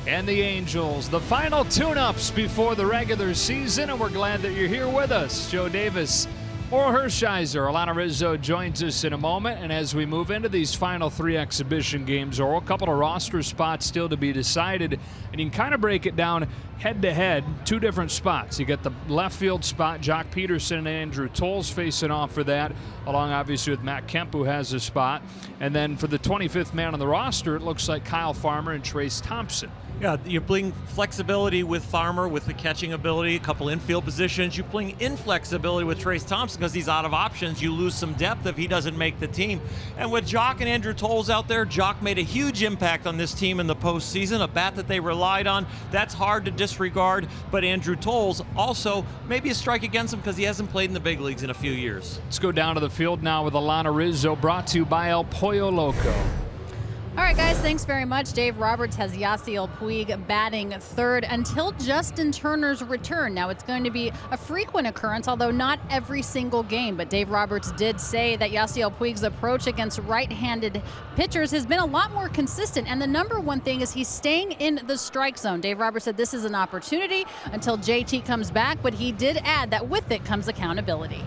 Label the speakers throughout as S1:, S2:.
S1: and the Angels. The final tune-ups before the regular season, and we're glad that you're here with us. Joe Davis, Oral Hershiser, Alana Rizzo joins us in a moment, and as we move into these final 3 exhibition games, Oral, a couple of roster spots still to be decided, and you can kind of break it down head-to-head, 2 different spots. You got the left field spot, Jock Peterson and Andrew Tolles facing off for that, along obviously with Matt Kemp, who has a spot. And then for the 25th man on the roster, it looks like Kyle Farmer and Trace Thompson.
S2: Yeah, you bring flexibility with Farmer with the catching ability, a couple infield positions. You bring inflexibility with Trace Thompson because he's out of options. You lose some depth if he doesn't make the team. And with Jock and Andrew Tolles out there, Jock made a huge impact on this team in the postseason, a bat that they relied on. That's hard to disregard, but Andrew Tolles also maybe a strike against him because he hasn't played in the big leagues in a few years.
S1: Let's go down to the field now with Alana Rizzo, brought to you by El Pollo Loco.
S3: All right, guys, thanks very much. Dave Roberts has Yasiel Puig batting third until Justin Turner's return. Now, it's going to be a frequent occurrence, although not every single game. But Dave Roberts did say that Yasiel Puig's approach against right-handed pitchers has been a lot more consistent. And the number one thing is he's staying in the strike zone. Dave Roberts said this is an opportunity until JT comes back, but he did add that with it comes accountability.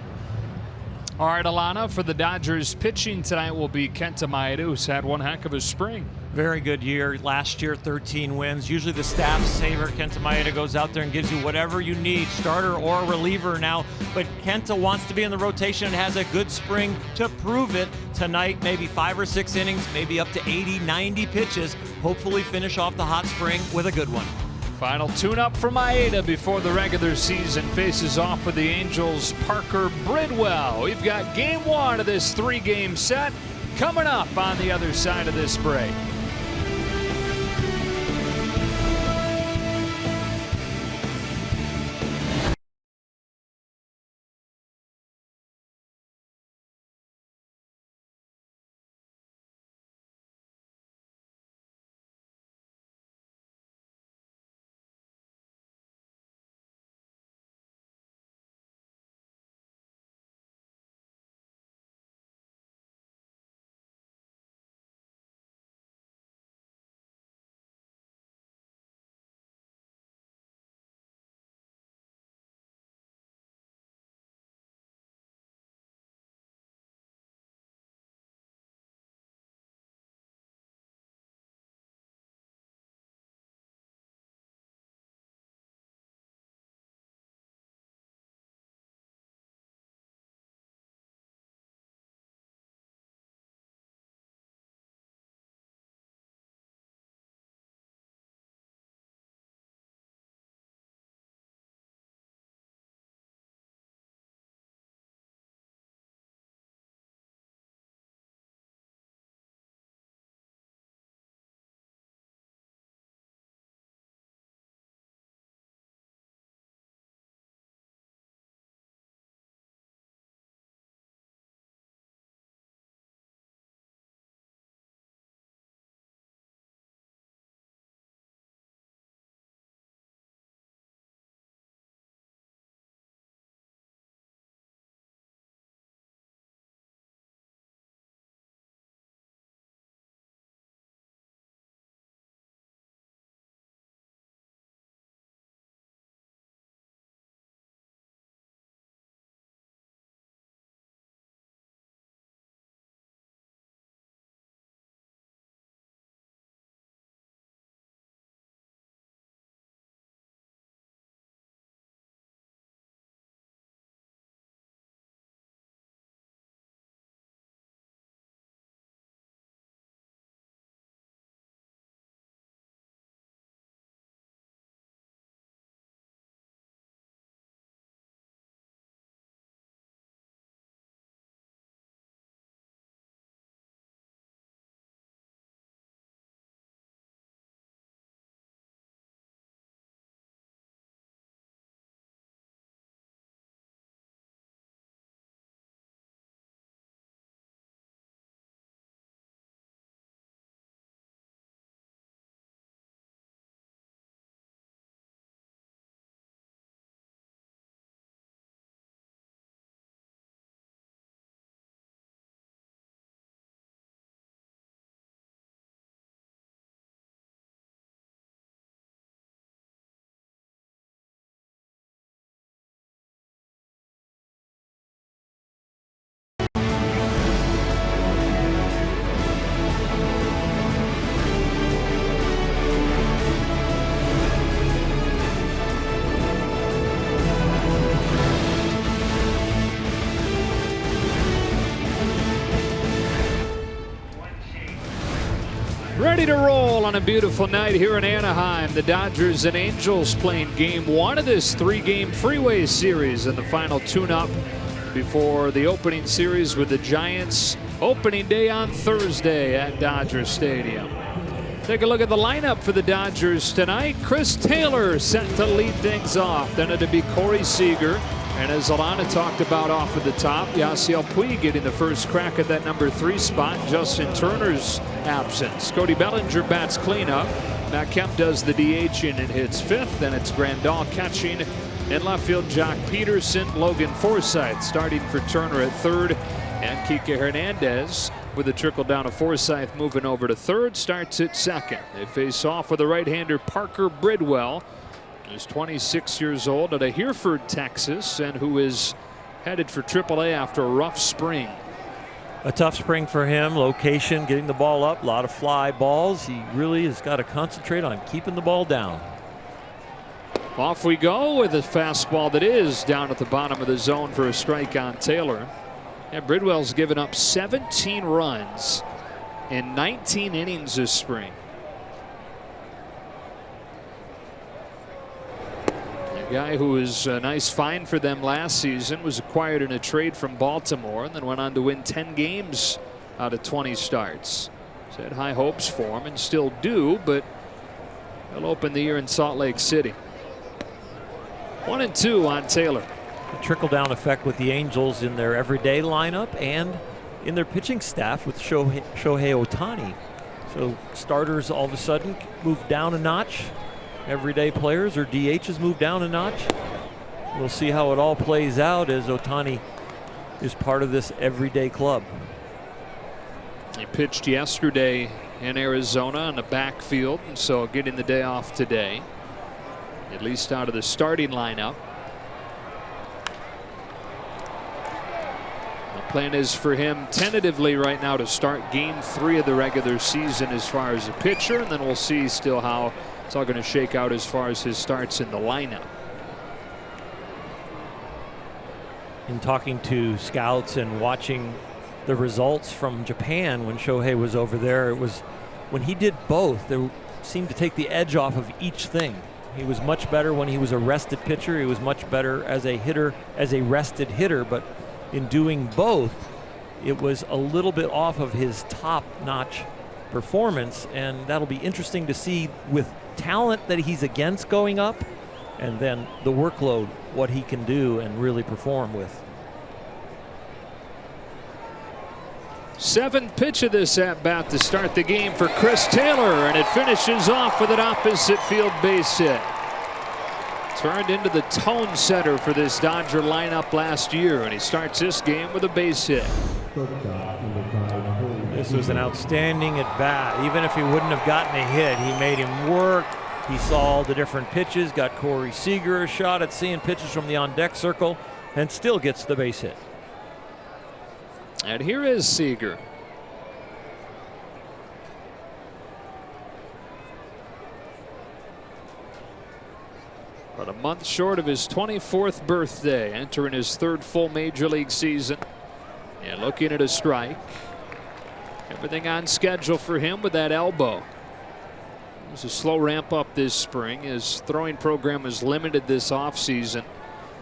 S1: All right, Alana, for the Dodgers pitching tonight will be Kenta Maeda, who's had one heck of a spring.
S2: Very good year. Last year, 13 wins. Usually the staff saver, Kenta Maeda, goes out there and gives you whatever you need, starter or reliever now. But Kenta wants to be in the rotation and has a good spring to prove it tonight. Maybe 5 or 6 innings, maybe up to 80, 90 pitches. Hopefully finish off the hot spring with a good one.
S1: Final tune-up for Maeda before the regular season faces off with the Angels' Parker Bridwell. We've got game 1 of this 3-game set coming up on the other side of this break. Ready to roll on a beautiful night here in Anaheim. The Dodgers and Angels playing game one of this three-game freeway series in the final tune-up before the opening series with the Giants opening day on Thursday at Dodger Stadium. Take a look at the lineup for the Dodgers tonight. Chris Taylor set to lead things off. Then it'll be Corey Seager. And as Alana talked about off at the top, Yasiel Puig getting the first crack at that number 3 spot. Justin Turner's absence. Cody Bellinger bats cleanup. Matt Kemp does the DH and hits 5th. Then it's Grandal catching. In left field, Jock Peterson, Logan Forsythe starting for Turner at 3rd. And Kike Hernandez with a trickle down of Forsythe moving over to 3rd. Starts at 2nd. They face off with a right-hander, Parker Bridwell, who's 26 years old out of Hereford, Texas, and who is headed for AAA after a rough spring.
S2: A tough spring for him. Location, getting the ball up, a lot of fly balls. He really has got to concentrate on keeping the ball down.
S1: Off we go with a fastball that is down at the bottom of the zone for a strike on Taylor. And Bridwell's given up 17 runs in 19 innings this spring. A guy who was a nice find for them last season, was acquired in a trade from Baltimore and then went on to win 10 games out of 20 starts. So had high hopes for him and still do, but he'll open the year in Salt Lake City. 1-2 on Taylor.
S2: A trickle-down effect with the Angels in their everyday lineup and in their pitching staff with Shohei Ohtani. So starters all of a sudden move down a notch. Everyday players or DHs move down a notch. We'll see how it all plays out as Ohtani is part of this everyday club.
S1: He pitched yesterday in Arizona in the backfield, and so getting the day off today, at least out of the starting lineup. The plan is for him tentatively right now to start game 3 of the regular season as far as a pitcher, and then we'll see still how it's all going to shake out as far as his starts in the lineup.
S2: In talking to scouts and watching the results from Japan when Shohei was over there, it was when he did both, there seemed to take the edge off of each thing. He was much better when he was a rested pitcher. He was much better as a hitter, as a rested hitter, but in doing both, it was a little bit off of his top-notch performance, and that'll be interesting to see with talent that he's against going up, and then the workload, what he can do and really perform with.
S1: 7th pitch of this at-bat to start the game for Chris Taylor, and it finishes off with an opposite field base hit. Turned into the tone setter for this Dodger lineup last year, and he starts this game with a base hit.
S2: This was an outstanding at bat. Even if he wouldn't have gotten a hit, he made him work. He saw all the different pitches, got Corey Seager a shot at seeing pitches from the on-deck circle, and still gets the base hit.
S1: And here is Seager. About a month short of his 24th birthday, entering his 3rd full major league season. And looking at a strike. Everything on schedule for him with that elbow. It was a slow ramp up this spring. His throwing program was limited this offseason.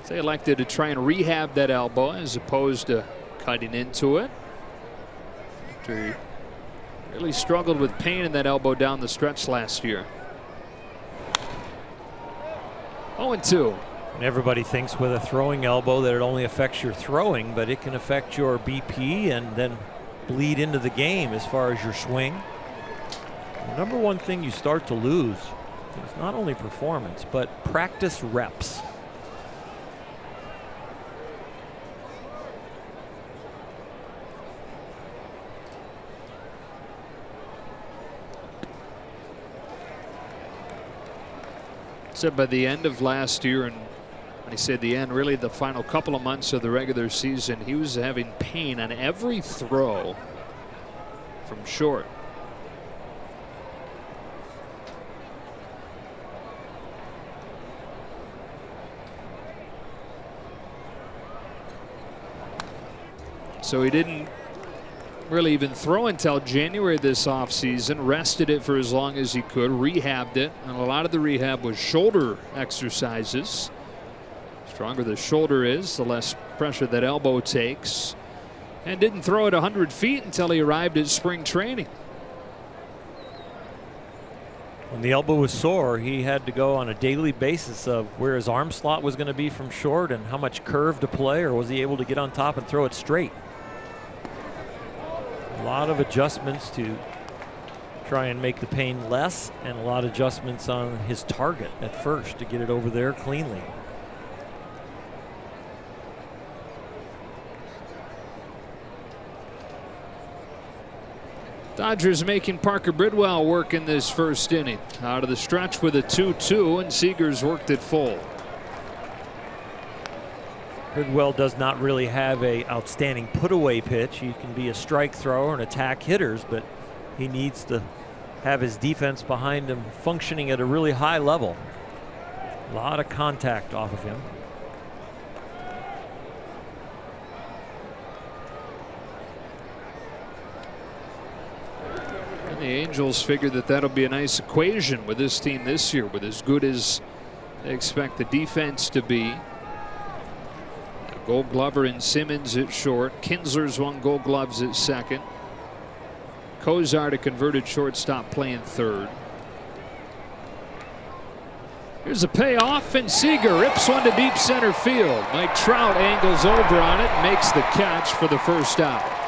S1: They elected to try and rehab that elbow as opposed to cutting into it. After he really struggled with pain in that elbow down the stretch last year. 0-2.
S2: And everybody thinks with a throwing elbow that it only affects your throwing, but it can affect your BP and then bleed into the game as far as your swing. The number one thing you start to lose is not only performance, but practice reps.
S1: Said by the end of last year, and when he said the end, really the final couple of months of the regular season, he was having pain on every throw from short. So he didn't really even throw until January this offseason. Rested it for as long as he could, rehabbed it, and a lot of the rehab was shoulder exercises. Stronger the shoulder is, the less pressure that elbow takes. And didn't throw it 100 feet until he arrived at spring training.
S2: When the elbow was sore, he had to go on a daily basis of where his arm slot was going to be from short and how much curve to play, or was he able to get on top and throw it straight. A lot of adjustments to try and make the pain less, and a lot of adjustments on his target at first to get it over there cleanly.
S1: Dodgers making Parker Bridwell work in this first inning. Out of the stretch with a 2-2, and Seegers worked it full.
S2: Bridwell does not really have a outstanding put-away pitch. He can be a strike thrower and attack hitters, but he needs to have his defense behind him functioning at a really high level. A lot of contact off of him.
S1: The Angels figure that that'll be a nice equation with this team this year, with as good as they expect the defense to be. Gold Glover and Simmons at short. Kinsler's won Gold Gloves at second. Cozart, a converted shortstop, playing third. Here's a payoff, and Seager rips one to deep center field. Mike Trout angles over on it and makes the catch for the first out.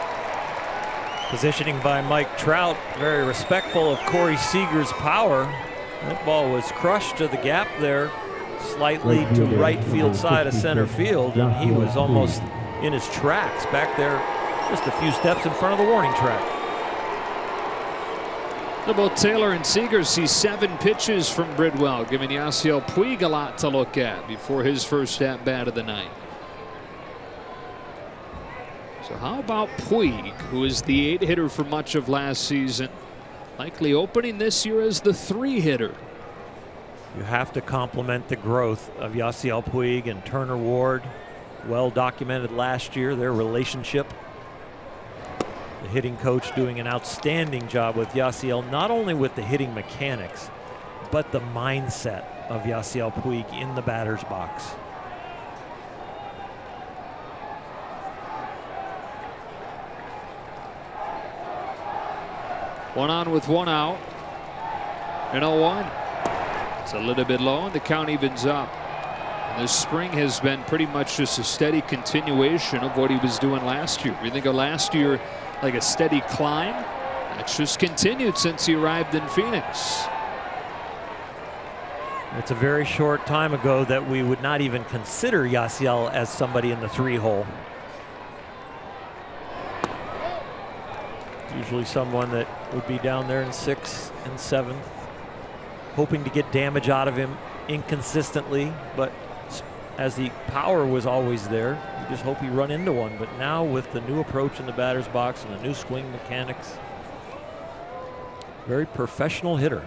S2: Positioning by Mike Trout, very respectful of Corey Seager's power. That ball was crushed to the gap there, slightly to right field side of center field, and he was almost in his tracks back there, just a few steps in front of the warning track.
S1: Both Taylor and Seager see 7 pitches from Bridwell, giving Yasiel Puig a lot to look at before his first at bat of the night. So how about Puig, who is the 8 hitter for much of last season, likely opening this year as the 3 hitter.
S2: You have to compliment the growth of Yasiel Puig and Turner Ward. Well documented last year, their relationship. The hitting coach doing an outstanding job with Yasiel, not only with the hitting mechanics, but the mindset of Yasiel Puig in the batter's box.
S1: One on with 1 out. And 0-1. It's a little bit low, and the count evens up. And this spring has been pretty much just a steady continuation of what he was doing last year. We think of last year like a steady climb. That's just continued since he arrived in Phoenix.
S2: It's a very short time ago that we would not even consider Yasiel as somebody in the 3-hole. Usually someone that would be down there in 6th and 7th, hoping to get damage out of him inconsistently, but as the power was always there, you just hope you run into one. But now with the new approach in the batter's box and the new swing mechanics, very professional hitter.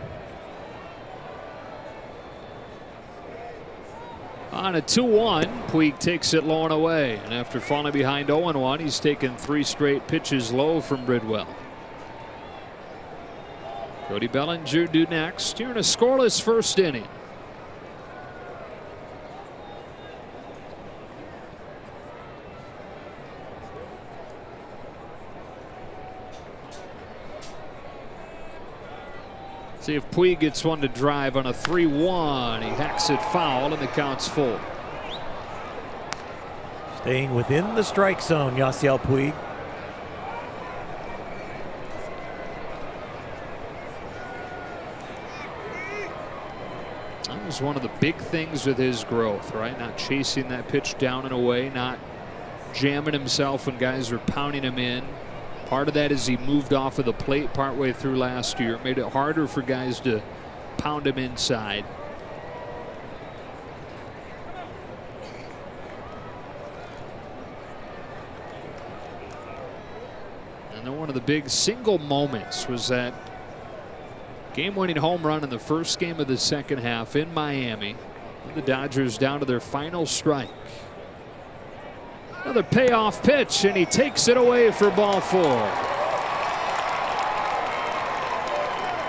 S1: On a 2-1, Puig takes it low and away, and after falling behind 0-1, he's taken 3 straight pitches low from Bridwell. Cody Bellinger due next here in a scoreless first inning. See if Puig gets one to drive on a 3-1. He hacks it foul, and the count's full.
S2: Staying within the strike zone, Yasiel Puig.
S1: That was one of the big things with his growth, right? Not chasing that pitch down and away, not jamming himself when guys are pounding him in. Part of that is he moved off of the plate partway through last year. Made it harder for guys to pound him inside. And then one of the big single moments was that game-winning home run in the first game of the second half in Miami. The Dodgers down to their final strike. Another payoff pitch, and he takes it away for ball 4.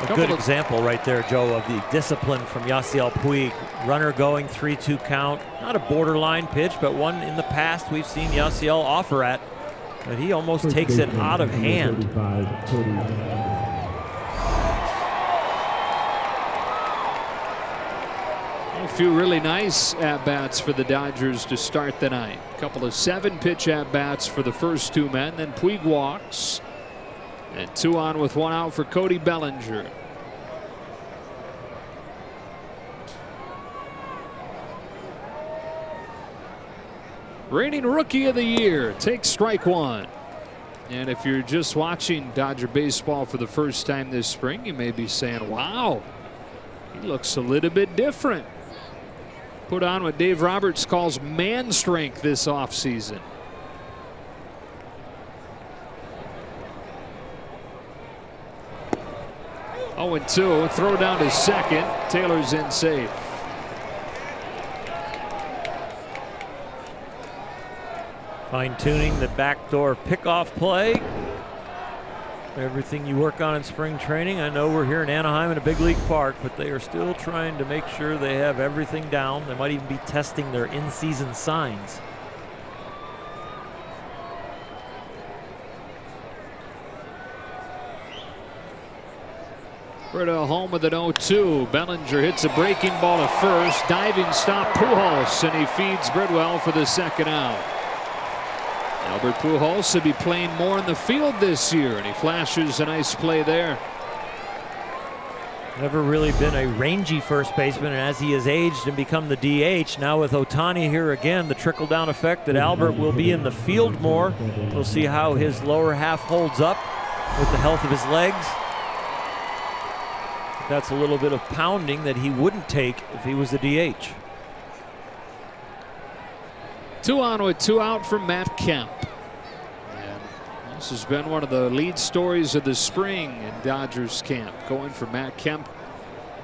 S2: A good example right there, Joe, of the discipline from Yasiel Puig. Runner going 3-2 count. Not a borderline pitch, but one in the past we've seen Yasiel offer at. But he almost takes it out of hand.
S1: A few really nice at-bats for the Dodgers to start the night. A couple of 7-pitch at-bats for the first two men. Then Puig walks. And 2 on with 1 out for Cody Bellinger. Reigning Rookie of the Year takes strike 1. And if you're just watching Dodger baseball for the first time this spring, you may be saying, wow, he looks a little bit different. Put on what Dave Roberts calls man strength this offseason. Oh, 0-2. Throw down to second. Taylor's in safe.
S2: Fine-tuning the backdoor pickoff play. Everything you work on in spring training. I know we're here in Anaheim in a big league park, but they are still trying to make sure they have everything down. They might even be testing their in-season signs.
S1: Britta home with an 0-2. Bellinger hits a breaking ball to first. Diving stop Pujols, and he feeds Bridwell for the second out. Albert Pujols will be playing more in the field this year, and he flashes a nice play there.
S2: Never really been a rangy first baseman, and as he has aged and become the DH, now with Ohtani here again, the trickle-down effect that Albert will be in the field more. We'll see how his lower half holds up with the health of his legs. That's a little bit of pounding that he wouldn't take if he was the DH.
S1: 2 on with 2 out for Matt Kemp. And this has been one of the lead stories of the spring in Dodgers camp. Going for Matt Kemp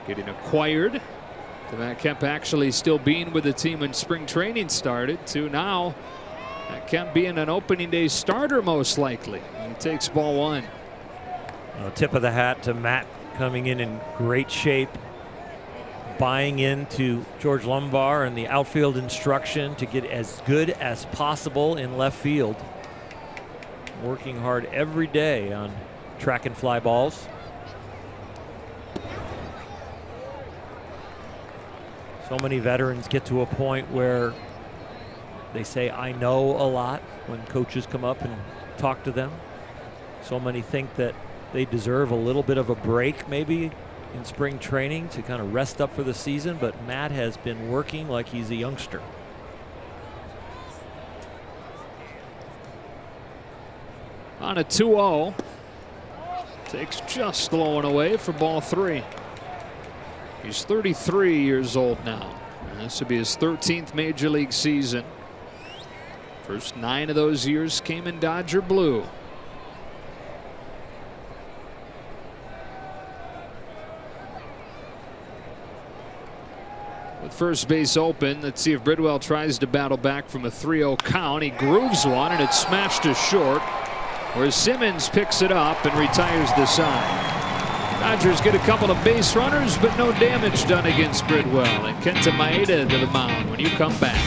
S1: getting acquired, to Matt Kemp actually still being with the team when spring training started, to now Matt Kemp being an opening day starter most likely. He takes ball 1.
S2: Tip of the hat to Matt, coming in great shape, buying into George Lumbar and the outfield instruction to get as good as possible in left field. Working hard every day on track and fly balls. So many veterans get to a point where they say, I know a lot, when coaches come up and talk to them. So many think that they deserve a little bit of a break maybe in spring training to kind of rest up for the season, but Matt has been working like he's a youngster.
S1: On a 2-0. Takes just low and away for ball 3. He's 33 years old now. And this would be his 13th major league season. First 9 of those years came in Dodger blue. With first base open, let's see if Bridwell tries to battle back from a 3-0 count. He grooves one, and it's smashed to short, where Simmons picks it up and retires the side. Dodgers get a couple of base runners, but no damage done against Bridwell. And Kenta Maeda to the mound when you come back.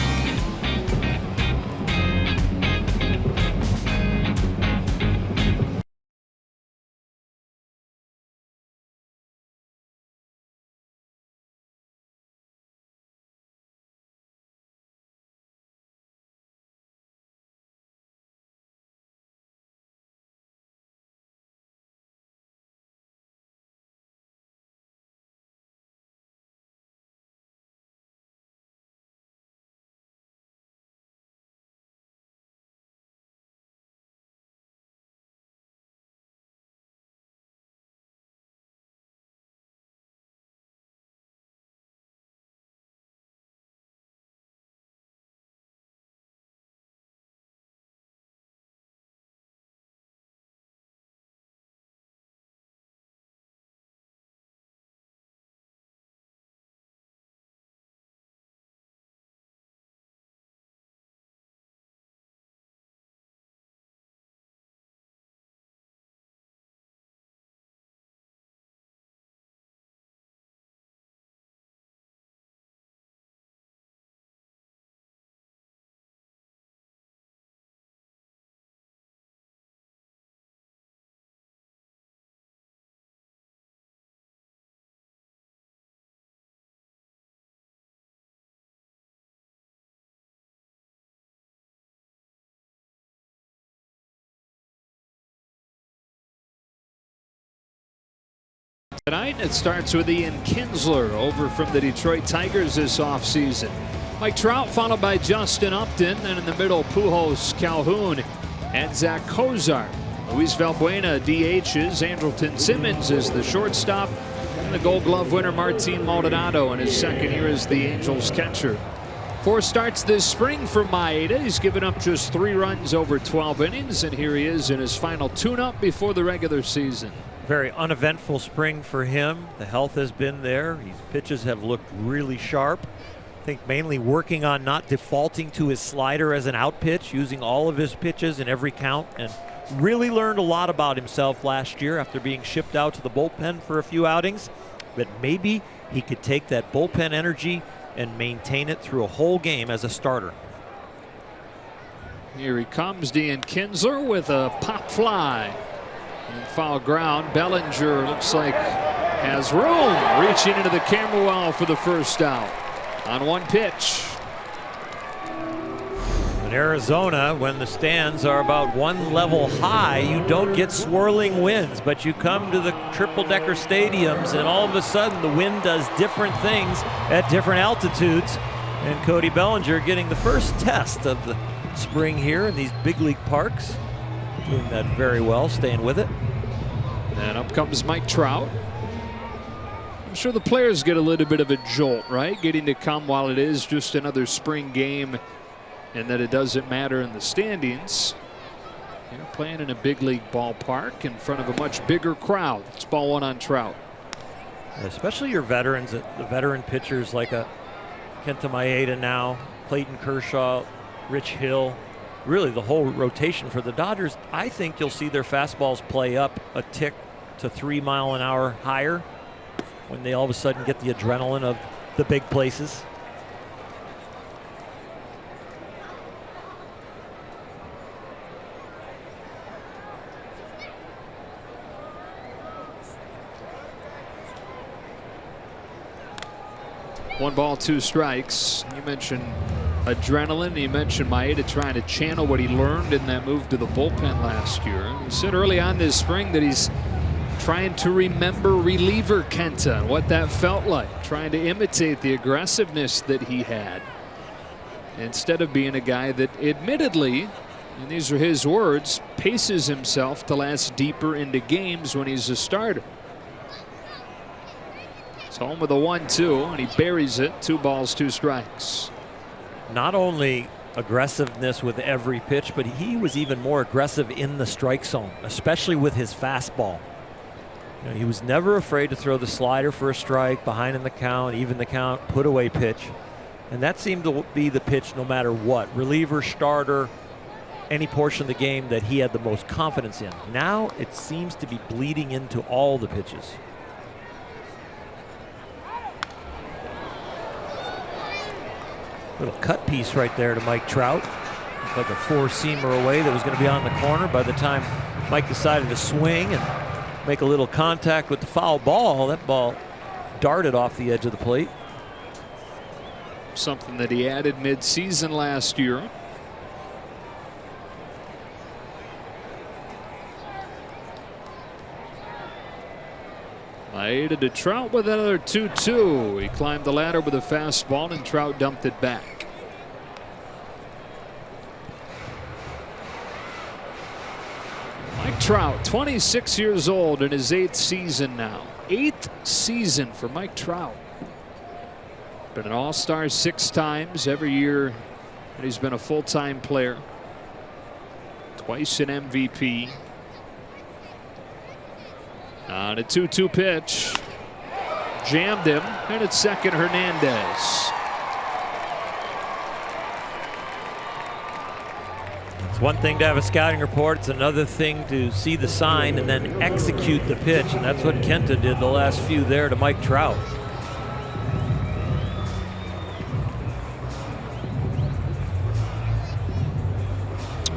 S1: Tonight, it starts with Ian Kinsler over from the Detroit Tigers this offseason. Mike Trout followed by Justin Upton, and in the middle, Pujols, Calhoun, and Zach Kozar. Luis Valbuena DHs, Andrelton Simmons is the shortstop, and the Gold Glove winner Martin Maldonado in his second year as the Angels catcher. 4 starts this spring for Maeda. He's given up just 3 runs over 12 innings, and here he is in his final tune-up before the regular season.
S2: Very uneventful spring for him. The health has been there. His pitches have looked really sharp. I think mainly working on not defaulting to his slider as an out pitch, using all of his pitches in every count, and really learned a lot about himself last year after being shipped out to the bullpen for a few outings. But maybe he could take that bullpen energy and maintain it through a whole game as a starter.
S1: Here he comes, Ian Kinsler with a pop fly. And foul ground. Bellinger looks like has room, reaching into the camera well for the first out on 1 pitch.
S2: In Arizona, when the stands are about 1 level high, you don't get swirling winds, but you come to the triple-decker stadiums and all of a sudden the wind does different things at different altitudes. And Cody Bellinger getting the first test of the spring here in these big league parks. Doing that very well, staying with it.
S1: And up comes Mike Trout. I'm sure the players get a little bit of a jolt, right? Getting to come while it is just another spring game, and that it doesn't matter in the standings. You're playing in a big league ballpark in front of a much bigger crowd. It's ball 1 on Trout.
S2: Especially your veterans, the veteran pitchers like a Kenta Maeda now, Clayton Kershaw, Rich Hill. Really the whole rotation for the Dodgers. I think you'll see their fastballs play up a tick to 3 mile an hour higher when they all of a sudden get the adrenaline of the big places.
S1: One ball, 2 strikes. You mentioned adrenaline. You mentioned Maeda trying to channel what he learned in that move to the bullpen last year. He said early on this spring that he's trying to remember reliever Kenta and what that felt like, trying to imitate the aggressiveness that he had instead of being a guy that admittedly, and these are his words, paces himself to last deeper into games when he's a starter. It's home with a 1-2, and he buries it. 2 balls, 2 strikes.
S2: Not only aggressiveness with every pitch, but he was even more aggressive in the strike zone, especially with his fastball. You know, he was never afraid to throw the slider for a strike, behind in the count, even the count, put away pitch. And that seemed to be the pitch no matter what. Reliever, starter, any portion of the game that he had the most confidence in. Now it seems to be bleeding into all the pitches. Little cut piece right there to Mike Trout. Looked like a 4-seamer away that was going to be on the corner. By the time Mike decided to swing and make a little contact with the foul ball, that ball darted off the edge of the plate.
S1: Something that he added mid-season last year. Maeda to Trout with another 2-2. He climbed the ladder with a fastball, and Trout dumped it back. Mike Trout, 26 years old in his 8th season now. 8th season for Mike Trout. Been an all-star 6 times every year that he's been a full-time player. Twice an MVP. On a 2-2 pitch. Jammed him, and it's second Hernandez.
S2: It's one thing to have a scouting report. It's another thing to see the sign and then execute the pitch. And that's what Kenta did the last few there to Mike Trout.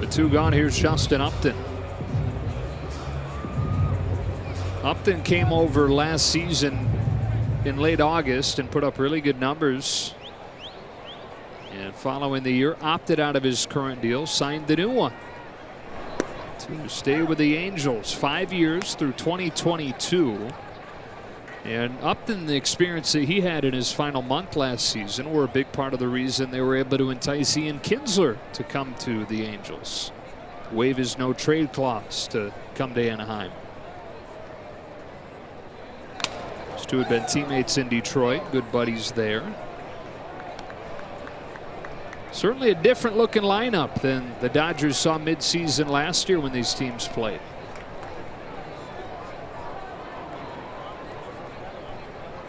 S1: With 2 gone, here's Justin Upton. Upton came over last season in late August and put up really good numbers. And following the year, opted out of his current deal, signed the new one to stay with the Angels. 5 years through 2022. And Upton, the experience that he had in his final month last season, were a big part of the reason they were able to entice Ian Kinsler to come to the Angels. Waive his no trade clause to come to Anaheim. Those two had been teammates in Detroit, good buddies there. Certainly a different looking lineup than the Dodgers saw midseason last year when these teams played.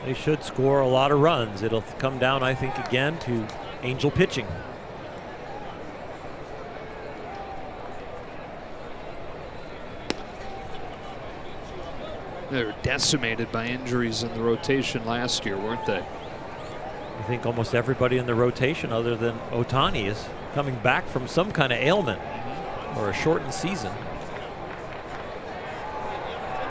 S2: They should score a lot of runs. It'll come down, I think, again to Angel pitching.
S1: They were decimated by injuries in the rotation last year, weren't they?
S2: I think almost everybody in the rotation other than Ohtani is coming back from some kind of ailment or a shortened season.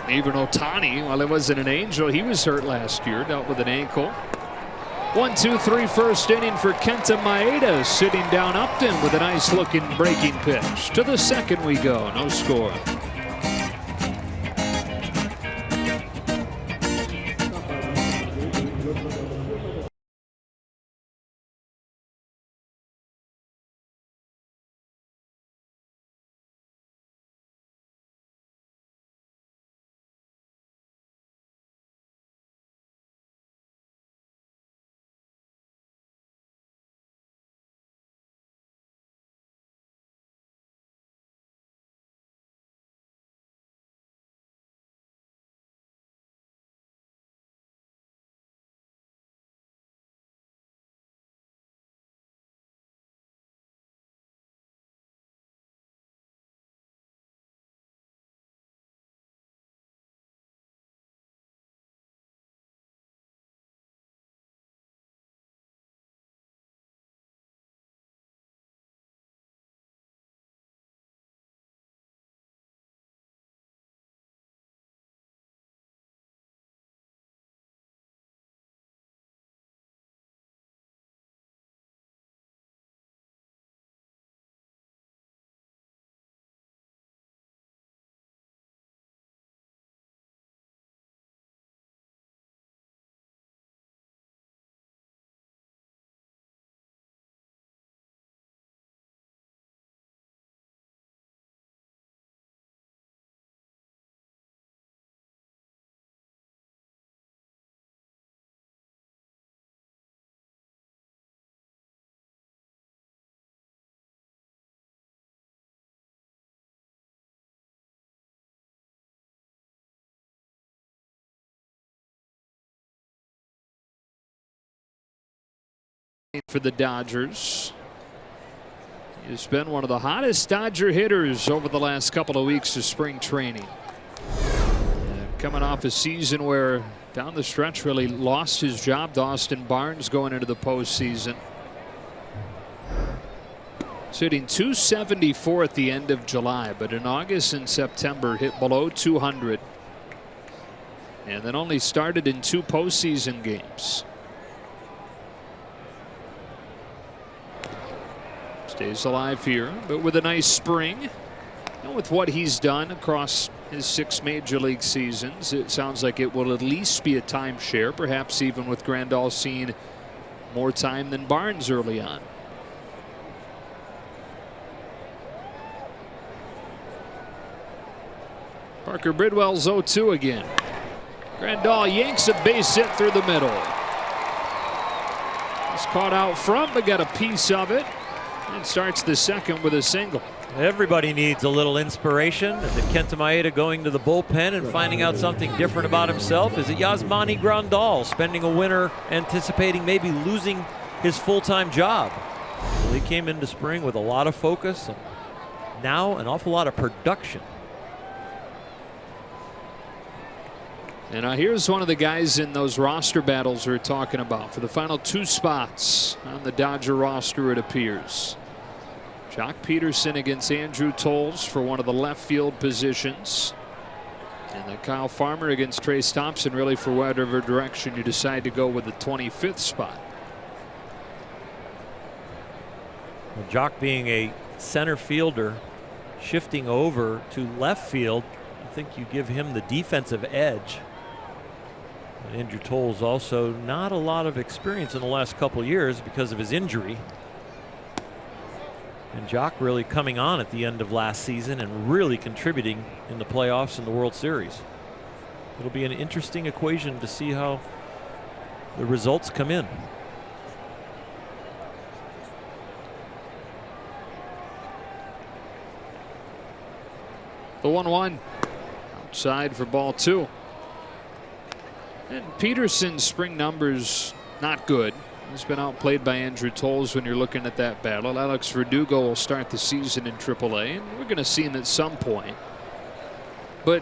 S1: Even Ohtani, while it wasn't an Angel, he was hurt last year, dealt with an ankle. 1-2-3 first inning for Kenta Maeda, sitting down Upton with a nice looking breaking pitch. To the second we go, no score. For the Dodgers. He's been one of the hottest Dodger hitters over the last couple of weeks of spring training. Coming off a season where down the stretch really lost his job to Austin Barnes going into the postseason. Hitting .274 at the end of July, but in August and September hit below 200. And then only started in 2 postseason games. Stays alive here, but with a nice spring. And with what he's done across his 6 major league seasons, it sounds like it will at least be a timeshare, perhaps even with Grandal seeing more time than Barnes early on. Parker Bridwell's 0-2 again. Grandal yanks a base hit through the middle. He's caught out front, but got a piece of it. And starts the second with a single.
S2: Everybody needs a little inspiration. Is it Kenta Maeda going to the bullpen and finding out something different about himself? Is it Yasmani Grandal spending a winter anticipating maybe losing his full-time job? Well, he came into spring with a lot of focus and now an awful lot of production.
S1: And here's one of the guys in those roster battles we're talking about for the final 2 spots on the Dodger roster, it appears. Jock Peterson against Andrew Tolles for one of the left field positions. And then Kyle Farmer against Trace Thompson, really for whatever direction you decide to go with the 25th spot.
S2: Well, Jock being a center fielder, shifting over to left field, I think you give him the defensive edge. Andrew Toll's also not a lot of experience in the last couple of years because of his injury. And Jock really coming on at the end of last season and really contributing in the playoffs and the World Series. It'll be an interesting equation to see how the results come in.
S1: The 1-1 outside for ball 2. And Peterson's spring numbers not good. He's been outplayed by Andrew Tolles when you're looking at that battle. Alex Verdugo will start the season in AAA, and we're going to see him at some point. But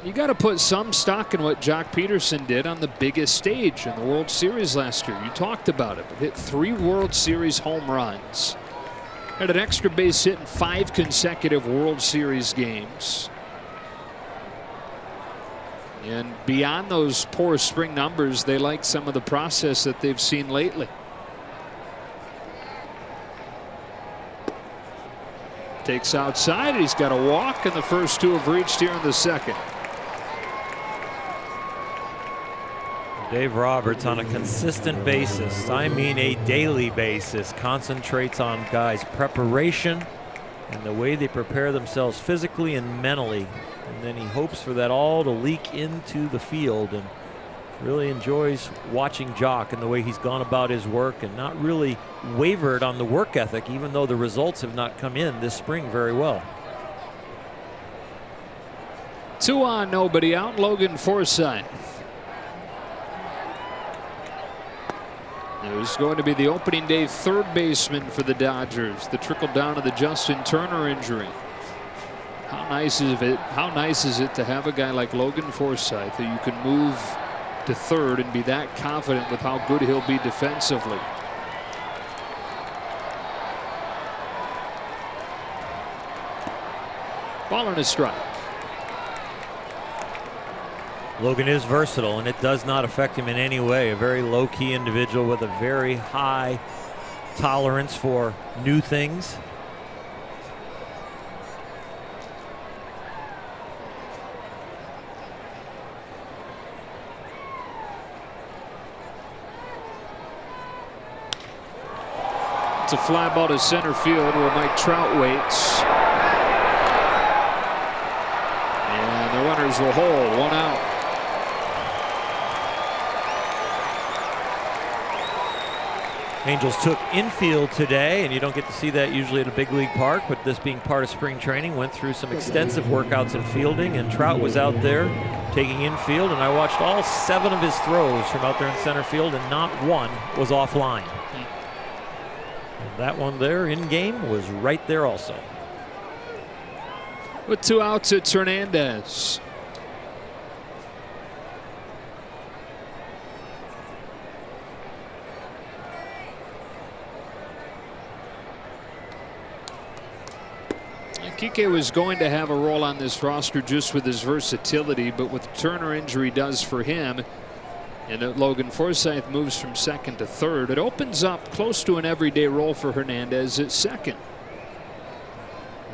S1: you got to put some stock in what Jock Peterson did on the biggest stage in the World Series last year. You talked about it, but hit 3 World Series home runs. Had an extra base hit in 5 consecutive World Series games. And beyond those poor spring numbers, they like some of the process that they've seen lately. Takes outside. He's got a walk, and the first 2 have reached here in the second.
S2: Dave Roberts, on a consistent basis, I mean a daily basis, concentrates on guys' preparation and the way they prepare themselves physically and mentally. And then he hopes for that all to leak into the field, and really enjoys watching Jock and the way he's gone about his work and not really wavered on the work ethic, even though the results have not come in this spring very well.
S1: 2 on, nobody out. Logan Forsythe. It was going to be the opening day 3rd baseman for the Dodgers. The trickle down of the Justin Turner injury. How nice is it? How nice is it to have a guy like Logan Forsythe that you can move to 3rd and be that confident with how good he'll be defensively? Ball and a strike.
S2: Logan is versatile, and it does not affect him in any way. A very low-key individual with a very high tolerance for new things.
S1: It's a fly ball to center field where Mike Trout waits. And the runners will hold. 1 out.
S2: Angels took infield today, and you don't get to see that usually at a big league park, but this being part of spring training, went through some extensive workouts in fielding, and Trout was out there taking infield, and I watched all 7 of his throws from out there in center field, and not one was offline. And that one there in game was right there also.
S1: With 2 outs, it's Hernandez. Kike was going to have a role on this roster just with his versatility, but what the Turner injury does for him, and that Logan Forsythe moves from 2nd to 3rd, it opens up close to an everyday role for Hernandez at 2nd.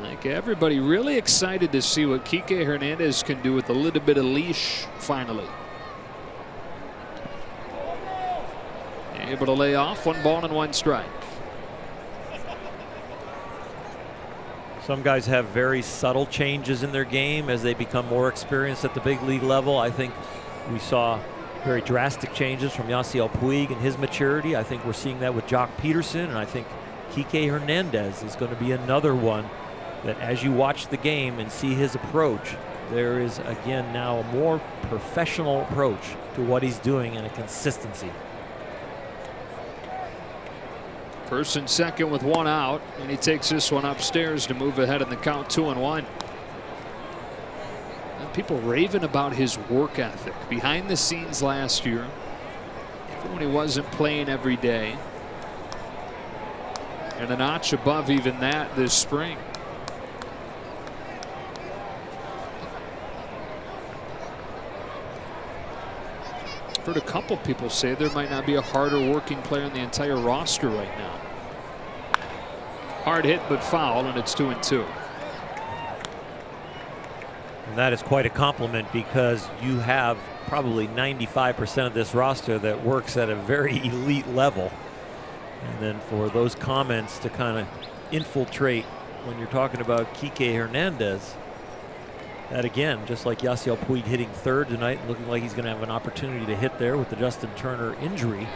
S1: Like everybody really excited to see what Kike Hernandez can do with a little bit of leash finally. Able to lay off. 1 ball and 1 strike.
S2: Some guys have very subtle changes in their game as they become more experienced at the big league level. I think we saw very drastic changes from Yasiel Puig and his maturity. I think we're seeing that with Jock Peterson, and I think Kike Hernandez is going to be another one that, as you watch the game and see his approach, there is again now a more professional approach to what he's doing and a consistency.
S1: 1st and 2nd with 1 out, and he takes this one upstairs to move ahead in the count. 2-1. And people raving about his work ethic behind the scenes last year, even when he wasn't playing every day, and a notch above even that this spring. I've heard a couple people say there might not be a harder working player in the entire roster right now. Hard hit but foul, and it's 2-2.
S2: And that is quite a compliment, because you have probably 95% of this roster that works at a very elite level. And then for those comments to kind of infiltrate when you're talking about Kike Hernandez, that again, just like Yasiel Puig hitting third tonight, looking like he's going to have an opportunity to hit there with the Justin Turner injury.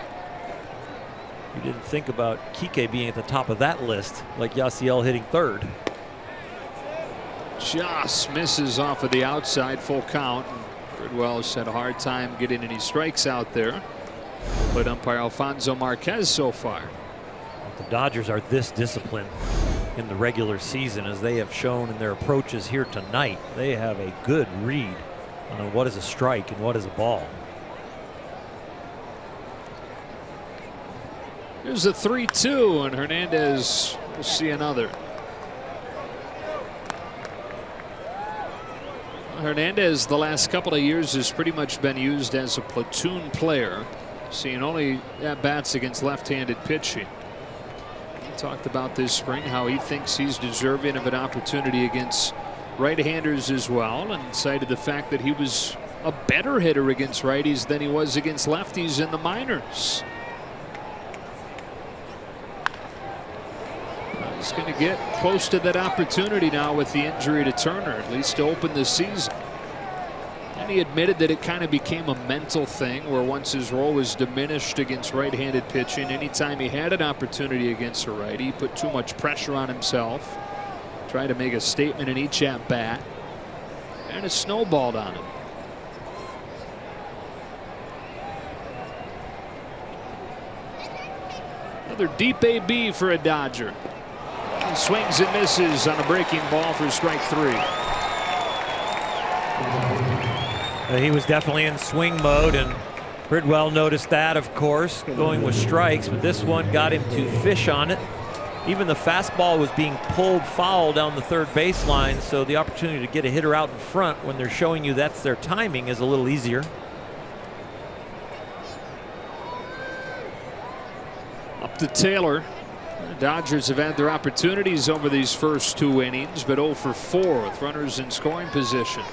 S2: You didn't think about Kike being at the top of that list, like Yasiel hitting third.
S1: Just misses off of the outside, full count. Bridwell has had a hard time getting any strikes out there. But umpire Alfonso Marquez so far.
S2: The Dodgers are this disciplined in the regular season, as they have shown in their approaches here tonight. They have a good read on what is a strike and what is a ball.
S1: Here's a 3-2, and Hernandez will see another. Hernandez the last couple of years has pretty much been used as a platoon player, seeing only at-bats against left-handed pitching. He talked about this spring how he thinks he's deserving of an opportunity against right-handers as well, and cited the fact that he was a better hitter against righties than he was against lefties in the minors. He's going to get close to that opportunity now with the injury to Turner, at least to open the season. And he admitted that it kind of became a mental thing, where once his role was diminished against right-handed pitching, anytime he had an opportunity against a righty, he put too much pressure on himself, tried to make a statement in each at-bat, and it snowballed on him. Another deep AB for a Dodger. He swings and misses on a breaking ball for strike 3.
S2: He was definitely in swing mode, and Bridwell noticed that, of course, going with strikes, but this one got him to fish on it. Even the fastball was being pulled foul down the third baseline, so the opportunity to get a hitter out in front when they're showing you that's their timing is a little easier.
S1: Up to Taylor. The Dodgers have had their opportunities over these first 2 innings, but 0 for 4 with runners in scoring position.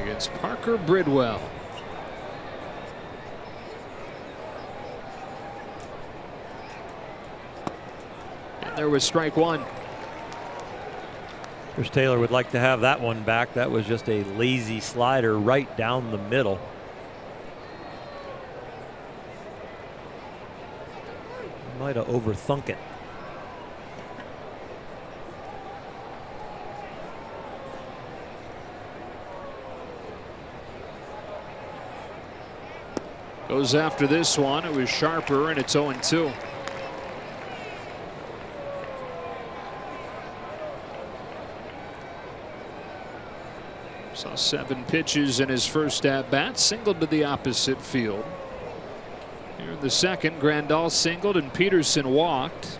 S1: Against Parker Bridwell. And there was strike 1.
S2: Chris Taylor would like to have that one back. That was just a lazy slider right down the middle. Might have overthunk it.
S1: Goes after this one. It was sharper, and it's 0-2. Saw 7 pitches in his first at-bat, singled to the opposite field. Here in the second, Grandal singled and Peterson walked,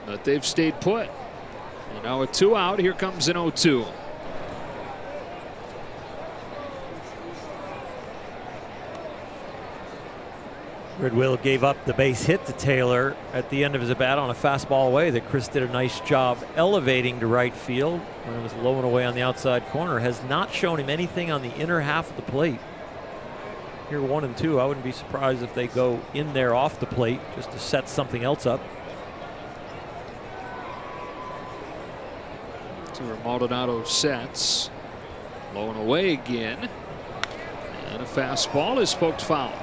S1: but they've stayed put. And now with 2 out, here comes an 0-2.
S2: Bridwell gave up the base hit to Taylor at the end of his at-bat on a fastball away that Chris did a nice job elevating to right field when it was low and away on the outside corner. Has not shown him anything on the inner half of the plate. Here 1 and 2, I wouldn't be surprised if they go in there off the plate just to set something else up.
S1: 2 Maldonado sets. Low and away again. And a fastball is poked foul.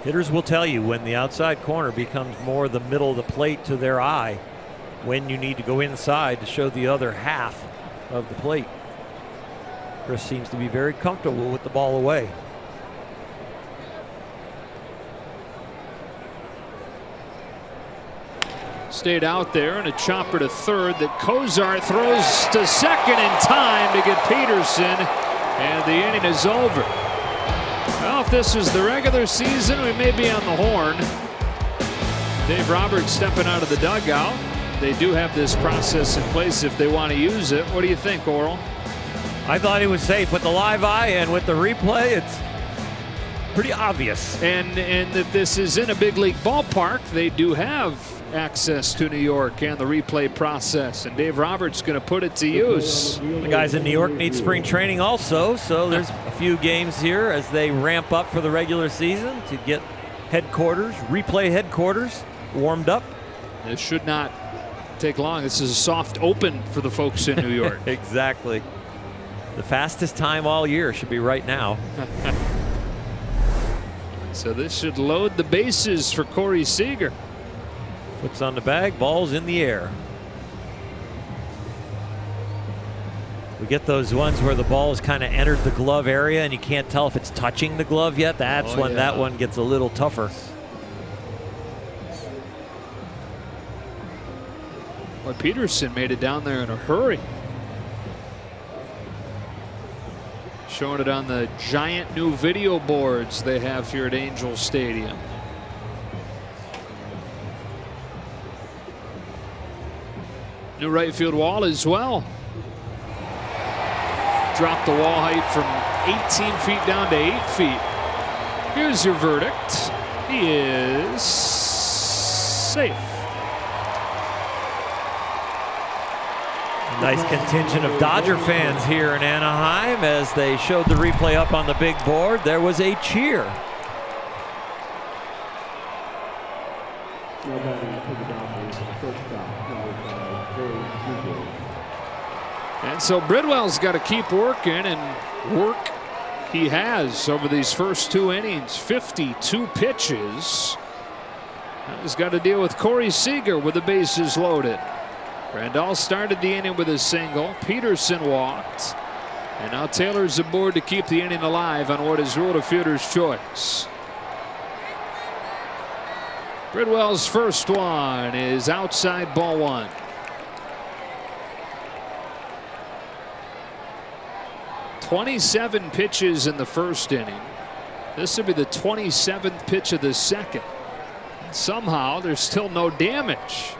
S2: Hitters will tell you when the outside corner becomes more the middle of the plate to their eye, when you need to go inside to show the other half of the plate. Chris seems to be very comfortable with the ball away.
S1: Stayed out there, and a chopper to third that Kozar throws to second in time to get Peterson, and the inning is over. Well, if this is the regular season, we may be on the horn. Dave Roberts stepping out of the dugout. They do have this process in place if they want to use it. What do you think, Oral?
S2: I thought he was safe with the live eye, and with the replay, it's pretty obvious.
S1: And that this is in a big league ballpark, they do have access to New York and the replay process, and Dave Roberts going to put it to use.
S2: The guys in New York need spring training also, so there's a few games here as they ramp up for the regular season to get headquarters, replay headquarters, warmed up.
S1: This should not take long. This is a soft open for the folks in New York.
S2: Exactly. The fastest time all year should be right now.
S1: So this should load the bases for Corey Seager.
S2: Flips on the bag, ball's in the air. We get those ones where the ball has kind of entered the glove area and you can't tell if it's touching the glove yet. That's when that one gets a little tougher.
S1: Boy, Peterson made it down there in a hurry. Showing it on the giant new video boards they have here at Angel Stadium. New right field wall as well. Dropped the wall height from 18 feet down to 8 feet. Here's your verdict. He is safe.
S2: Nice contingent of Dodger fans here in Anaheim as they showed the replay up on the big board. There was a cheer.
S1: And so Bridwell's got to keep working, and work he has over these first 2 innings. 52 pitches. He's got to deal with Corey Seager with the bases loaded. Randall started the inning with a single. Peterson walked. And now Taylor's aboard to keep the inning alive on what is ruled a fielder's choice. Bridwell's first one is outside, ball 1. "27 pitches in the first inning. This would be the 27th pitch of the second. Somehow there's still no damage.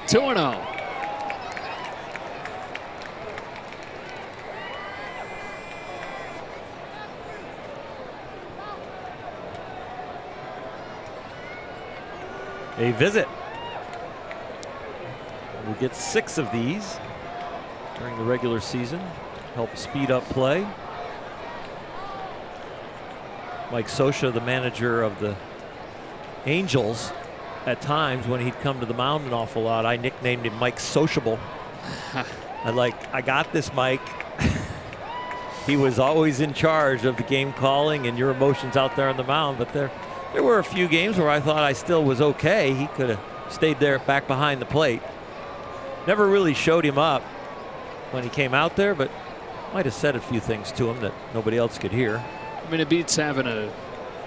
S1: 2-0.
S2: A visit. We'll get 6 of these during the regular season. Help speed up play. Mike Scioscia, the manager of the Angels, at times when he'd come to the mound an awful lot, I nicknamed him Mike Sociable. I got this, Mike. He was always in charge of the game calling and your emotions out there on the mound, but there were a few games where I thought I still was okay. He could have stayed there back behind the plate. Never really showed him up when he came out there, but might have said a few things to him that nobody else could hear.
S1: I mean, it beats having a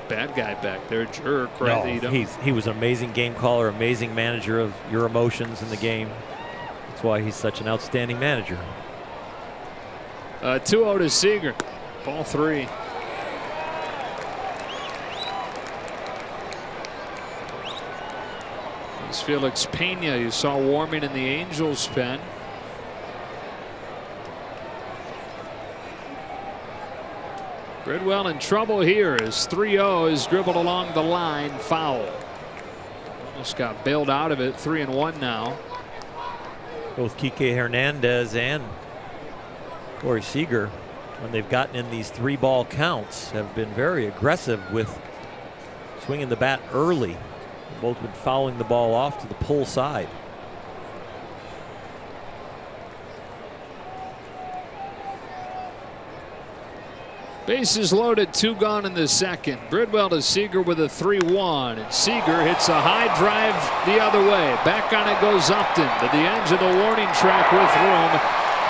S1: bad guy back there, jerk, right?
S2: No, he was an amazing game caller, amazing manager of your emotions in the game. That's why he's such an outstanding manager.
S1: 2-0 to Seager. Ball 3. It's Felix Pena you saw warming in the Angels pen. Bridwell in trouble here as 3-0 is dribbled along the line, foul. Just got bailed out of it. 3-1 now.
S2: Both Kike Hernandez and Corey Seager, when they've gotten in these 3-ball counts, have been very aggressive with swinging the bat early. Both been fouling the ball off to the pull side.
S1: Bases loaded, 2 gone in the second. Bridwell to Seager with a 3-1, and Seager hits a high drive the other way. Back on it goes Upton to the edge of the warning track with room.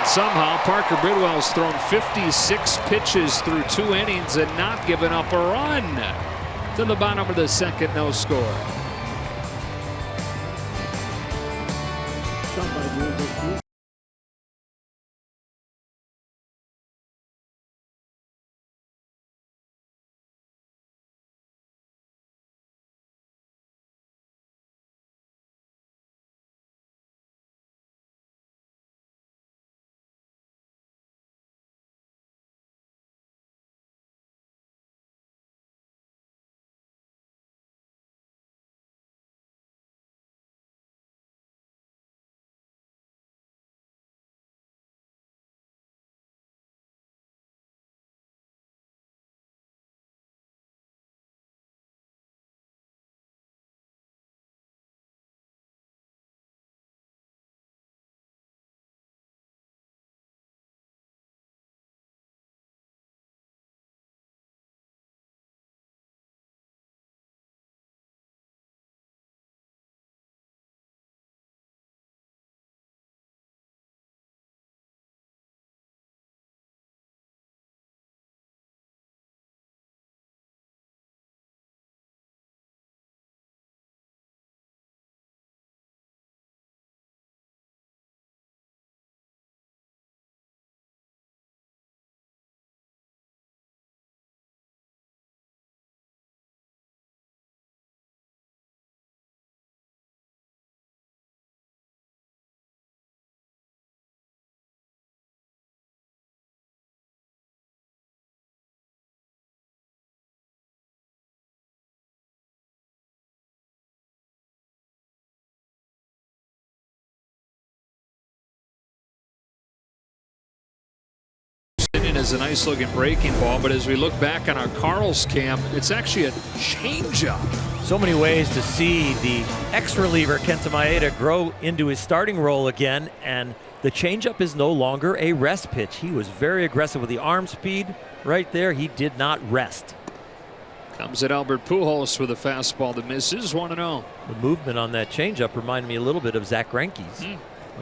S1: Somehow Parker Bridwell's thrown 56 pitches through 2 innings and not given up a run. To the bottom of the second, no score. has a nice looking breaking ball, but as we look back on our Carl's cam, it's actually a changeup.
S2: So many ways to see the ex-reliever Kenta Maeda grow into his starting role again, and the changeup is no longer a rest pitch. He was very aggressive with the arm speed right there. He did not rest.
S1: Comes at Albert Pujols with a fastball that misses, 1-0.
S2: The movement on that changeup reminded me a little bit of Zach Greinke's.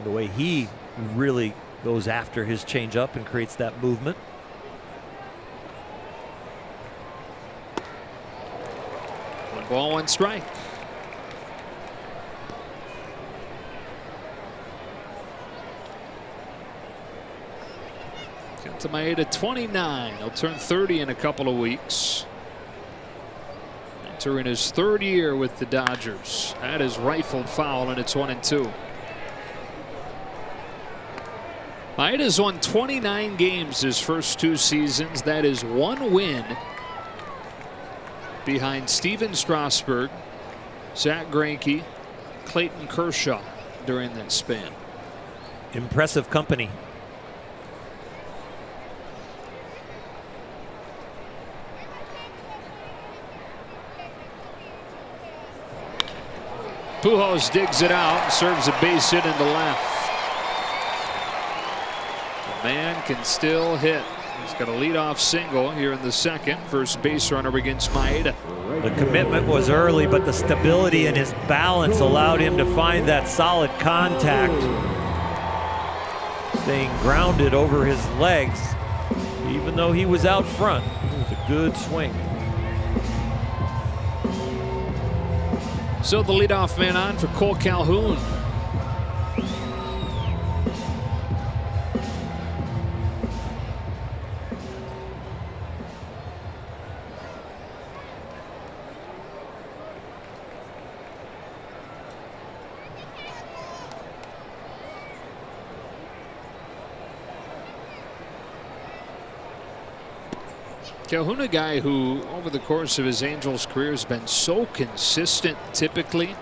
S2: The way he really goes after his changeup and creates that movement.
S1: One ball, one strike. Kenta Maeda 29. He'll turn 30 in a couple of weeks. Entering his third year with the Dodgers. That is rifled foul, and it's 1-2. Maeda's won 29 games his first 2 seasons. That is 1 win behind Steven Strasburg, Zach Greinke, Clayton Kershaw during that span.
S2: Impressive company.
S1: Pujols digs it out and serves a base hit into left. The man can still hit. He's got a leadoff single here in the second. First base runner against Maeda.
S2: The commitment was early, but the stability and his balance allowed him to find that solid contact. Staying grounded over his legs, even though he was out front. It was a good swing.
S1: So the leadoff man on for Cole Calhoun. Calhoun, a guy who over the course of his Angels career has been so consistent typically.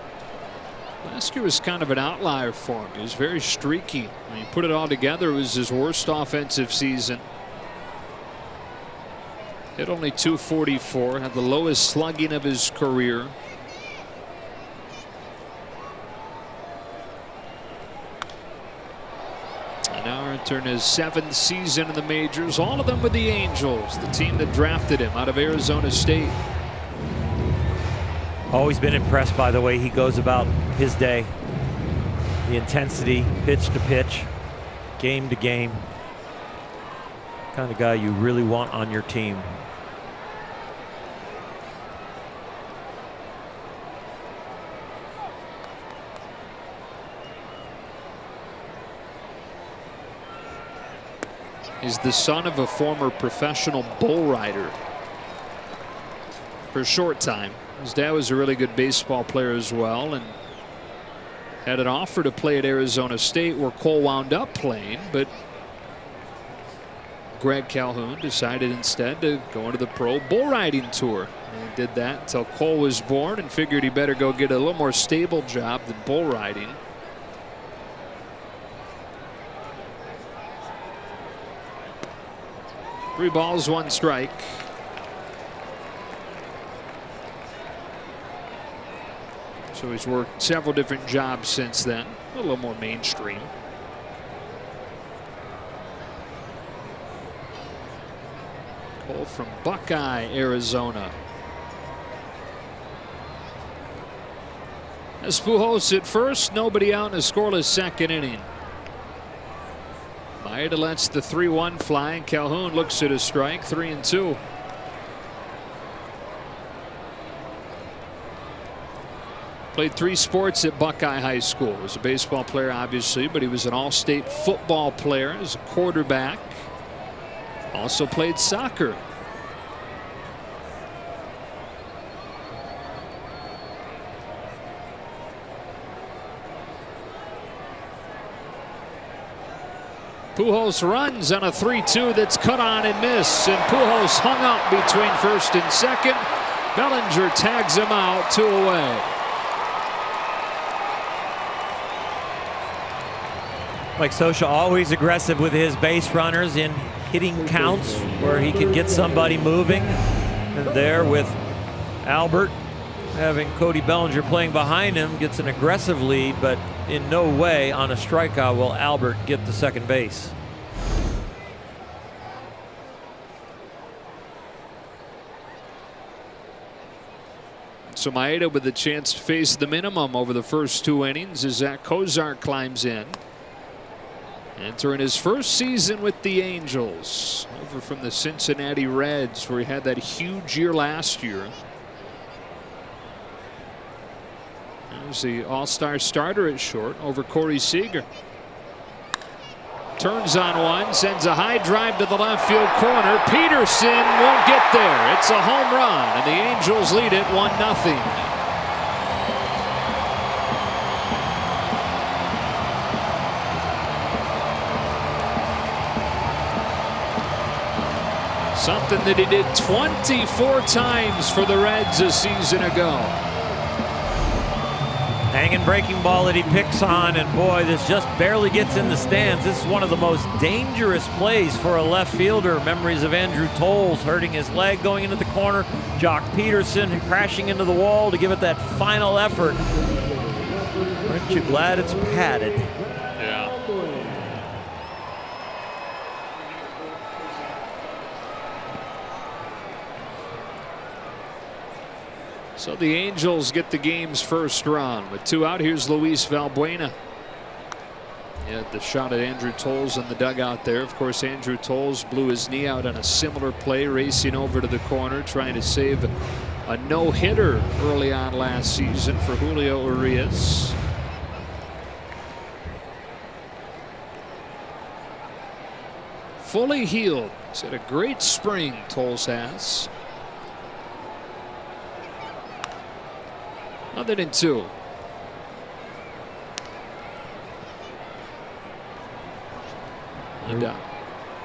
S1: Last year was kind of an outlier for him. He was very streaky. When you put it all together, it was his worst offensive season. Hit only .244, had the lowest slugging of his career. And now entering his 7th season in the majors, all of them with the Angels, the team that drafted him out of Arizona State.
S2: Always been impressed by the way he goes about his day. The intensity, pitch to pitch, game to game. Kind of guy you really want on your team.
S1: He's the son of a former professional bull rider for a short time. His dad was a really good baseball player as well, and had an offer to play at Arizona State where Cole wound up playing, but Greg Calhoun decided instead to go into the pro bull riding tour, and did that until Cole was born, and figured he better go get a little more stable job than bull riding. Three balls, one strike. So he's worked several different jobs since then, a little more mainstream. Cole from Buckeye, Arizona. As Pujols at first, nobody out in a scoreless second inning. Maeda lets the 3-1 fly, and Calhoun looks at a strike, 3-2. Played 3 sports at Buckeye High School. Was a baseball player, obviously, but he was an all-state football player as a quarterback. Also played soccer. Pujols runs on a 3-2 that's cut on and missed, and Pujols hung up between first and second. Bellinger tags him out, 2 away.
S2: Mike Scioscia always aggressive with his base runners in hitting counts where he can get somebody moving. And there with Albert having Cody Bellinger playing behind him, gets an aggressive lead, but in no way on a strikeout will Albert get to second base.
S1: So Maeda with a chance to face the minimum over the first 2 innings as Zach Kozart climbs in. Entering his first season with the Angels, over from the Cincinnati Reds, where he had that huge year last year. There's the all-star starter at short over Corey Seager. Turns on one, sends a high drive to the left field corner. Peterson won't get there. It's a home run, and the Angels lead it 1-0. Something that he did 24 times for the Reds a season ago.
S2: Hanging breaking ball that he picks on, and boy, this just barely gets in the stands. This is one of the most dangerous plays for a left fielder. Memories of Andrew Tolles hurting his leg going into the corner. Jock Peterson crashing into the wall to give it that final effort. Aren't you glad it's padded?
S1: Yeah. So the Angels get the game's first run. With 2 out, here's Luis Valbuena. Yeah, the shot at Andrew Tolles in the dugout there. Of course, Andrew Tolles blew his knee out on a similar play, racing over to the corner, trying to save a no-hitter early on last season for Julio Urias. Fully healed. He's had a great spring, Tolles has. Other than 2. And,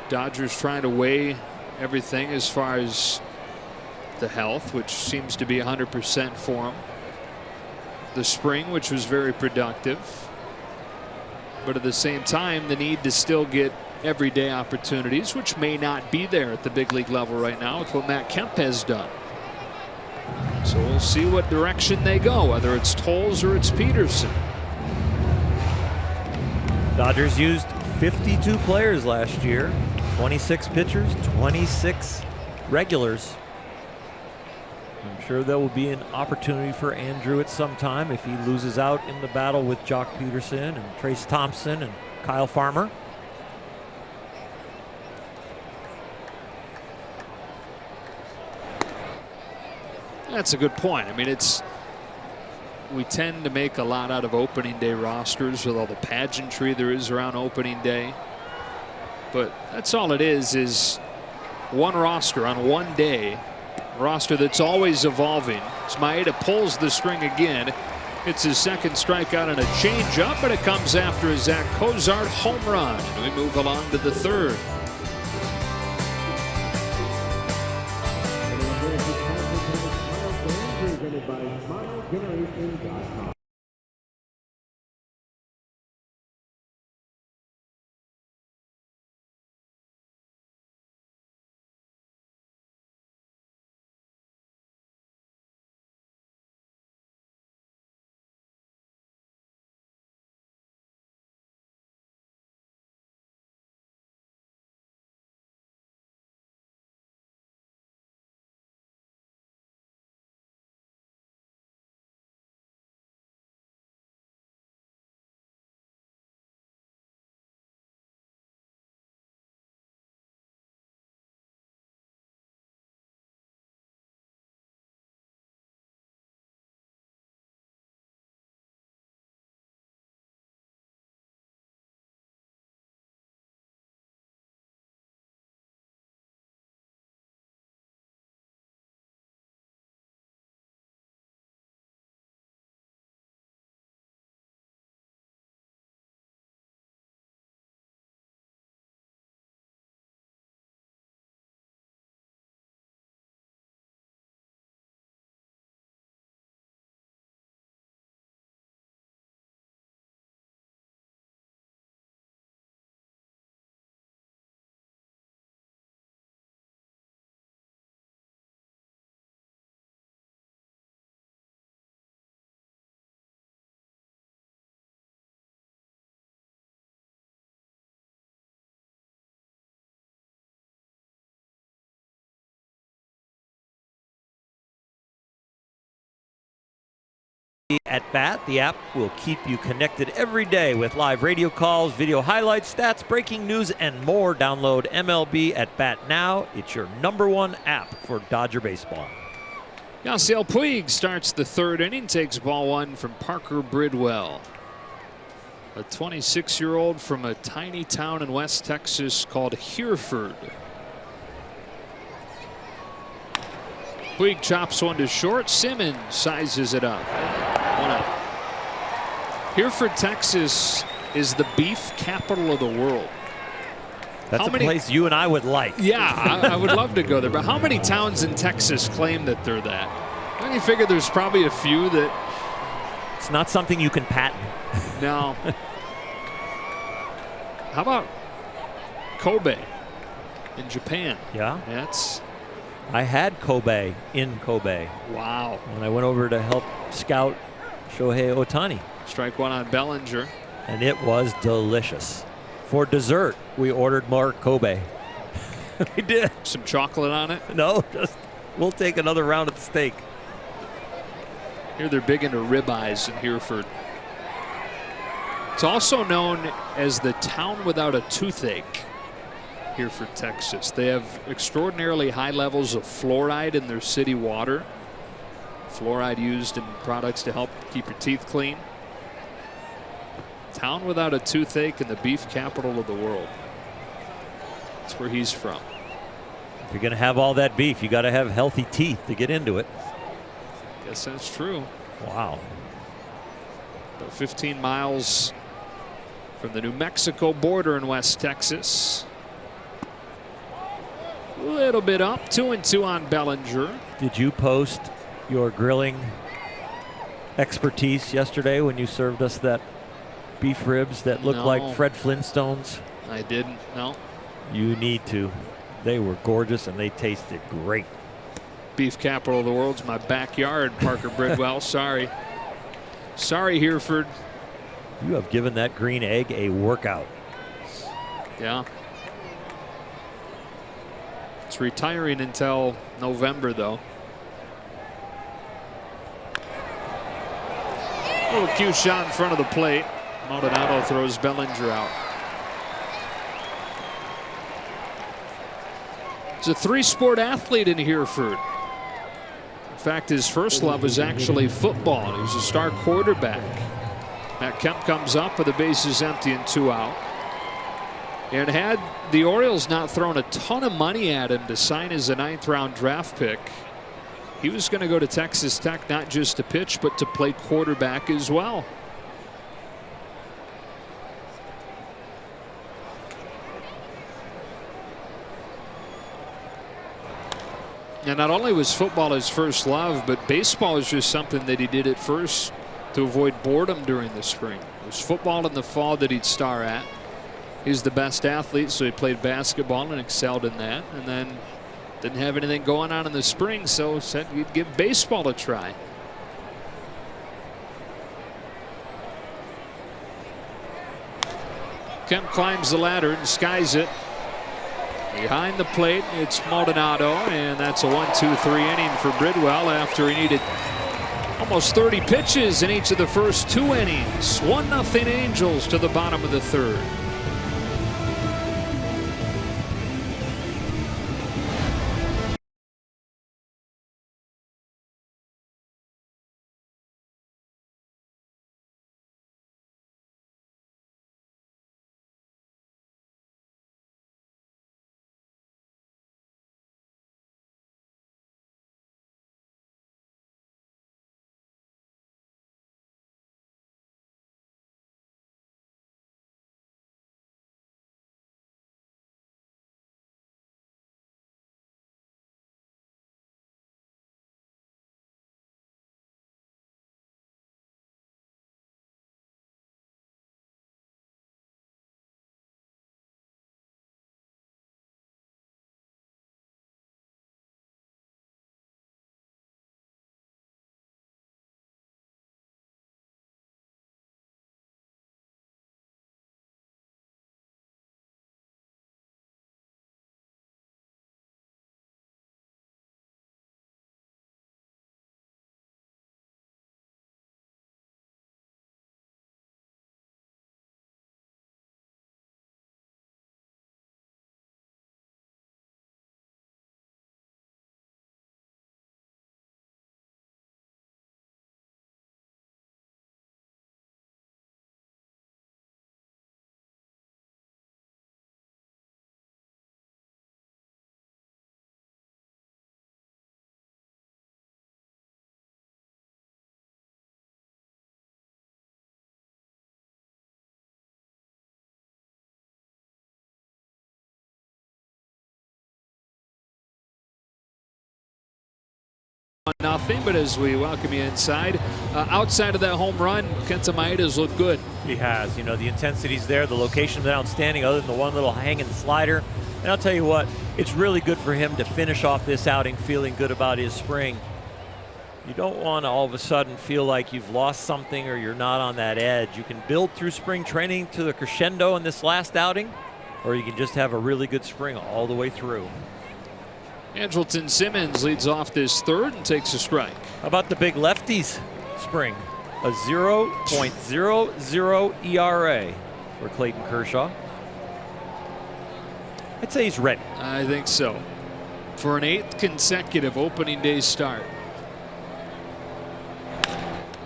S1: Dodgers trying to weigh everything as far as the health, which seems to be 100% for him. The spring, which was very productive. But at the same time, the need to still get everyday opportunities, which may not be there at the big league level right now with what Matt Kemp has done. So we'll see what direction they go, whether it's Tolles or it's Peterson.
S2: Dodgers used 52 players last year, 26 pitchers, 26 regulars. I'm sure there will be an opportunity for Andrew at some time if he loses out in the battle with Jock Peterson and Trace Thompson and Kyle Farmer.
S1: That's a good point. I mean, we tend to make a lot out of opening day rosters with all the pageantry there is around opening day. But that's all it is one roster on one day, a roster that's always evolving. As Maeda pulls the string again, it's his second strikeout and a changeup, but it comes after a Zach Kozart home run. And we move along to the 3rd.
S2: At Bat, the app will keep you connected every day with live radio calls, video highlights, stats, breaking news, and more. Download MLB at Bat now. It's your #1 app for Dodger baseball.
S1: Yasiel Puig starts the third inning, takes ball one from Parker Bridwell, a 26-year-old from a tiny town in West Texas called Hereford. Puig chops one to short. Simmons sizes it up. 1 out. Hereford, Texas is the beef capital of the world.
S2: That's a place you and I would like.
S1: Yeah, I would love to go there. But how many towns in Texas claim that they're that? Don't you figure there's probably a few that...
S2: It's not something you can patent.
S1: No. How about Kobe in Japan?
S2: Yeah.
S1: That's...
S2: I had Kobe in Kobe.
S1: Wow.
S2: When I went over to help scout Shohei Ohtani.
S1: Strike one on Bellinger.
S2: And it was delicious. For dessert, we ordered more Kobe. We did.
S1: Some chocolate on it?
S2: No, just we'll take another round of the steak.
S1: Here they're big into ribeyes in Hereford. It's also known as the town without a toothache. Hereford, Texas. They have extraordinarily high levels of fluoride in their city water. Fluoride used in products to help keep your teeth clean. Town without a toothache and the beef capital of the world. That's where he's from.
S2: If you're going to have all that beef, you got to have healthy teeth to get into it.
S1: Guess that's true.
S2: Wow.
S1: About 15 miles from the New Mexico border in West Texas. A little bit up. 2-2 on Bellinger.
S2: Did you post your grilling expertise yesterday when you served us that beef ribs that looked like Fred Flintstones?
S1: I didn't. No.
S2: You need to. They were gorgeous and they tasted great.
S1: Beef capital of the world's my backyard, Parker Bridwell. Sorry. Sorry, Hereford.
S2: You have given that green egg a workout.
S1: Yeah. It's retiring until November, though. Little cue shot in front of the plate. Maldonado throws Bellinger out. He's a three-sport athlete in Hereford. In fact, his first love was actually football. He was a star quarterback. Matt Kemp comes up with the bases empty and 2 out. And had the Orioles not thrown a ton of money at him to sign as a 9th-round draft pick, he was going to go to Texas Tech not just to pitch but to play quarterback as well. And not only was football his first love, but baseball is just something that he did at first to avoid boredom during the spring. It was football in the fall that he'd star at. He's the best athlete, so he played basketball and excelled in that, and then didn't have anything going on in the spring, so said he'd give baseball a try. Kemp climbs the ladder and skies it. Behind the plate, it's Maldonado, and that's a 1-2-3 inning for Bridwell after he needed almost 30 pitches in each of the first 2 innings. 1-0 Angels to the bottom of the 3rd. nothing, but as we welcome you inside, outside of that home run, Kenta Maeda's looked good.
S2: He has. You know, the intensity's there, the location's been outstanding, other than the one little hanging slider. And I'll tell you what, it's really good for him to finish off this outing feeling good about his spring. You don't want to all of a sudden feel like you've lost something or you're not on that edge. You can build through spring training to the crescendo in this last outing, or you can just have a really good spring all the way through.
S1: Andrelton Simmons leads off this third and takes a strike.
S2: How about the big lefties spring? A 0.00 ERA for Clayton Kershaw. I'd say he's ready.
S1: I think so. For an 8th consecutive opening day start.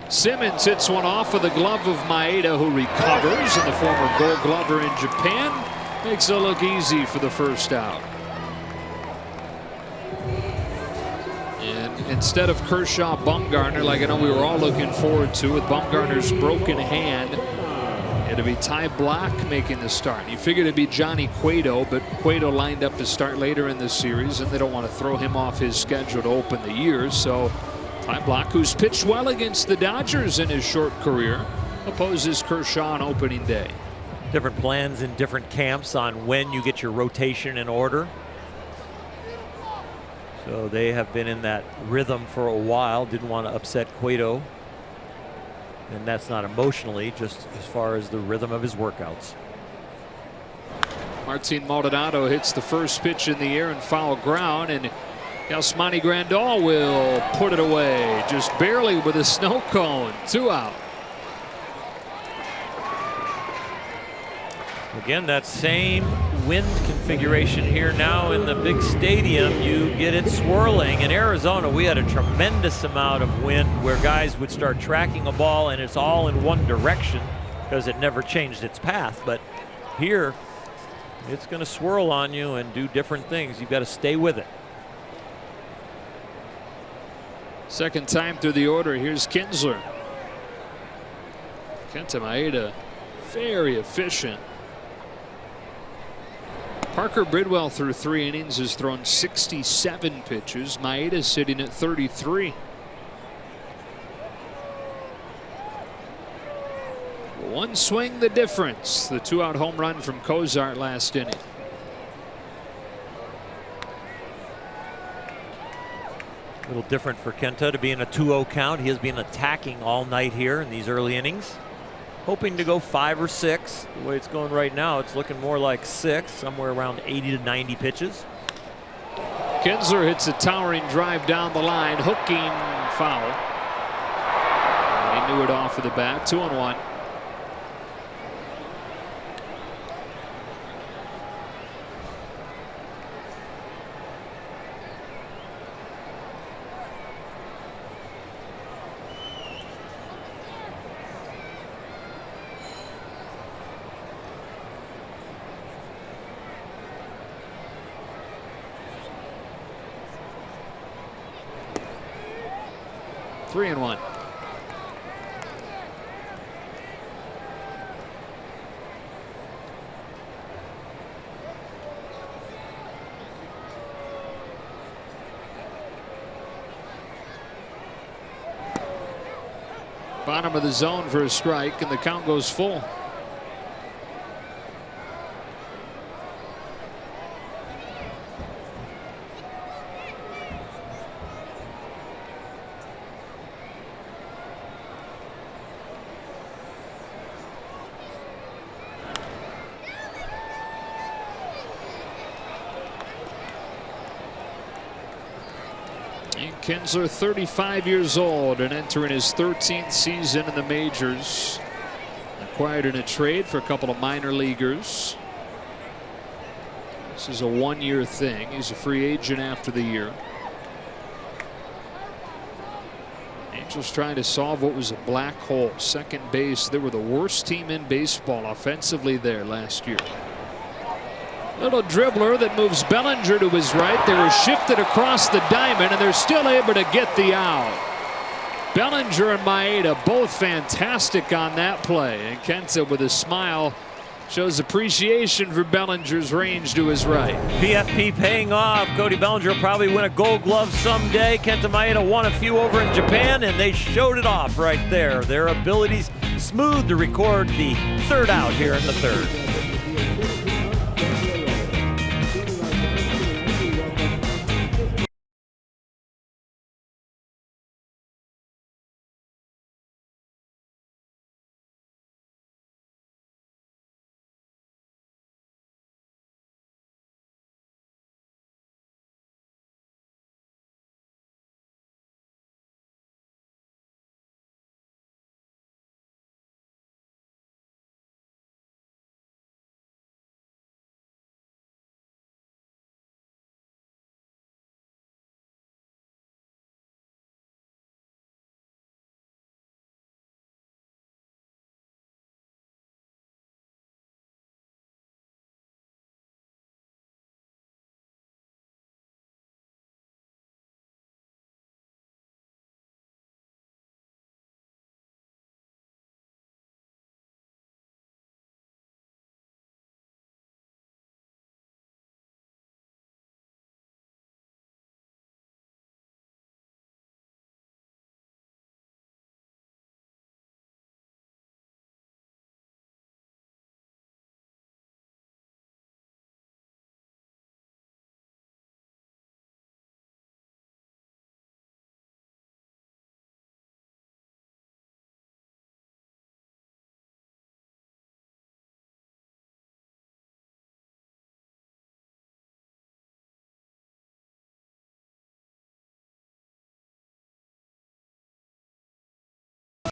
S1: Simmons hits one off with the glove of Maeda, who recovers, and the former Gold Glover in Japan makes it look easy for the first out. And instead of Kershaw, Bumgarner, like I know we were all looking forward to, with Bumgarner's broken hand, it'll be Ty Blach making the start. You figured it'd be Johnny Cueto, but Cueto lined up to start later in this series, and they don't want to throw him off his schedule to open the year. So Ty Blach, who's pitched well against the Dodgers in his short career, opposes Kershaw on opening day.
S2: Different plans in different camps on when you get your rotation in order. So they have been in that rhythm for a while. Didn't want to upset Cueto. And that's not emotionally, just as far as the rhythm of his workouts.
S1: Martin Maldonado hits the first pitch in the air and foul ground, and Yasmani Grandal will put it away just barely with a snow cone. 2 out.
S2: Again, that same wind configuration here now in the big stadium. You get it swirling. In Arizona, we had a tremendous amount of wind where guys would start tracking a ball and it's all in one direction because it never changed its path. But here, it's going to swirl on you and do different things. You've got to stay with it.
S1: Second time through the order. Here's Kinsler. Kenta Maeda, very efficient. Parker Bridwell through 3 innings has thrown 67 pitches. Maeda sitting at 33. One swing the difference. The 2-out home run from Cozart last inning.
S2: A little different for Kenta to be in a 2-0 count. He has been attacking all night here in these early innings. Hoping to go 5 or 6. The way it's going right now, it's looking more like 6, somewhere around 80 to 90 pitches.
S1: Kinsler hits a towering drive down the line, hooking foul. And he knew it off of the bat. 2-1. Three and 1. Bottom of the zone for a strike, and the count goes full. Kinsler, 35 years old and entering his 13th season in the majors. Acquired in a trade for a couple of minor leaguers. This is a 1-year thing. He's a free agent after the year. Angels trying to solve what was a black hole. Second base. They were the worst team in baseball offensively there last year. Little dribbler that moves Bellinger to his right. They were shifted across the diamond, and they're still able to get the out. Bellinger and Maeda both fantastic on that play. And Kenta with a smile Shows appreciation for Bellinger's range to his right.
S2: PFP paying off. Cody Bellinger will probably win a Gold Glove someday. Kenta Maeda won a few over in Japan, and they showed it off right there. Their abilities smooth to record the third out here in the third.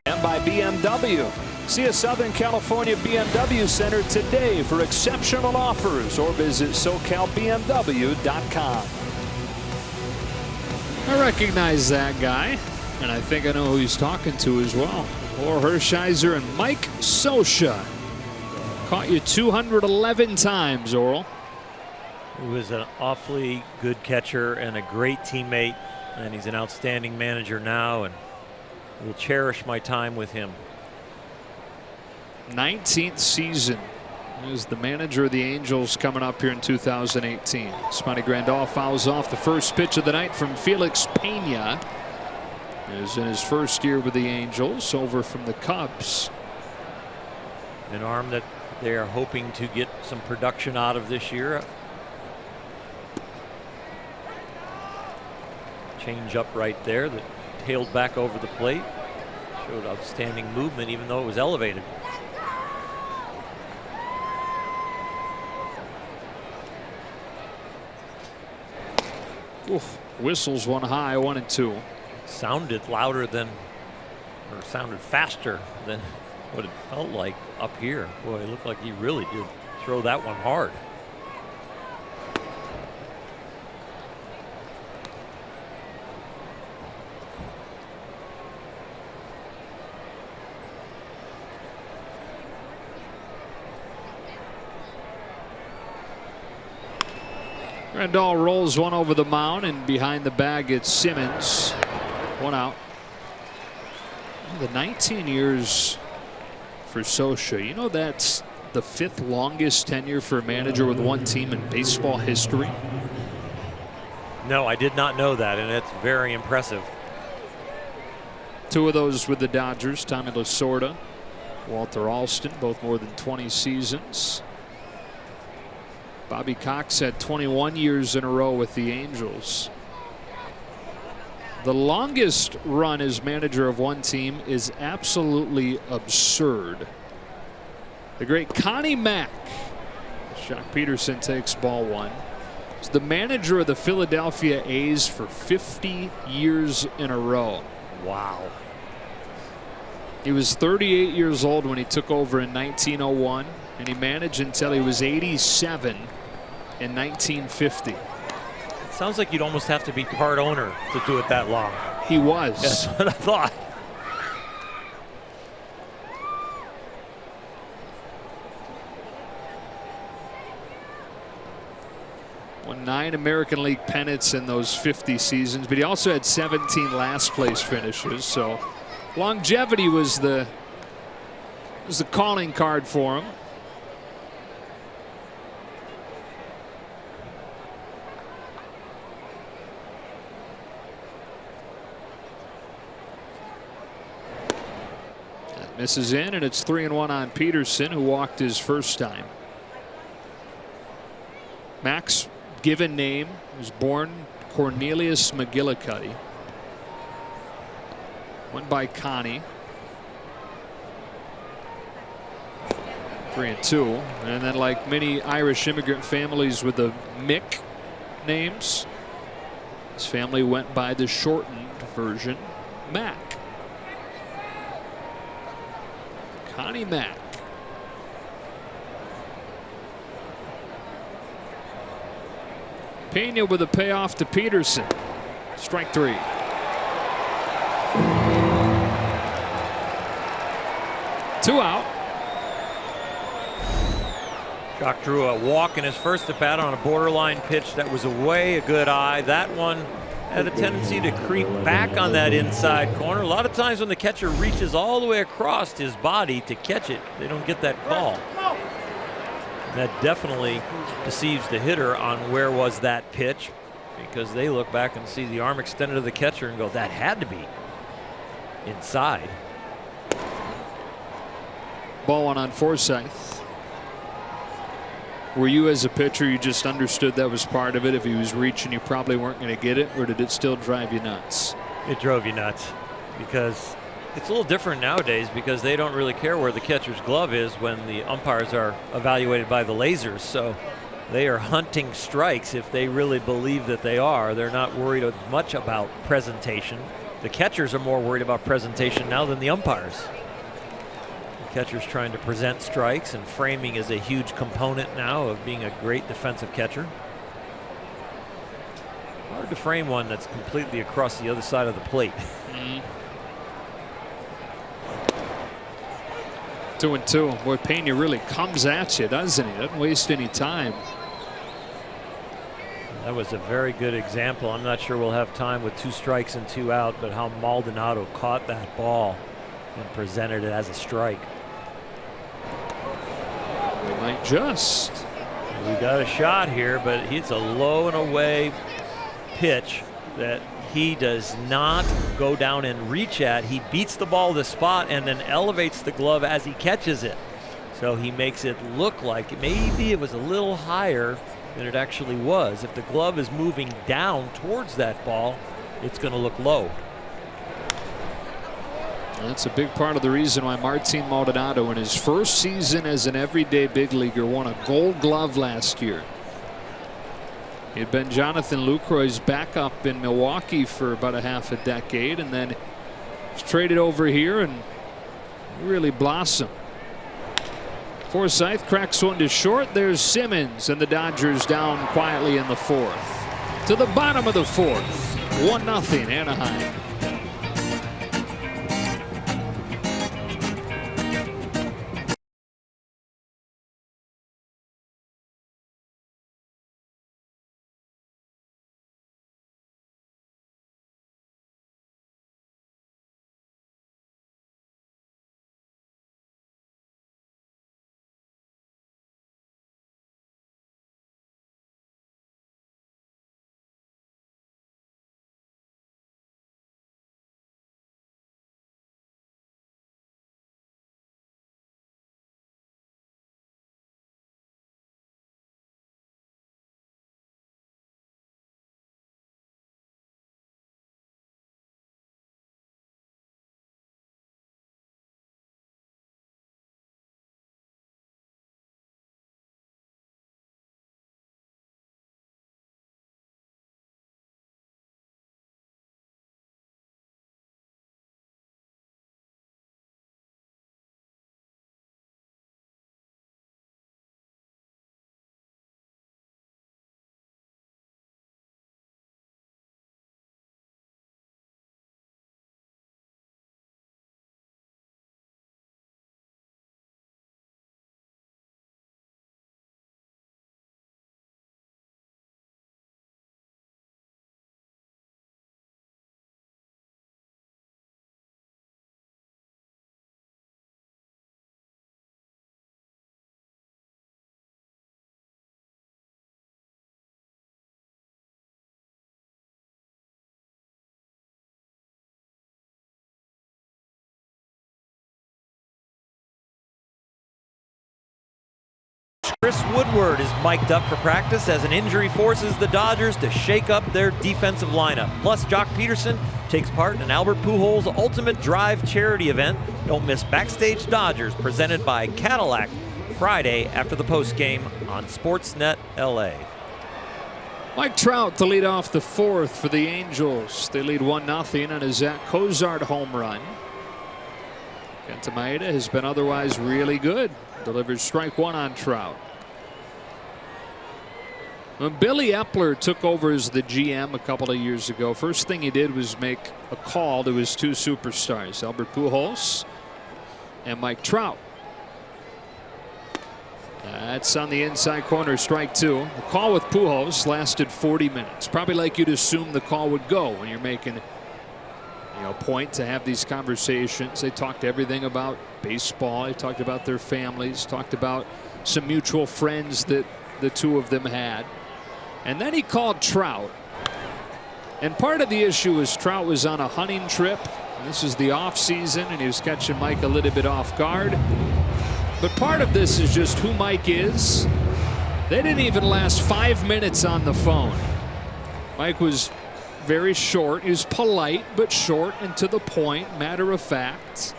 S1: And by BMW. See a Southern California BMW Center today for exceptional offers, or visit SoCalBMW.com. I recognize that guy, and I think I know who he's talking to as well. Or Hershiser and Mike Scioscia. Caught you 211 times, Oral.
S2: He was an awfully good catcher and a great teammate, and he's an outstanding manager now, and will cherish my time with him.
S1: 19th season as the manager of the Angels coming up here in 2018. Spotty Grandal fouls off the first pitch of the night from Felix Pena. Is in his first year with the Angels, over from the Cubs.
S2: An arm that they are hoping to get some production out of this year. Change up right there that tailed back over the plate. Showed outstanding movement even though it was elevated.
S1: Oof. Whistles one high, 1-2.
S2: Sounded louder than, or sounded faster than what it felt like up here. Boy, it looked like he really did throw that one hard.
S1: Grandal rolls one over the mound, and behind the bag it's Simmons. One out. The 19 years for Scioscia. You know that's the 5th longest tenure for a manager with one team in baseball history.
S2: No, I did not know that, and it's very impressive.
S1: 2 of those with the Dodgers, Tommy Lasorda, Walter Alston, both more than 20 seasons. Bobby Cox had 21 years in a row with the Angels. The longest run as manager of one team is absolutely absurd. The great Connie Mack. Shock Peterson takes ball 1. He's the manager of the Philadelphia A's for 50 years in a row.
S2: Wow.
S1: He was 38 years old when he took over in 1901, and he managed until he was 87 in 1950.
S2: It sounds like you'd almost have to be part owner to do it that long.
S1: He was.
S2: That's what I thought.
S1: Won 9 American League pennants in those 50 seasons, but he also had 17 last place finishes. So longevity was the calling card for him. Misses in, and it's 3-1 on Peterson, who walked his first time. Mac's given name was born Cornelius McGillicuddy. Went by Connie. 3-2, and then, like many Irish immigrant families with the Mick names, his family went by the shortened version, Mac. Connie Mac. Pena with a payoff to Peterson. Strike 3. Two out.
S2: Jock drew a walk in his first at bat on a borderline pitch that was away, a good eye. That one had a tendency to creep back on that inside corner. A lot of times when the catcher reaches all the way across his body to catch it, they don't get that call. That definitely deceives the hitter on where was that pitch, because they look back and see the arm extended to the catcher and go, that had to be inside.
S1: Ball one on Forsythe. Were you, as a pitcher, you just understood that was part of it? If he was reaching, you probably weren't going to get it, or did it still drive you nuts?
S2: It drove you nuts, because it's a little different nowadays, because they don't really care where the catcher's glove is when the umpires are evaluated by the lasers. So they are hunting strikes if they really believe that they are. They're not worried as much about presentation. The catchers are more worried about presentation now than the umpires. Catcher's trying to present strikes, and framing is a huge component now of being a great defensive catcher. Hard to frame one that's completely across the other side of the plate.
S1: 2-2. Boy, Pena really comes at you, doesn't he? Doesn't waste any time.
S2: That was a very good example. I'm not sure we'll have time with 2 strikes and 2 out, but how Maldonado caught that ball and presented it as a strike.
S1: We might just.
S2: We got a shot here, but it's a low and away pitch that he does not go down and reach at. He beats the ball to the spot and then elevates the glove as he catches it. So he makes it look like maybe it was a little higher than it actually was. If the glove is moving down towards that ball, it's going to look low.
S1: That's a big part of the reason why Martin Maldonado, in his first season as an everyday big leaguer, won a Gold Glove last year. He had been Jonathan Lucroy's backup in Milwaukee for about a half a decade, and then was traded over here and really blossomed. Forsythe cracks one to short. There's Simmons, and the Dodgers down quietly in the 4th. To the bottom of the 4th, 1-0 Anaheim.
S2: Chris Woodward is mic'd up for practice as an injury forces the Dodgers to shake up their defensive lineup. Plus, Jock Peterson takes part in an Albert Pujols Ultimate Drive charity event. Don't miss Backstage Dodgers, presented by Cadillac, Friday after the postgame on Sportsnet LA.
S1: Mike Trout to lead off the fourth for the Angels. They lead 1-0 on a Zach Cozart home run. Kenta Maeda has been otherwise really good. Delivers strike one on Trout. When Billy Epler took over as the GM a couple of years ago, first thing he did was make a call to his two superstars, Albert Pujols and Mike Trout. That's on the inside corner, strike two. The call with Pujols lasted 40 minutes. Probably like you'd assume the call would go when you're making point to have these conversations. They talked everything about baseball. They talked about their families, talked about some mutual friends that the two of them had. And then he called Trout. And part of the issue was Trout was on a hunting trip. This is the off season, and he was catching Mike a little bit off guard. But part of this is just who Mike is. They didn't even last 5 minutes on the phone. Mike was very short. He was polite, but short and to the point, matter of fact.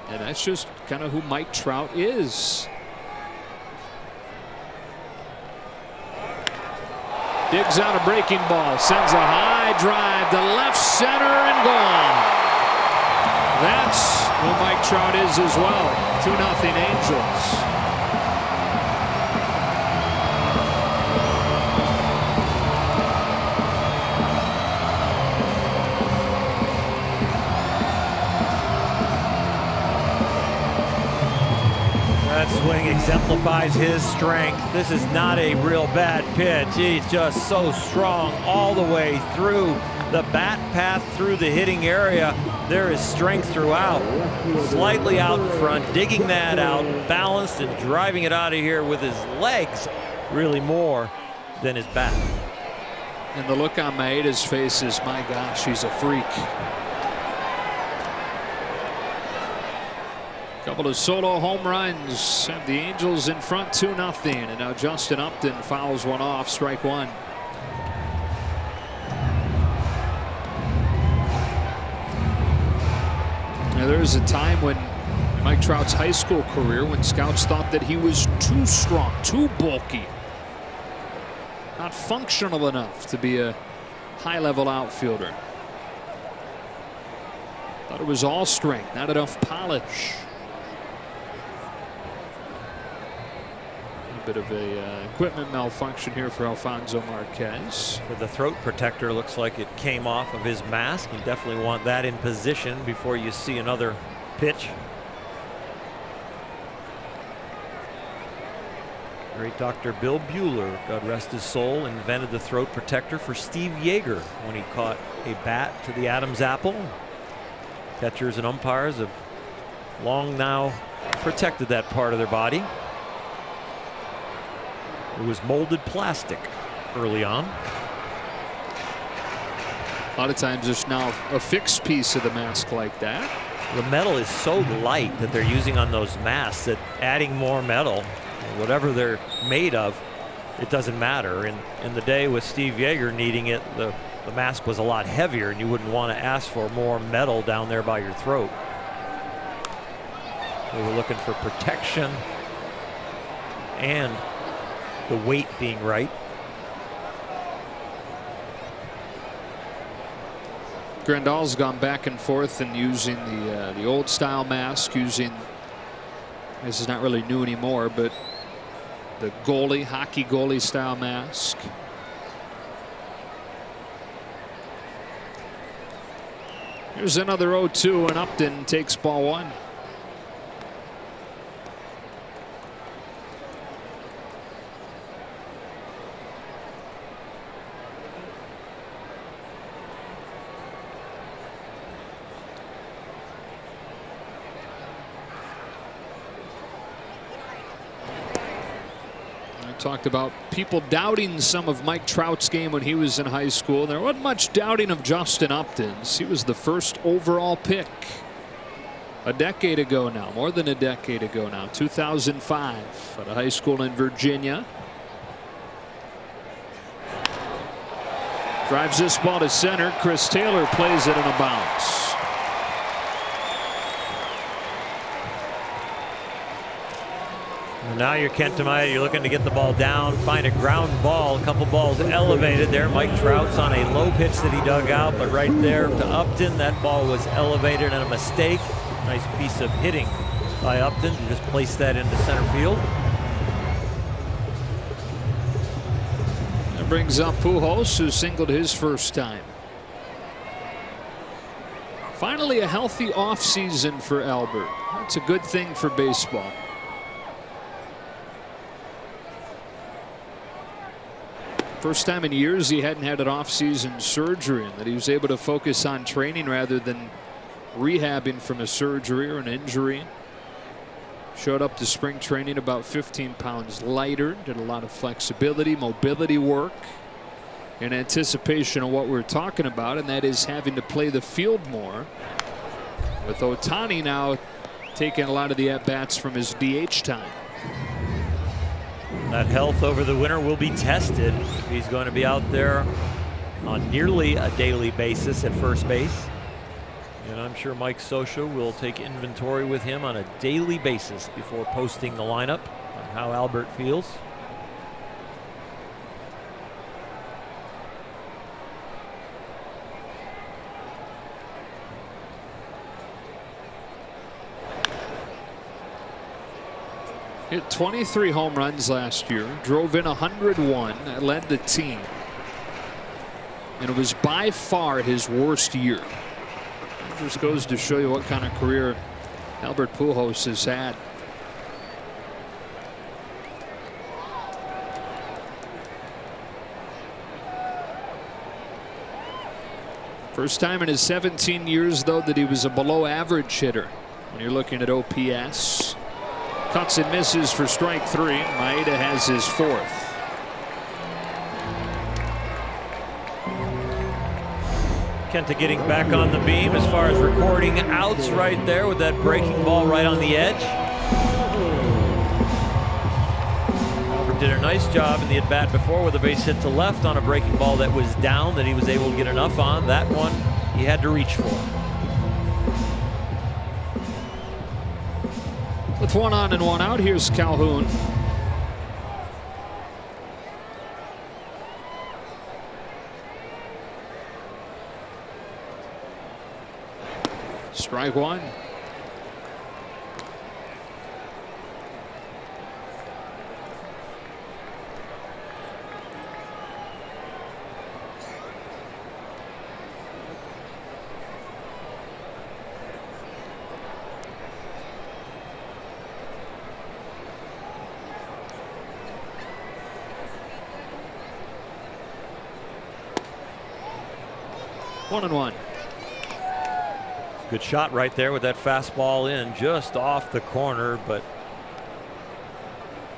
S1: And that's just kind of who Mike Trout is. Digs out a breaking ball, sends a high drive to left center and gone. That's who Mike Trout is as well. 2-0 Angels.
S2: That swing exemplifies his strength. This is not a real bad pitch. He's just so strong all the way through the bat path, through the hitting area. There is strength throughout. Slightly out in front, digging that out, balanced and driving it out of here with his legs, really more than his bat.
S1: And the look on Maeda's face is, my gosh, he's a freak. Couple of solo home runs have the Angels in front 2-0, and now Justin Upton fouls one off, strike one. Now there was a time when Mike Trout's high school career when scouts thought that he was too strong, too bulky, not functional enough to be a high-level outfielder. Thought it was all strength, not enough polish. Bit of a equipment malfunction here for Alfonso Marquez.
S2: For the throat protector, looks like it came off of his mask. You definitely want that in position before you see another pitch. Great Dr. Bill Bueller, God rest his soul, invented the throat protector for Steve Yeager when he caught a bat to the Adam's apple. Catchers and umpires have long now protected that part of their body. It was molded plastic early on.
S1: A lot of times there's now a fixed piece of the mask like that.
S2: The metal is so light that they're using on those masks that adding more metal, whatever they're made of, it doesn't matter. In the day with Steve Yeager needing it, the mask was a lot heavier, and you wouldn't want to ask for more metal down there by your throat. They were looking for protection and the weight being right.
S1: Grandal's gone back and forth and using the old style mask, using, this is not really new anymore, but the hockey goalie style mask. Here's another 0-2, and Upton takes ball one. Talked about people doubting some of Mike Trout's game when he was in high school. There wasn't much doubting of Justin Upton's. He was the first overall pick a decade ago now, more than a decade ago now, 2005 at a high school in Virginia. Drives this ball to center. Chris Taylor plays it in a bounce.
S2: Now you're Kent Tamaya, you're looking to get the ball down, find a ground ball, a couple balls elevated there. Mike Trout's on a low pitch that he dug out, but right there to Upton, that ball was elevated and a mistake. Nice piece of hitting by Upton to just place that into center field.
S1: That brings up Pujols, who singled his first time. Finally, a healthy offseason for Albert. That's a good thing for baseball. First time in years he hadn't had an off-season surgery, and that he was able to focus on training rather than rehabbing from a surgery or an injury. Showed up to spring training about 15 pounds lighter, did a lot of flexibility, mobility work in anticipation of what we're talking about, and that is having to play the field more, with Ohtani now taking a lot of the at-bats from his DH time.
S2: That health over the winter will be tested if he's going to be out there on nearly a daily basis at first base. And I'm sure Mike Scioscia will take inventory with him on a daily basis before posting the lineup on how Albert feels.
S1: Hit 23 home runs last year, drove in 101, that led the team. And it was by far his worst year. It just goes to show you what kind of career Albert Pujols has had. First time in his 17 years, though, that he was a below average hitter. When you're looking at OPS. Cuts and misses for strike three. Maeda has his fourth.
S2: Kenta getting back on the beam as far as recording outs right there with that breaking ball right on the edge. Albert did a nice job in the at bat before with a base hit to left on a breaking ball that was down that he was able to get enough on. That one he had to reach for.
S1: With one on and one out, here's Calhoun. Strike one. One and one.
S2: Good shot right there with that fastball in just off the corner, but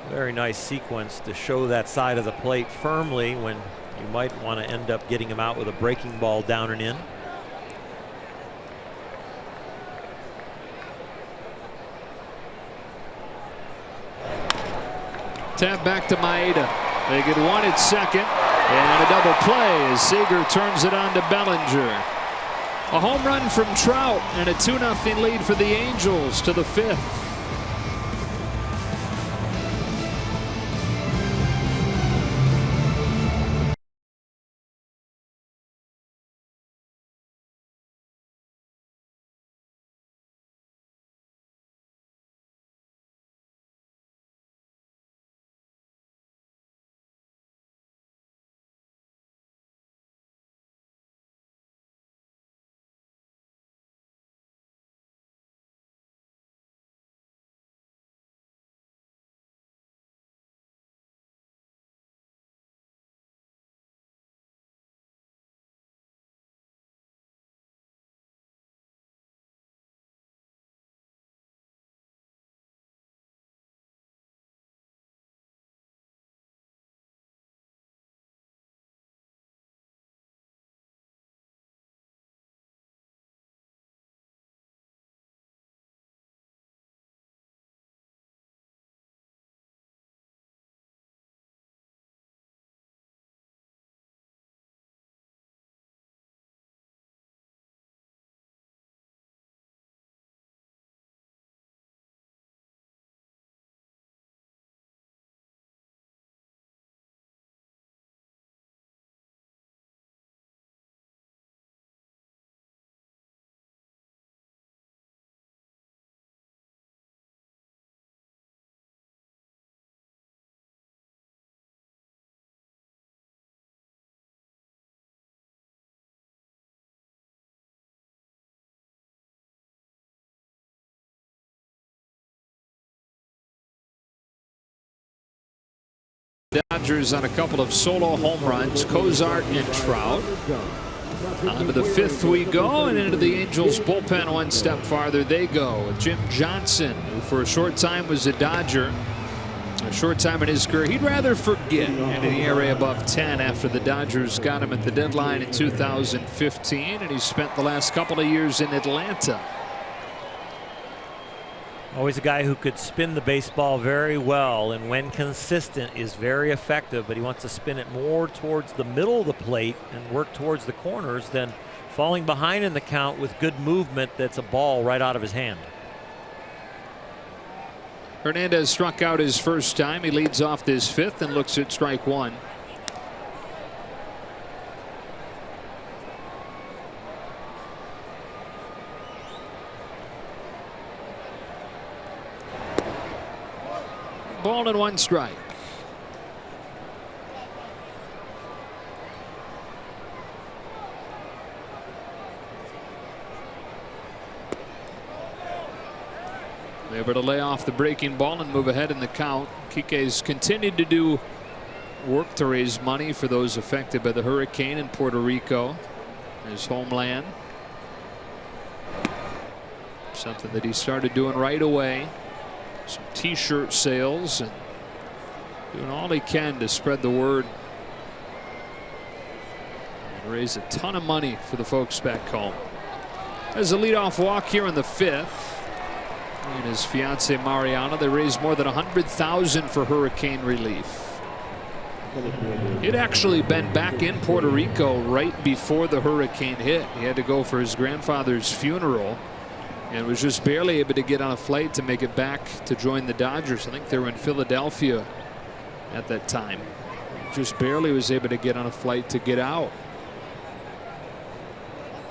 S2: very nice sequence to show that side of the plate firmly when you might want to end up getting him out with a breaking ball down and in.
S1: Tap back to Maeda. They get one at second. And a double play as Seager turns it on to Bellinger. A home run from Trout and a 2-0 lead for the Angels to the fifth. Dodgers on a couple of solo home runs, Cozart and Trout. On to the fifth we go, and into the Angels bullpen one step farther they go with Jim Johnson, who for a short time was a Dodger. A short time in his career, he'd rather forget, and an ERA above 10 after the Dodgers got him at the deadline in 2015, and he spent the last couple of years in Atlanta.
S4: Always a guy who could spin the baseball very well, and when consistent is very effective, but he wants to spin it more towards the middle of the plate and work towards the corners than falling behind in the count with good movement that's a ball right out of his hand.
S1: Hernandez struck out his first time. He leads off this fifth and looks at strike one. Ball and one strike. Able to lay off the breaking ball and move ahead in the count. Kike's continued to do work to raise money for those affected by the hurricane in Puerto Rico, his homeland. Something that he started doing right away. Some t-shirt sales and doing all he can to spread the word and raise a ton of money for the folks back home. As a leadoff walk here in the fifth. And his fiancee Mariana, they raised more than $100,000 for hurricane relief. He'd actually been back in Puerto Rico right before the hurricane hit. He had to go for his grandfather's funeral and was just barely able to get on a flight to make it back to join the Dodgers. I think they were in Philadelphia at that time. Just barely was able to get on a flight to get out.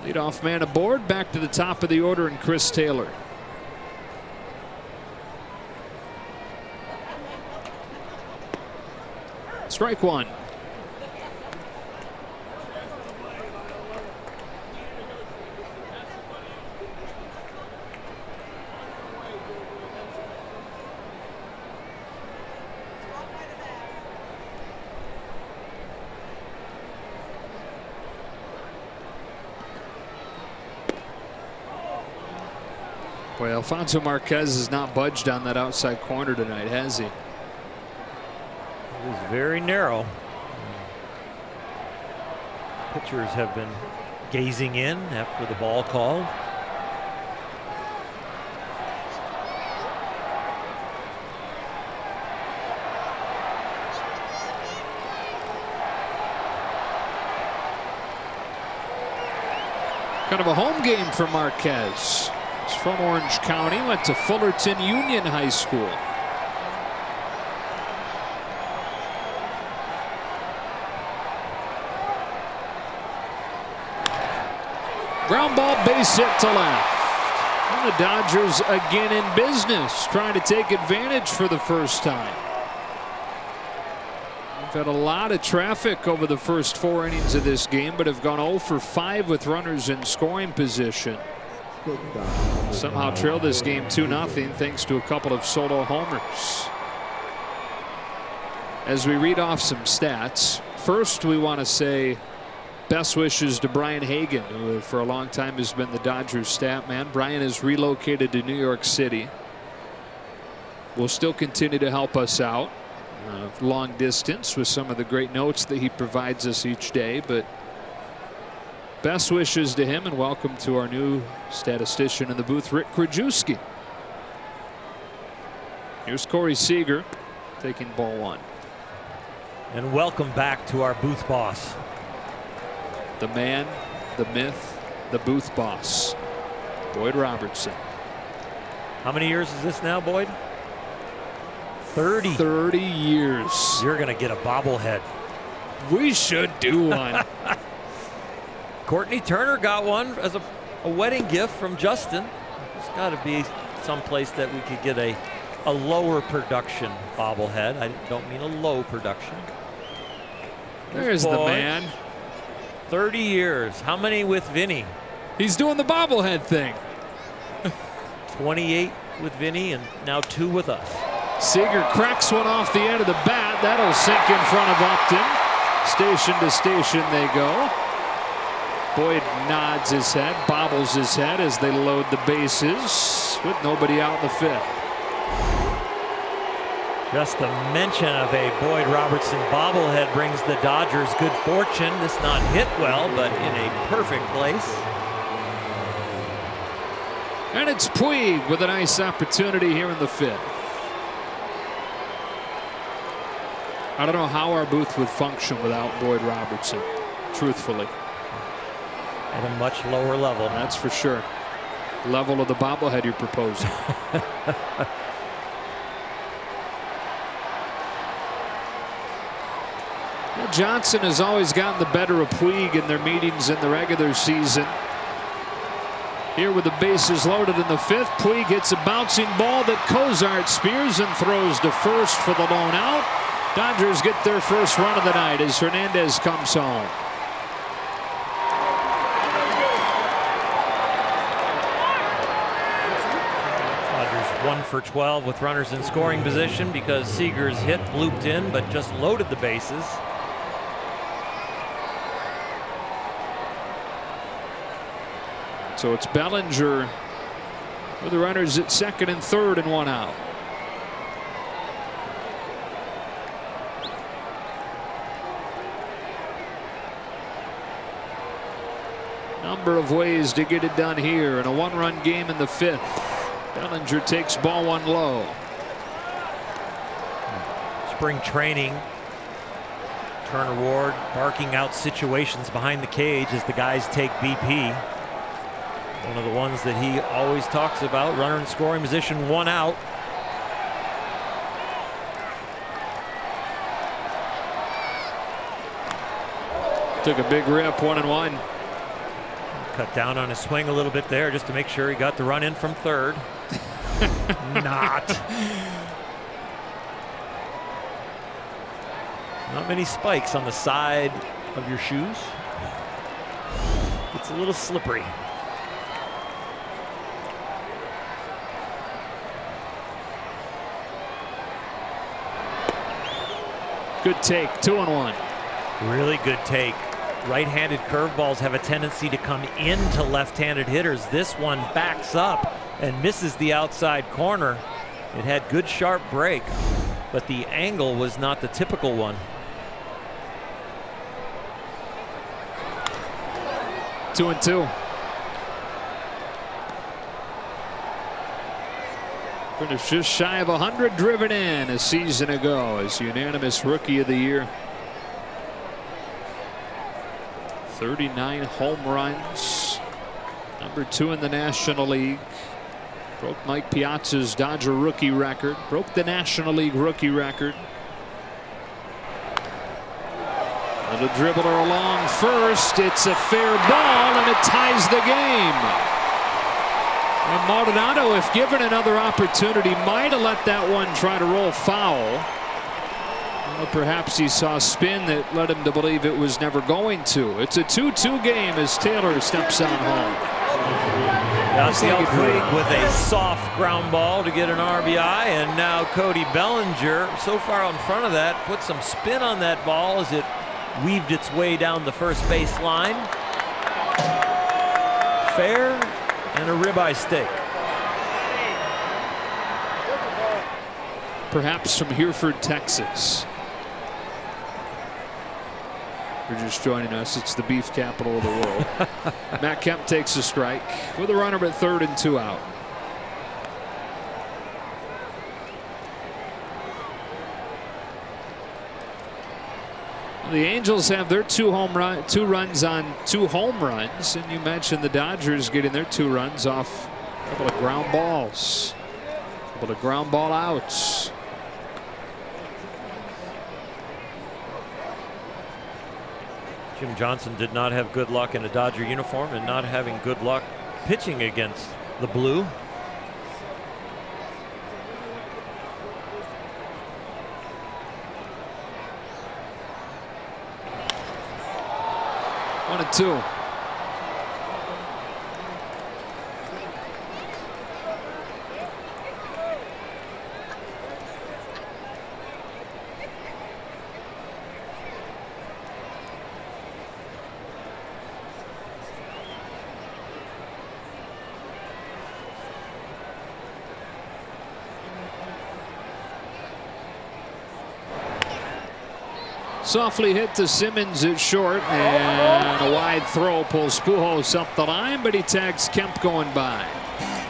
S1: Leadoff man aboard, back to the top of the order, and Chris Taylor. Strike one. Boy, Alfonso Marquez has not budged on that outside corner tonight, has he?
S4: It was very narrow. Pitchers have been gazing in after the ball call.
S1: Kind of a home game for Marquez. He's from Orange County, went to Fullerton Union High School. Ground ball, base hit to left. And the Dodgers again in business, trying to take advantage for the first time. We've had a lot of traffic over the first 4 innings of this game, but have gone 0 for 5 with runners in scoring position. Somehow trailed this game 2-0 thanks to a couple of solo homers. As we read off some stats, first we want to say best wishes to Brian Hagan, who for a long time has been the Dodgers stat man. Brian has relocated to New York City. Will still continue to help us out long distance with some of the great notes that he provides us each day. But best wishes to him, and welcome to our new statistician in the booth, Rick Krajewski. Here's Corey Seager taking ball one.
S4: And welcome back to our booth boss.
S1: The man, the myth, the booth boss, Boyd Robertson.
S4: How many years is this now, Boyd? 30.
S1: 30 years.
S4: You're going to get a bobblehead.
S1: We should do one.
S4: Courtney Turner got one as a wedding gift from Justin. There's got to be someplace that we could get a lower production bobblehead. I don't mean a low production.
S1: There's the man.
S4: 30 years. How many with Vinny?
S1: He's doing the bobblehead thing.
S4: 28 with Vinny and now 2 with us.
S1: Seager cracks one off the end of the bat. That'll sink in front of Upton. Station to station they go. Boyd nods his head, bobbles his head as they load the bases with nobody out in the fifth.
S4: Just the mention of a Boyd Robertson bobblehead brings the Dodgers good fortune. This not hit well, but in a perfect place.
S1: And it's Puig with a nice opportunity here in the fifth. I don't know how our booth would function without Boyd Robertson, truthfully.
S4: At a much lower level.
S1: That's for sure. Level of the bobblehead you're proposing. Johnson has always gotten the better of Puig in their meetings in the regular season. Here with the bases loaded in the fifth, Puig hits a bouncing ball that Cozart spears and throws to first for the lone out. Dodgers get their first run of the night as Hernandez comes home.
S4: Dodgers 1 for 12 with runners in scoring position because Seager's hit blooped in but just loaded the bases.
S1: So it's Bellinger with the runners at second and third and one out. Number of ways to get it done here in a one-run game in the fifth. Bellinger takes ball one low.
S4: Spring training. Turner Ward barking out situations behind the cage as the guys take BP. One of the ones that he always talks about. Runner in scoring position, one out.
S1: Took a big rip, 1-1.
S4: Cut down on his swing a little bit there just to make sure he got the run in from third. Not many spikes on the side of your shoes. It's a little slippery.
S1: Good take, 2-1.
S4: Really good take. Right-handed curveballs have a tendency to come into left-handed hitters. This one backs up and misses the outside corner. It had good sharp break, but the angle was not the typical one.
S1: 2-2. Finished just shy of 100 driven in a season ago as unanimous Rookie of the Year. 39 home runs. Number 2 in the National League. Broke Mike Piazza's Dodger rookie record. Broke the National League rookie record. And a dribbler along first. It's a fair ball and it ties the game. And Maldonado, if given another opportunity, might have let that one try to roll foul. Or perhaps he saw spin that led him to believe it was never going to. It's a 2-2 game as Taylor steps on home.
S4: Yasiel Puig with a soft ground ball to get an RBI, and now Cody Bellinger, so far in front of that, put some spin on that ball as it weaved its way down the first base line. Fair and a ribeye steak.
S1: Perhaps from Hereford, Texas. If you're just joining us, it's the beef capital of the world. Matt Kemp takes a strike with a runner at third and 2 out. The Angels have their two runs on 2 home runs, and you mentioned the Dodgers getting their 2 runs off a couple of ground balls, a couple of ground ball outs.
S4: Jim Johnson did not have good luck in a Dodger uniform and not having good luck pitching against the blue.
S1: One and 2. Softly hit to Simmons at short, and a wide throw pulls Pujols up the line, but he tags Kemp going by.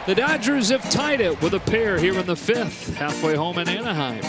S1: The Dodgers have tied it with a pair here in the 5th, halfway home in Anaheim.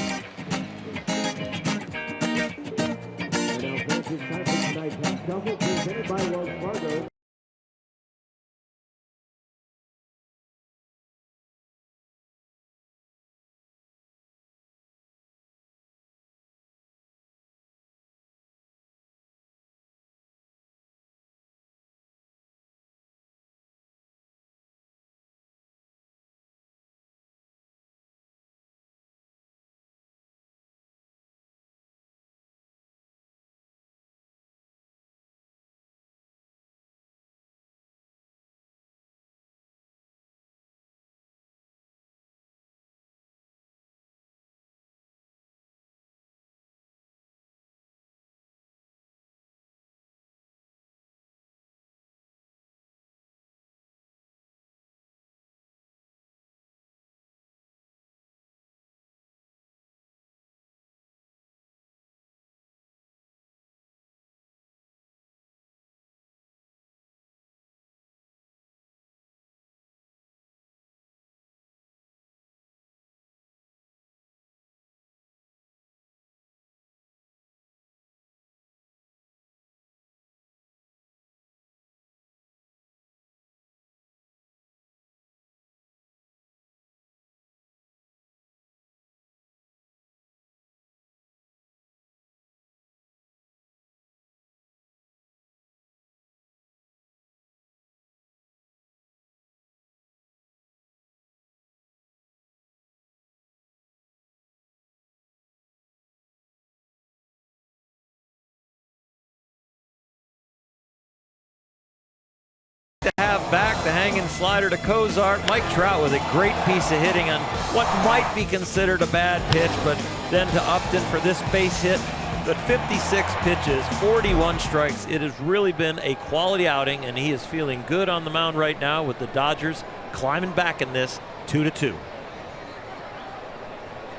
S4: To have back the hanging slider to Cozart. Mike Trout with a great piece of hitting on what might be considered a bad pitch, but then to Upton for this base hit. But 56 pitches, 41 strikes. It has really been a quality outing, and he is feeling good on the mound right now with the Dodgers climbing back in this 2-2.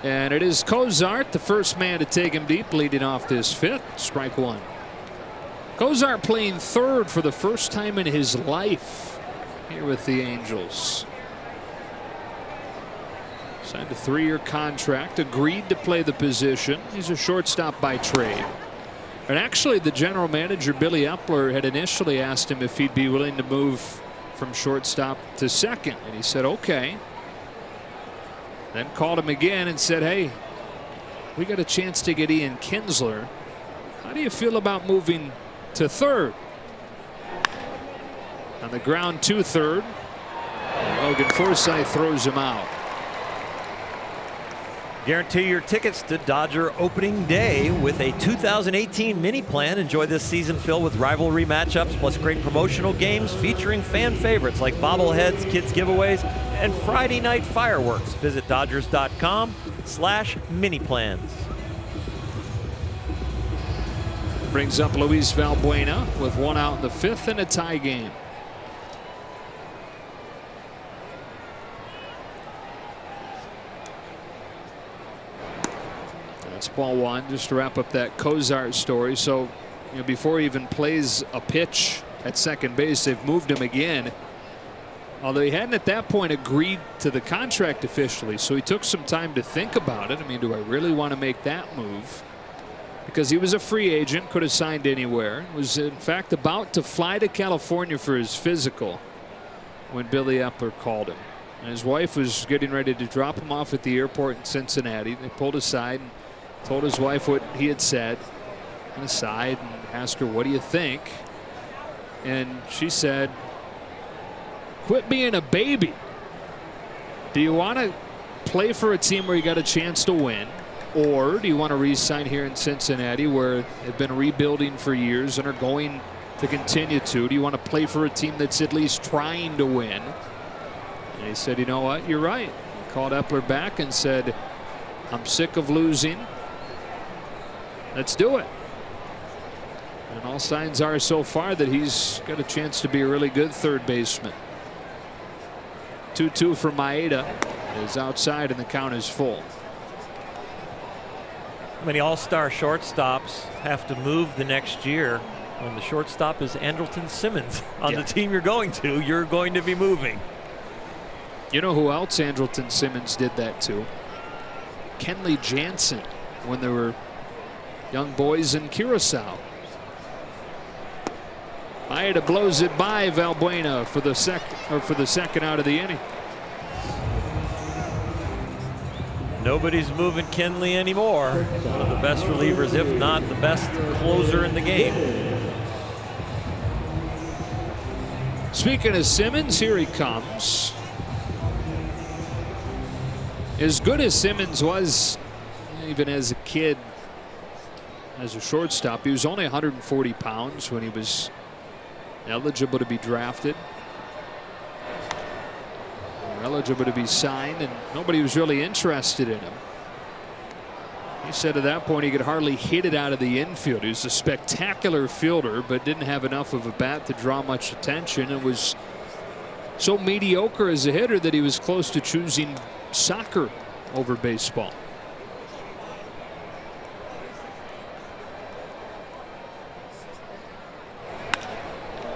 S1: And it is Cozart, the first man to take him deep, leading off this 5th. Strike one. Cozart playing third for the first time in his life here with the Angels. Signed a 3-year contract, agreed to play the position. He's a shortstop by trade. And actually, the general manager, Billy Epler, had initially asked him if he'd be willing to move from shortstop to second. And he said, okay. Then called him again and said, hey, we got a chance to get Ian Kinsler. How do you feel about moving to third? On the ground to third. Logan Forsythe throws him out.
S4: Guarantee your tickets to Dodger opening day with a 2018 mini plan. Enjoy this season filled with rivalry matchups plus great promotional games featuring fan favorites like bobbleheads, kids giveaways, and Friday night fireworks. Visit Dodgers.com/mini-plans.
S1: Brings up Luis Valbuena with one out in the 5th and a tie game. That's ball one, just to wrap up that Cozart story. So, before he even plays a pitch at second base, they've moved him again. Although he hadn't at that point agreed to the contract officially, so he took some time to think about it. I mean, do I really want to make that move? Because he was a free agent, could have signed anywhere. Was in fact about to fly to California for his physical when Billy Epler called him. And his wife was getting ready to drop him off at the airport in Cincinnati. They pulled aside and told his wife what he had said, and aside, and asked her, what do you think? And she said, quit being a baby. Do you want to play for a team where you got a chance to win? Or do you want to re-sign here in Cincinnati where they've been rebuilding for years and are going to continue to? Do you want to play for a team that's at least trying to win? And he said, you know what, you're right. He called Epler back and said, I'm sick of losing. Let's do it. And all signs are so far that he's got a chance to be a really good third baseman. 2-2 for Maeda is outside and the count is full.
S4: Many all-star shortstops have to move the next year. When the shortstop is Andrelton Simmons on the team you're going to, you're going to be moving.
S1: You know who else Andrelton Simmons did that to? Kenley Jansen, when they were young boys in Curacao. Maeda blows it by Valbuena for the second out of the inning.
S4: Nobody's moving Kenley anymore. One of the best relievers, if not the best closer in the game.
S1: Speaking of Simmons, here he comes. As good as Simmons was, even as a kid, as a shortstop, he was only 140 pounds when he was eligible to be drafted, or eligible to be signed, and nobody was really interested in him. He said at that point he could hardly hit it out of the infield. He was a spectacular fielder, but didn't have enough of a bat to draw much attention, and was so mediocre as a hitter that he was close to choosing soccer over baseball.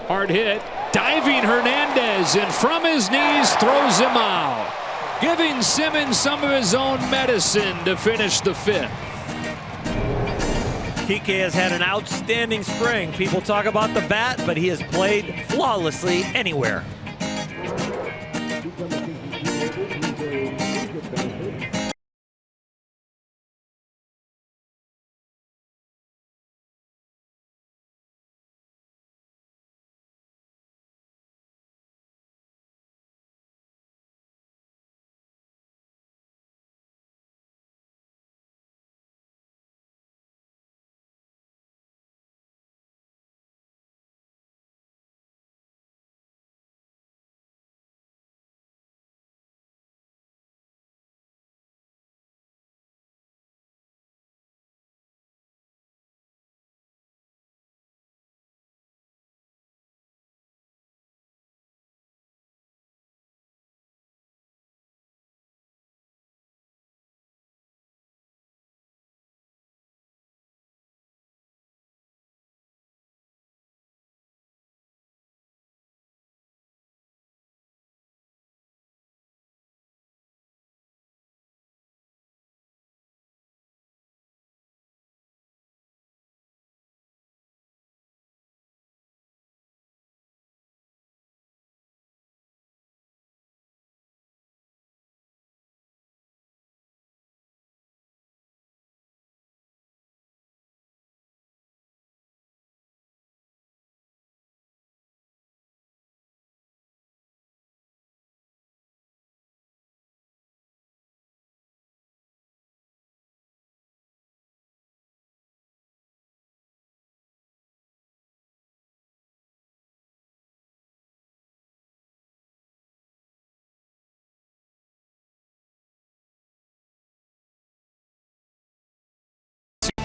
S1: Hard hit, diving Hernandez, and from his knees throws him out, giving Simmons some of his own medicine to finish the fifth.
S4: Kike has had an outstanding spring. People talk about the bat, but he has played flawlessly anywhere.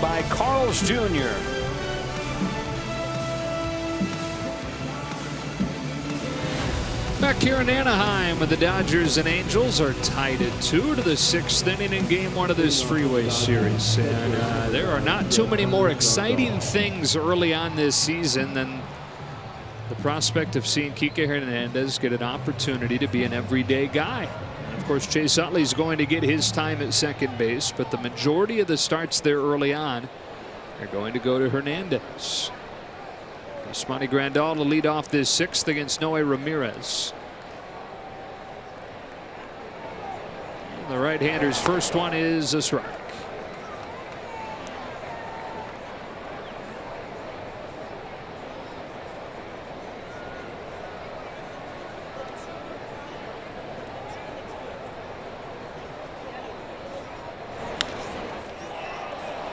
S5: By Carls Jr.
S1: Back here in Anaheim, the Dodgers and Angels are tied at 2 to the 6th inning in Game 1 of this Freeway Series, and there are not too many more exciting things early on this season than the prospect of seeing Kike Hernandez get an opportunity to be an everyday guy. Of course, Chase Utley is going to get his time at second base, but the majority of the starts there early on are going to go to Hernandez. Yasmani Grandal to lead off this 6th against Noe Ramirez. And the right-hander's first one is a strike.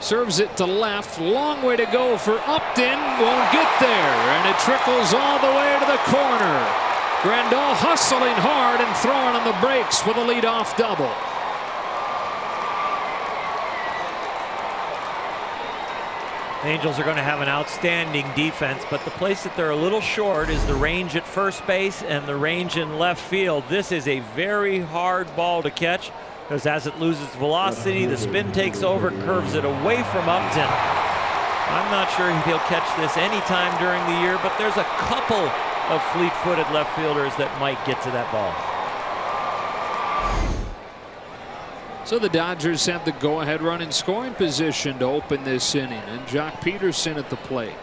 S1: Serves it to left. Long way to go for Upton. Won't get there. And it trickles all the way to the corner. Grandal hustling hard and throwing on the brakes with a leadoff double.
S4: Angels are going to have an outstanding defense, but the place that they're a little short is the range at first base and the range in left field. This is a very hard ball to catch. Because as it loses velocity, the spin takes over, curves it away from Upton. I'm not sure if he'll catch this anytime during the year, but there's a couple of fleet-footed left fielders that might get to that ball.
S1: So the Dodgers have the go-ahead run in scoring position to open this inning, and Jock Peterson at the plate.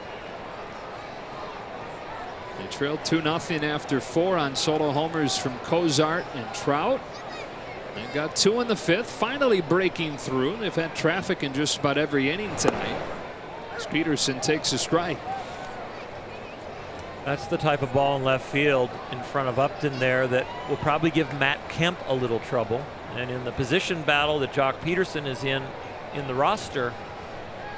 S1: They trailed 2-0 after 4 on solo homers from Cozart and Trout. They got 2 in the 5th, finally breaking through. They've had traffic in just about every inning tonight as Peterson takes a strike.
S4: That's the type of ball in left field in front of Upton there that will probably give Matt Kemp a little trouble. And in the position battle that Jock Peterson is in the roster,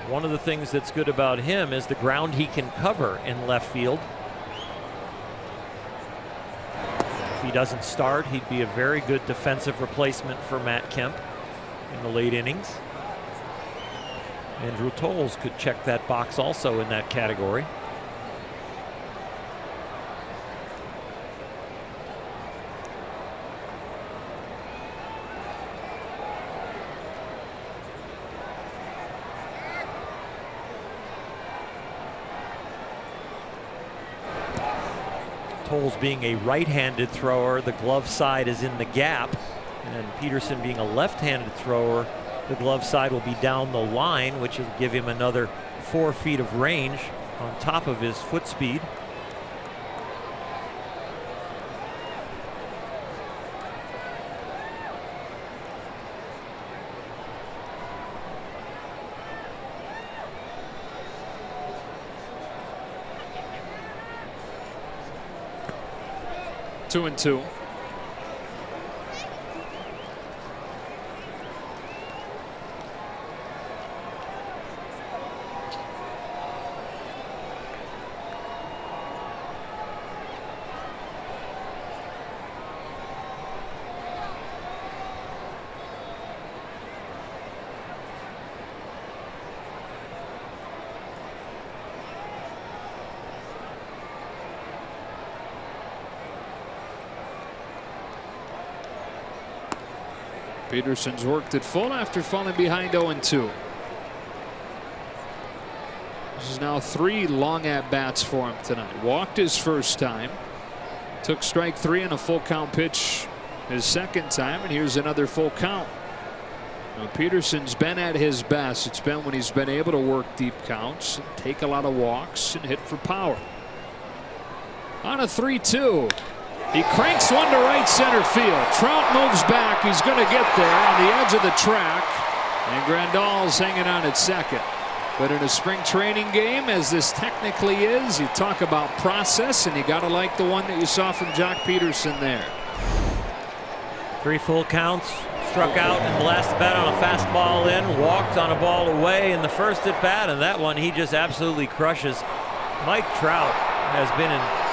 S4: one of the things that's good about him is the ground he can cover in left field. If he doesn't start, he'd be a very good defensive replacement for Matt Kemp in the late innings. Andrew Tolles could check that box also in that category. Tolles being a right-handed thrower, the glove side is in the gap, and Peterson being a left-handed thrower, the glove side will be down the line, which will give him another 4 feet of range on top of his foot speed.
S1: Two and two. Peterson's worked it full after falling behind 0-2. This is now 3 long at-bats for him tonight. Walked his first time. Took strike 3 on a full count pitch his second time, and here's another full count. Now, Peterson's been at his best. It's been when he's been able to work deep counts, and take a lot of walks, and hit for power. On a 3-2. He cranks one to right center field. Trout moves back. He's going to get there on the edge of the track. And Grandal's hanging on at second. But in a spring training game, as this technically is, you talk about process, and you got to like the one that you saw from Jock Peterson there.
S4: 3 full counts. Struck out in the last at bat on a fastball in. Walked on a ball away in the first at bat. And that one he just absolutely crushes. Mike Trout has been in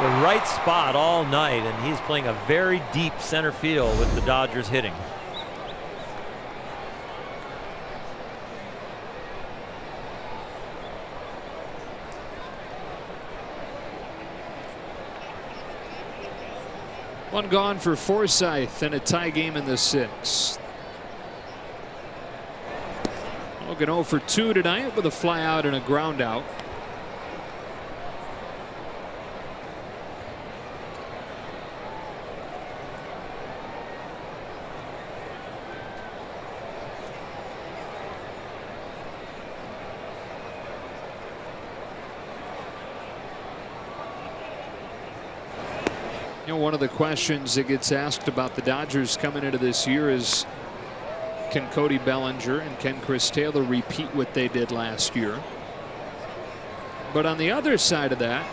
S4: the right spot all night, and he's playing a very deep center field with the Dodgers hitting.
S1: One gone for Forsythe and a tie game in the 6th. Logan 0 for 2 tonight with a fly out and a ground out. You know, one of the questions that gets asked about the Dodgers coming into this year is, can Cody Bellinger and can Chris Taylor repeat what they did last year? But on the other side of that,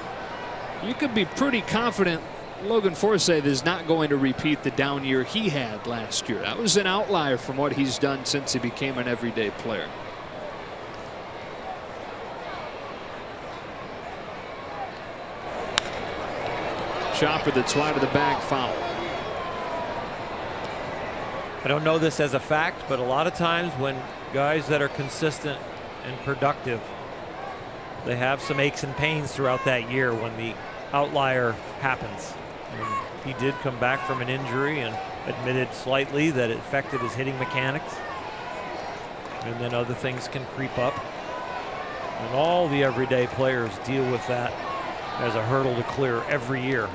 S1: you could be pretty confident Logan Forsythe is not going to repeat the down year he had last year. That was an outlier from what he's done since he became an everyday player. Chopper that's wide of the bag, foul.
S4: I don't know this as a fact, but a lot of times when guys that are consistent and productive, they have some aches and pains throughout that year when the outlier happens. And he did come back from an injury, and admitted slightly that it affected his hitting mechanics. And then other things can creep up. And all the everyday players deal with that as a hurdle to clear every year.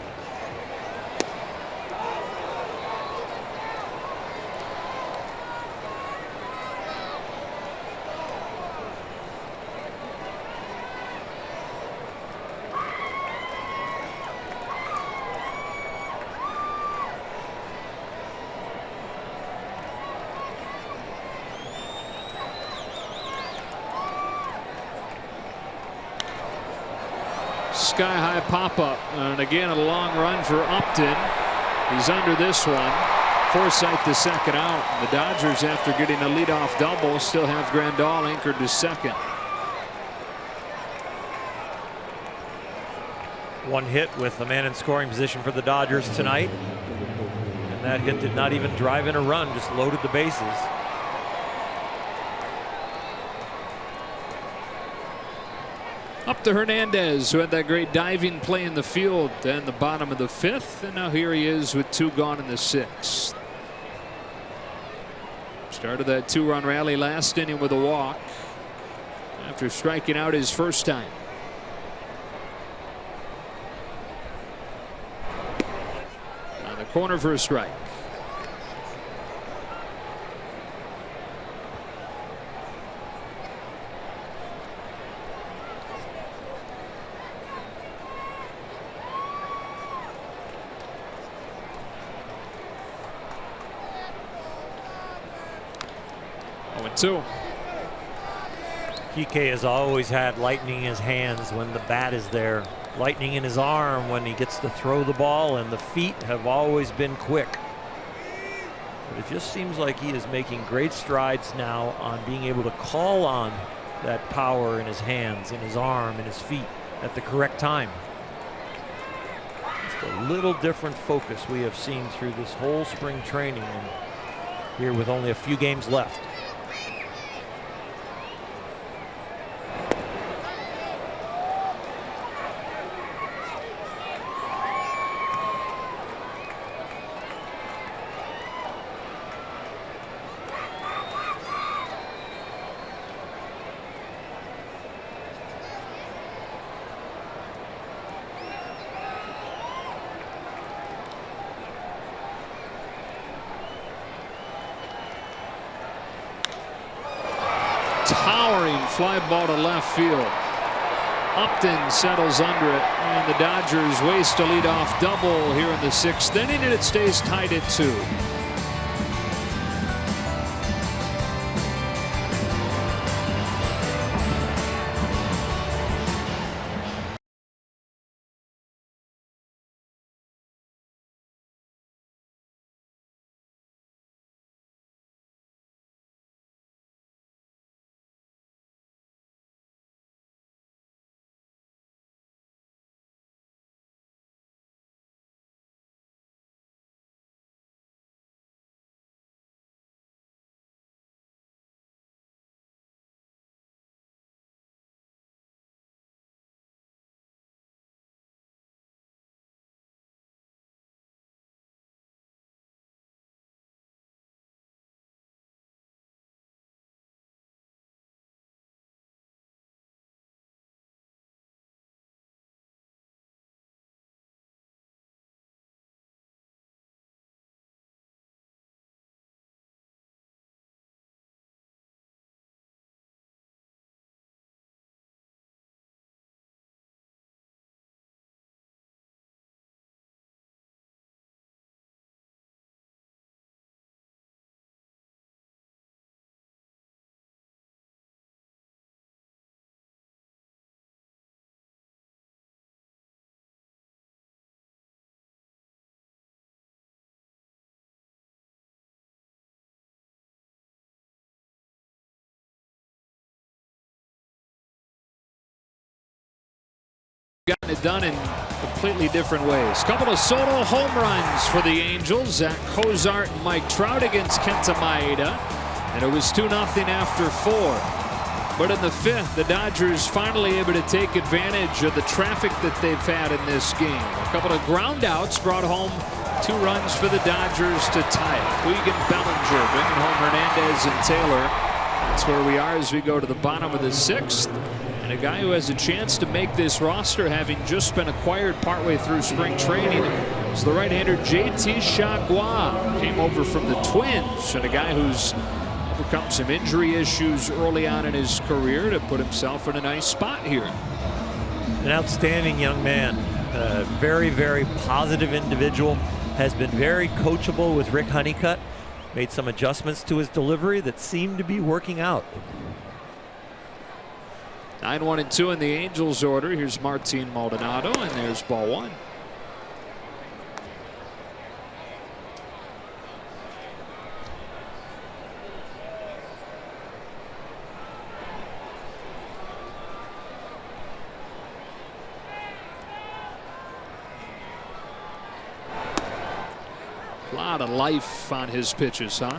S1: Sky-high pop-up, and again a long run for Upton. He's under this one. Forsythe the second out. The Dodgers, after getting a leadoff double, still have Grandal anchored to second.
S4: One hit with the man in scoring position for the Dodgers tonight, and that hit did not even drive in a run, just loaded the bases.
S1: Up to Hernandez, who had that great diving play in the field in the bottom of the fifth, and now here he is with 2 gone in the 6th. Started that 2-run rally last inning with a walk after striking out his first time. On the corner for a strike.
S4: Kike has always had lightning in his hands when the bat is there, lightning in his arm when he gets to throw the ball, and the feet have always been quick. But it just seems like he is making great strides now on being able to call on that power in his hands, in his arm, in his feet at the correct time. Just a little different focus we have seen through this whole spring training, and here with only a few games left.
S1: Towering fly ball to left field. Upton settles under it, and the Dodgers waste a leadoff double here in the 6th inning, and it stays tied at 2. Gotten it done in completely different ways. Couple of solo home runs for the Angels. Zach Cozart and Mike Trout against Kenta Maeda. And it was 2-0 after 4. But in the 5th, the Dodgers finally able to take advantage of the traffic that they've had in this game. A couple of ground outs brought home 2 runs for the Dodgers to tie it. Puig and Bellinger bringing home Hernandez and Taylor. That's where we are as we go to the bottom of the 6th. And a guy who has a chance to make this roster, having just been acquired partway through spring training, is the right-hander JT Chargois. Came over from the Twins, and a guy who's overcome some injury issues early on in his career to put himself in a nice spot here.
S4: An outstanding young man. Very, very positive individual. Has been very coachable with Rick Honeycutt. Made some adjustments to his delivery that seem to be working out.
S1: 9-1-2 in the Angels order. Here's Martin Maldonado, and there's ball 1. A lot of life on his pitches, huh?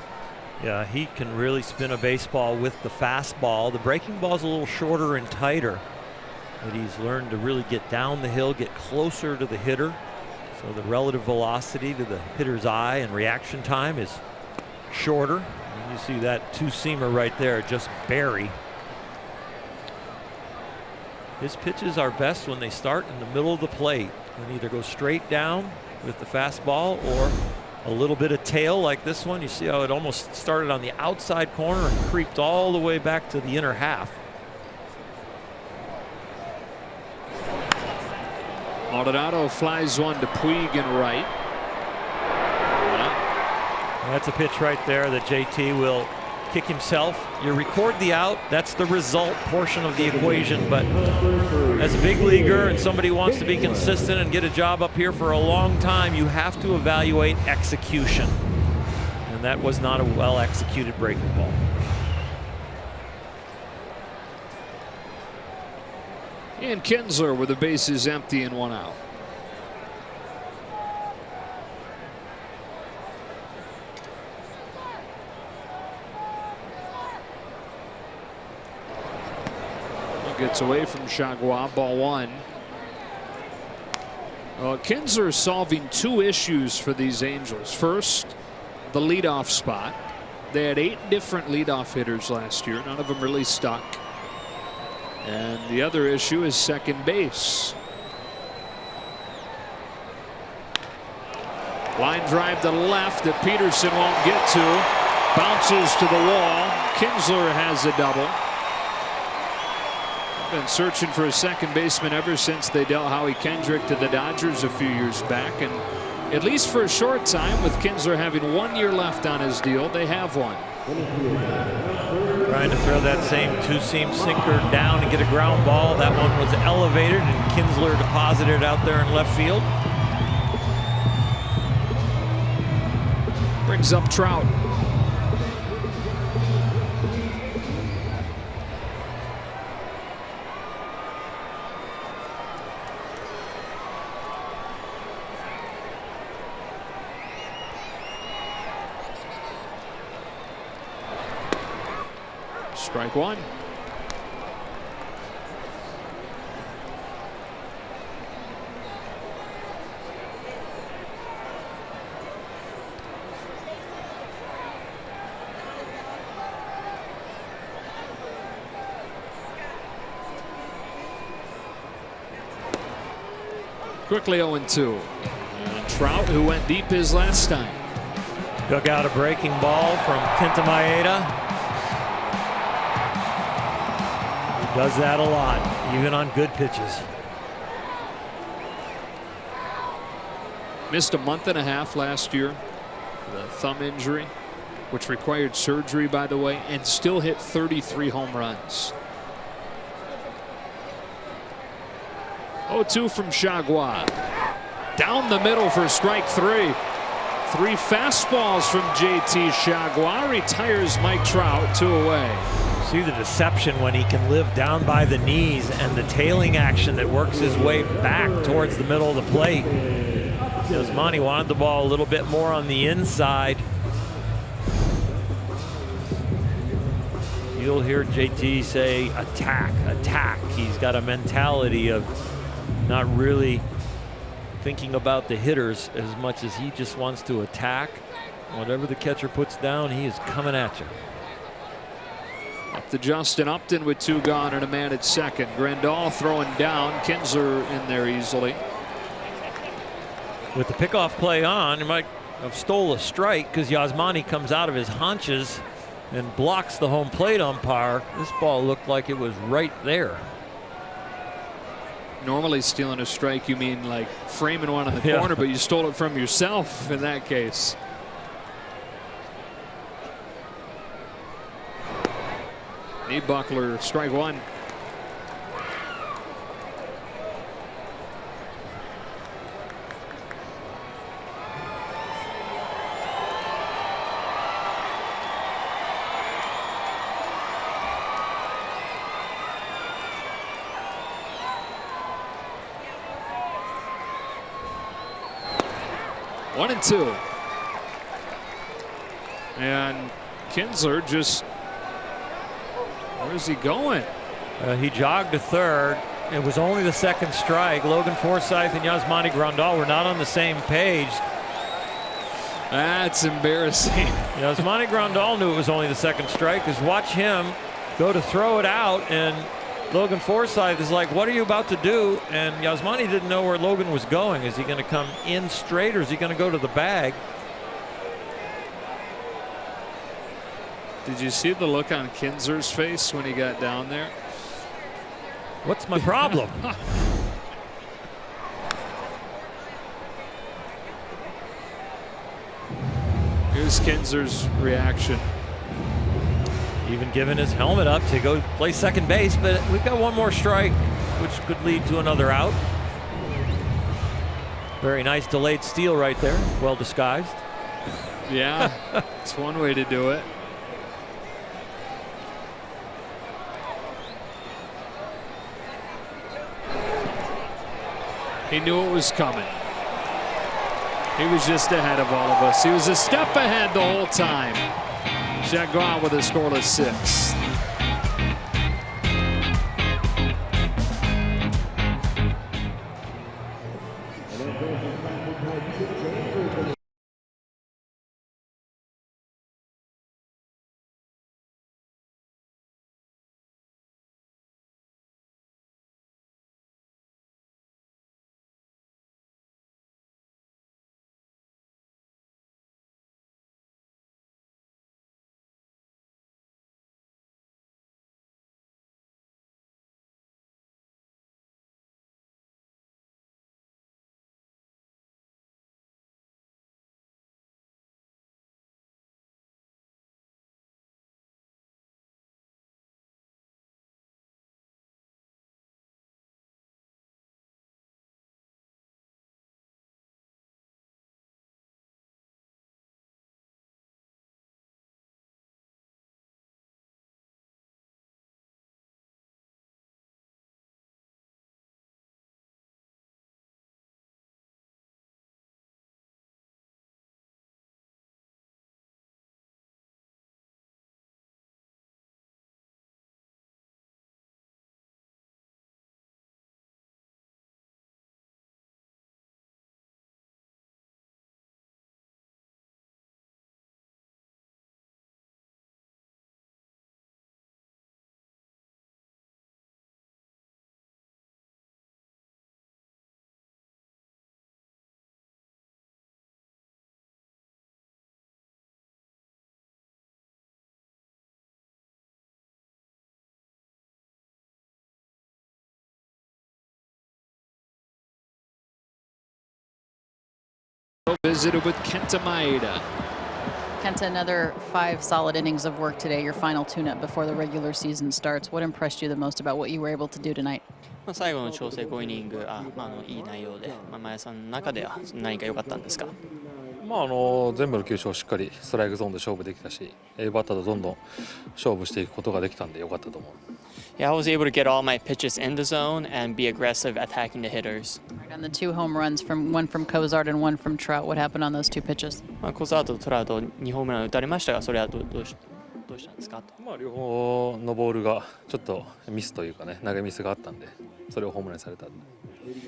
S4: Yeah, he can really spin a baseball with the fastball. The breaking ball's a little shorter and tighter, but he's learned to really get down the hill, get closer to the hitter. So the relative velocity to the hitter's eye and reaction time is shorter. And you see that 2-seamer right there just bury. His pitches are best when they start in the middle of the plate and either go straight down with the fastball or a little bit of tail like this one. You see how it almost started on the outside corner and creeped all the way back to the inner half.
S1: Maldonado flies one to Puig and right.
S4: That's a pitch right there that JT will kick himself. You record the out, that's the result portion of the equation, but as a big leaguer and somebody who wants to be consistent and get a job up here for a long time, you have to evaluate execution, and that was not a well executed breaking ball.
S1: And Kinsler with the bases empty and 1 out. Gets away from Chargois, ball 1. Kinsler is solving 2 issues for these Angels. First, the leadoff spot. They had 8 different leadoff hitters last year. None of them really stuck. And the other issue is second base. Line drive to left that Peterson won't get to. Bounces to the wall. Kinsler has a double. Been searching for a second baseman ever since they dealt Howie Kendrick to the Dodgers a few years back, and at least for a short time, with Kinsler having 1 year left on his deal, they have one.
S4: Trying to throw that same 2-seam sinker down and get a ground ball. That one was elevated and Kinsler deposited out there in left field.
S1: Brings up Trout. Strike 1. Quickly 0-2. And Trout, who went deep his last time.
S4: Dug out a breaking ball from Kenta Maeda. Does that a lot, even on good pitches.
S1: Missed a month and a half last year, the thumb injury, which required surgery, by the way, and still hit 33 home runs. 0-2 from Chargois. Down the middle for strike 3. 3 fastballs from JT Chargois. Retires Mike Trout, 2 away.
S4: See the deception when he can live down by the knees and the tailing action that works his way back towards the middle of the plate. Osmani wanted the ball a little bit more on the inside. You'll hear JT say attack, attack. He's got a mentality of not really thinking about the hitters as much as he just wants to attack. Whatever the catcher puts down, he is coming at you.
S1: Up to Justin Upton with 2 gone and a man at second. Grandal throwing down. Kinsler in there easily.
S4: With the pickoff play on, he might have stole a strike because Yasmani comes out of his haunches and blocks the home plate umpire. This ball looked like it was right there.
S1: Normally stealing a strike, you mean like framing one in the corner, but you stole it from yourself in that case. Buckler, strike 1. One and 2. And Kinsler just, where's he going?
S4: He jogged to third. It was only the second strike. Logan Forsythe and Yasmani Grandal were not on the same page.
S1: That's embarrassing.
S4: Yasmani Grandal knew it was only the second strike, because watch him go to throw it out, and Logan Forsythe is like, what are you about to do? And Yasmani didn't know where Logan was going. Is he going to come in straight, or is he going to go to the bag?
S1: Did you see the look on Kinsler's face when he got down there?
S4: What's my problem?
S1: Here's Kinsler's reaction.
S4: Even giving his helmet up to go play second base, but we've got one more strike, which could lead to another out. Very nice delayed steal right there. Well disguised.
S1: Yeah, it's one way to do it. He knew it was coming. He was just ahead of all of us. He was a step ahead the whole time. Jaguar with a scoreless 6. Visited with Kenta Maeda.
S3: Kenta, another 5 solid innings of work today, your final tune-up before the regular season starts. What impressed you the most about what you were able to do tonight?
S6: 最後の調整5イニングいい内容で、前さんの中では何か良かったんですか？
S7: 全部の球種をしっかりストライクゾーンで勝負できたし、バッターとどんどん勝負していくことができたんで良かったと思う。
S6: Yeah, I was able to get all my pitches in the zone and be aggressive attacking the hitters.
S3: Right on the 2 home runs, one from Cozart and one from Trout. What happened on those 2 pitches?
S6: コザートとトラウト2ホームラン打たれましたが、それはどうしたんですか？
S7: 両方のボールがちょっとミスというかね、投げミスがあったんで、それをホームランにされた。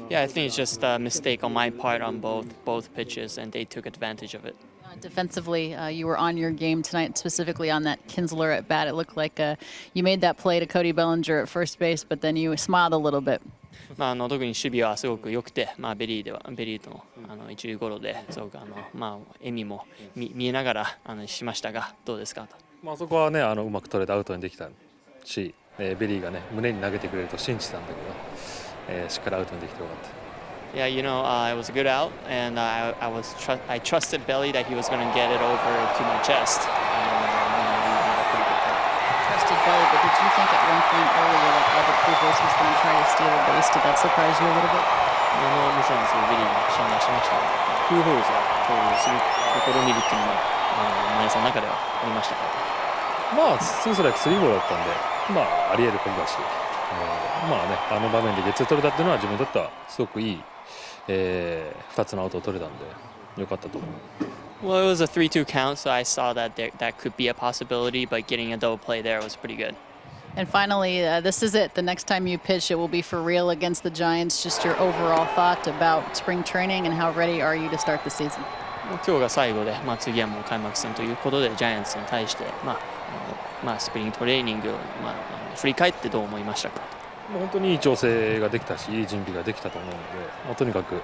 S6: Yeah, I think it's just a mistake on my part on both pitches, and they took advantage of it.
S3: Defensively, you were on your game tonight, specifically on that Kinsler at bat. It looked like you made that play to Cody Bellinger at first base, but then you smiled a little bit.
S6: 特に守備はすごく良くて、ベリーとの一塁ゴロですごく笑みも見えながらしましたが、どうですかと。
S7: あそこはねうまく取れてアウトにできたし、ベリーがね胸に投げてくれると信じてたんだけど、しっかりアウトにできてよかった。
S6: Yeah, it was a good out, and I trusted Belly that he was going to get it over to my chest.
S3: Trusted Belly, but did you think at one point earlier that Albert Pujols was going to try to steal a base? Did that surprise you a little bit?
S6: もちろんベリーが信頼しましたが、プーホールズがこうするところを見るっていうのも前さんの中ではありましたか。
S7: 2ストライク3ボールだったんで、あり得ることだし、あの場面でゲッツー取れたっていうのは自分にとってはすごくいい2つのアウトを取れたんで良かったと思う。
S6: Well, it was a 3-2 count, so I saw that that could be a possibility, but getting a double play there was pretty good.
S3: And finally, this is it. The next time you pitch, it will be for real against the Giants. Just your overall thought about spring training and how ready are you to start the season?
S6: 今日が最後で、次はもう開幕戦ということで、ジャイアンツに対して、スプリングトレーニングを、振り返ってどう思いましたか。
S7: 本当にいい調整ができたし、いい準備ができたと思うので、とにかく、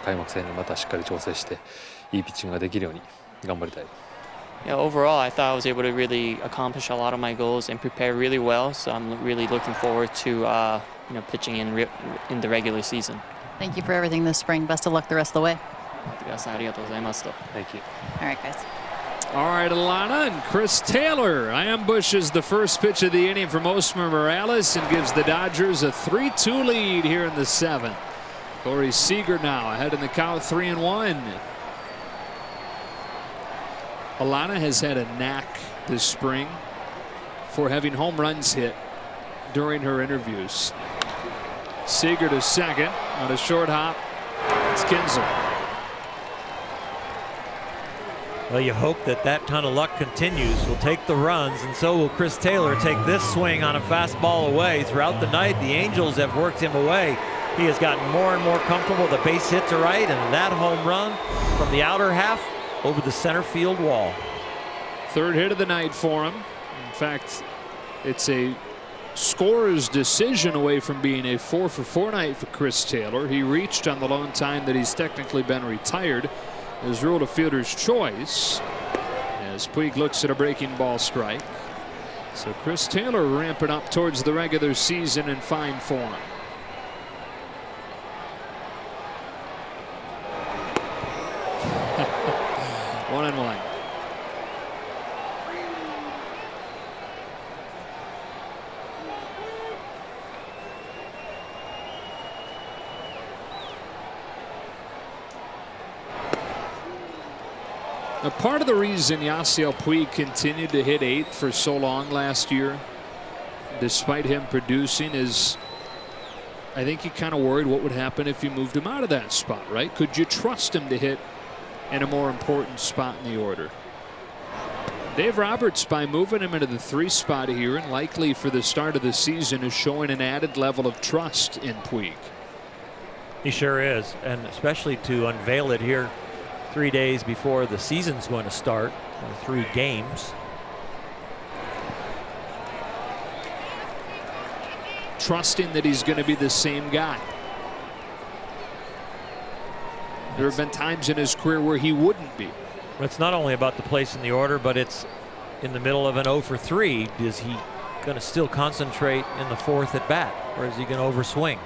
S7: 開幕戦にまたしっかり調整していいピッチングができるように頑張りたい。
S6: Yeah, overall, I thought I was able to really accomplish a lot of my goals and prepare really well. So I'm really looking forward to pitching in the regular season.
S3: Thank you for everything this spring. Best of luck the rest of the way.
S6: ありがとうございますと。
S7: Thank you.
S3: All right, guys.
S1: All right, Alana, and Chris Taylor ambushes the first pitch of the inning from Osmer Morales and gives the Dodgers a 3-2 lead here in the 7th. Corey Seager now ahead in the count 3-1. Alana has had a knack this spring for having home runs hit during her interviews. Seager to second on a short hop. It's Kinsler.
S4: Well, you hope that kind of luck continues. We'll take the runs, and so will Chris Taylor take this swing on a fastball away. Throughout the night, the Angels have worked him away. He has gotten more and more comfortable. The base hit to right, and that home run from the outer half over the center field wall.
S1: Third hit of the night for him. In fact, it's a scorer's decision away from being a 4-for-4 night for Chris Taylor. He reached on the lone time that he's technically been retired. Is ruled a fielder's choice as Puig looks at a breaking ball strike. So Chris Taylor ramping up towards the regular season in fine form. One and one. Now, part of the reason Yasiel Puig continued to hit 8 for so long last year, despite him producing, is I think he kind of worried what would happen if you moved him out of that spot, right? Could you trust him to hit in a more important spot in the order? Dave Roberts, by moving him into the 3 spot here and likely for the start of the season, is showing an added level of trust in Puig.
S4: He sure is, and especially to unveil it here 3 days before the season's going to start, 3 games.
S1: Trusting that he's going to be the same guy. There have been times in his career where he wouldn't be.
S4: It's not only about the place in the order, but it's in the middle of an 0 for 3. Is he going to still concentrate in the 4th at bat, or is he going to overswing?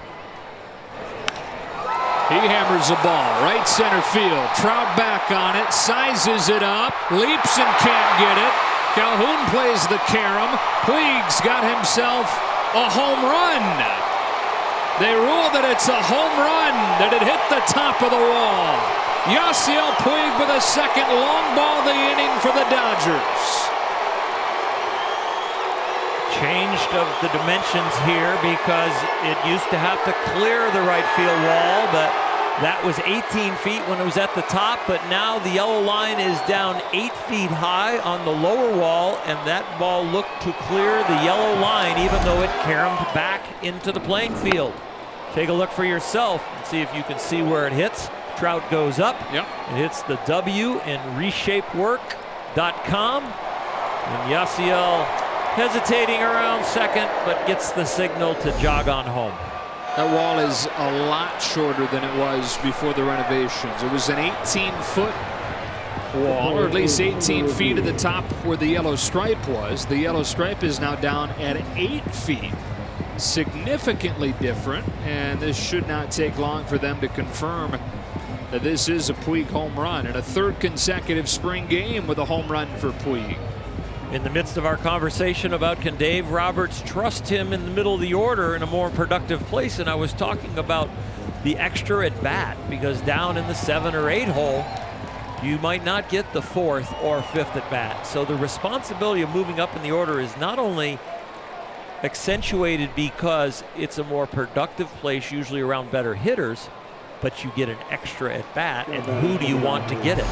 S1: He hammers the ball right center field. Trout back on it, sizes it up, leaps and can't get it. Calhoun plays the carom. Puig's got himself a home run. They rule that it's a home run, that it hit the top of the wall. Yasiel Puig with a second long ball of the inning for the Dodgers.
S4: Changed of the dimensions here because it used to have to clear the right field wall, but that was 18 feet when it was at the top, but now the yellow line is down 8 feet high on the lower wall, and that ball looked to clear the yellow line even though it caromed back into the playing field. Take a look for yourself and see if you can see where it hits. Trout goes up.
S1: Yep.
S4: It hits the W in reshapework.com. And Yasiel hesitating around second, but gets the signal to jog on home.
S1: That wall is a lot shorter than it was before the renovations. It was an 18-foot wall, or at least 18 feet at the top where the yellow stripe was. The yellow stripe is now down at 8 feet. Significantly different, and this should not take long for them to confirm that this is a Puig home run, and a third consecutive spring game with a home run for Puig.
S4: In the midst of our conversation about can Dave Roberts trust him in the middle of the order in a more productive place, and I was talking about the extra at bat, because down in the 7 or 8 hole you might not get the 4th or 5th at bat. So the responsibility of moving up in the order is not only accentuated because it's a more productive place, usually around better hitters, but you get an extra at bat, and who do you want to get it?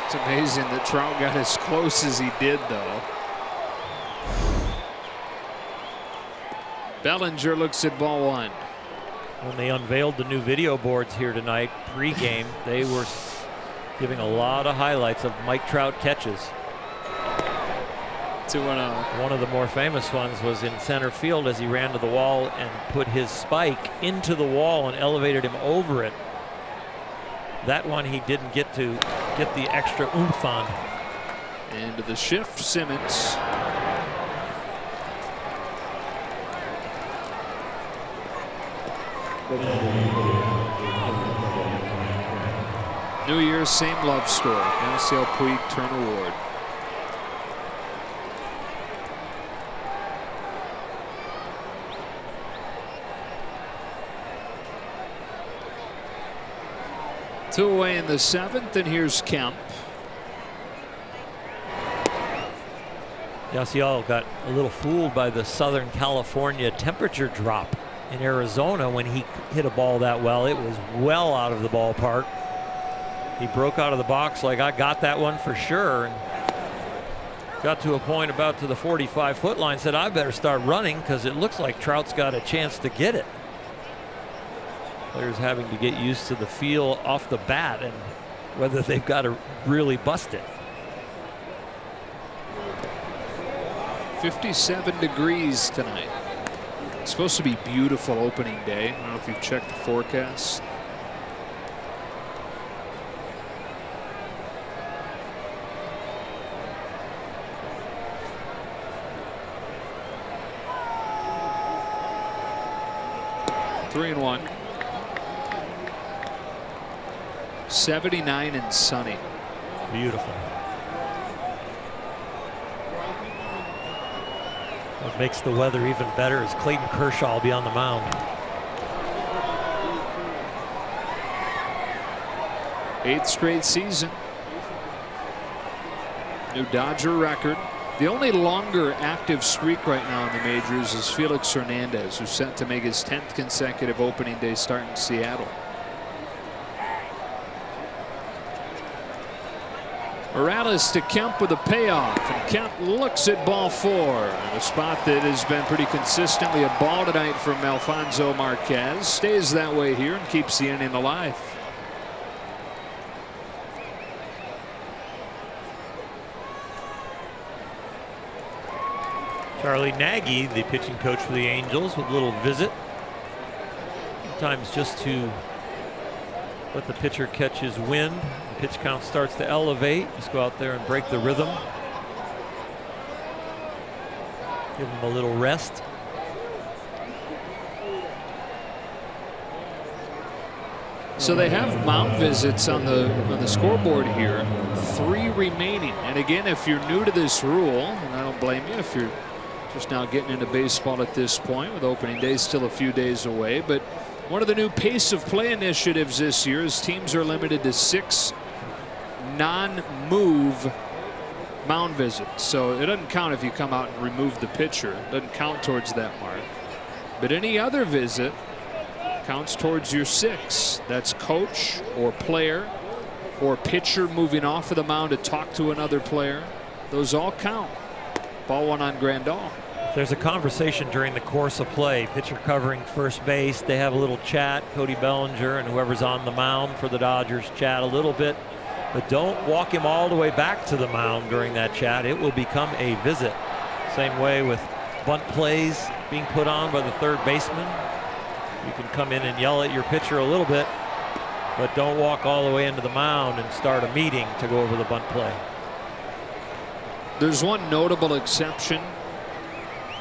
S1: It's amazing that Trout got as close as he did, though. Bellinger looks at ball 1.
S4: When they unveiled the new video boards here tonight, pre-game, they were giving a lot of highlights of Mike Trout catches.
S1: 2-0.
S4: One of the more famous ones was in center field as he ran to the wall and put his spike into the wall and elevated him over it. That one he didn't get to get the extra oomph on.
S1: Into the shift, Simmons. New Year, same love story. Yasiel Puig Turn Award. Two away in the 7th, and here's Kemp.
S4: Yasiel got a little fooled by the Southern California temperature drop in Arizona when he hit a ball that well. It was well out of the ballpark. He broke out of the box like, I got that one for sure, and got to a point about to the 45-foot line, said I better start running because it looks like Trout's got a chance to get it. Players having to get used to the feel off the bat and whether they've got to really bust it.
S1: 57 degrees tonight. It's supposed to be beautiful opening day. I don't know if you've checked the forecast. Three and 1. 79 and sunny.
S4: Beautiful. What makes the weather even better is Clayton Kershaw will be on the mound.
S1: 8th straight season. New Dodger record. The only longer active streak right now in the majors is Felix Hernandez, who's set to make his 10th consecutive opening day start in Seattle. Morales to Kemp with a payoff, and Kemp looks at ball 4. A spot that has been pretty consistently a ball tonight from Alfonso Marquez. Stays that way here and keeps the inning alive.
S4: Charlie Nagy, the pitching coach for the Angels, with a little visit. Sometimes just to let the pitcher catch his wind. The pitch count starts to elevate. Just go out there and break the rhythm. Give him a little rest.
S1: So they have mound visits on the scoreboard here. 3 remaining. And again, if you're new to this rule, and I don't blame you if you're just now getting into baseball at this point, with opening day still a few days away, but one of the new pace of play initiatives this year is teams are limited to 6 non-move mound visits. So it doesn't count if you come out and remove the pitcher. It doesn't count towards that mark. But any other visit counts towards your 6. That's coach or player or pitcher moving off of the mound to talk to another player. Those all count. Ball one on Grandal.
S4: There's a conversation during the course of play. Pitcher covering first base. They have a little chat. Cody Bellinger and whoever's on the mound for the Dodgers chat a little bit. But don't walk him all the way back to the mound during that chat. It will become a visit. Same way with bunt plays being put on by the third baseman. You can come in and yell at your pitcher a little bit, but don't walk all the way into the mound and start a meeting to go over the bunt play.
S1: There's one notable exception.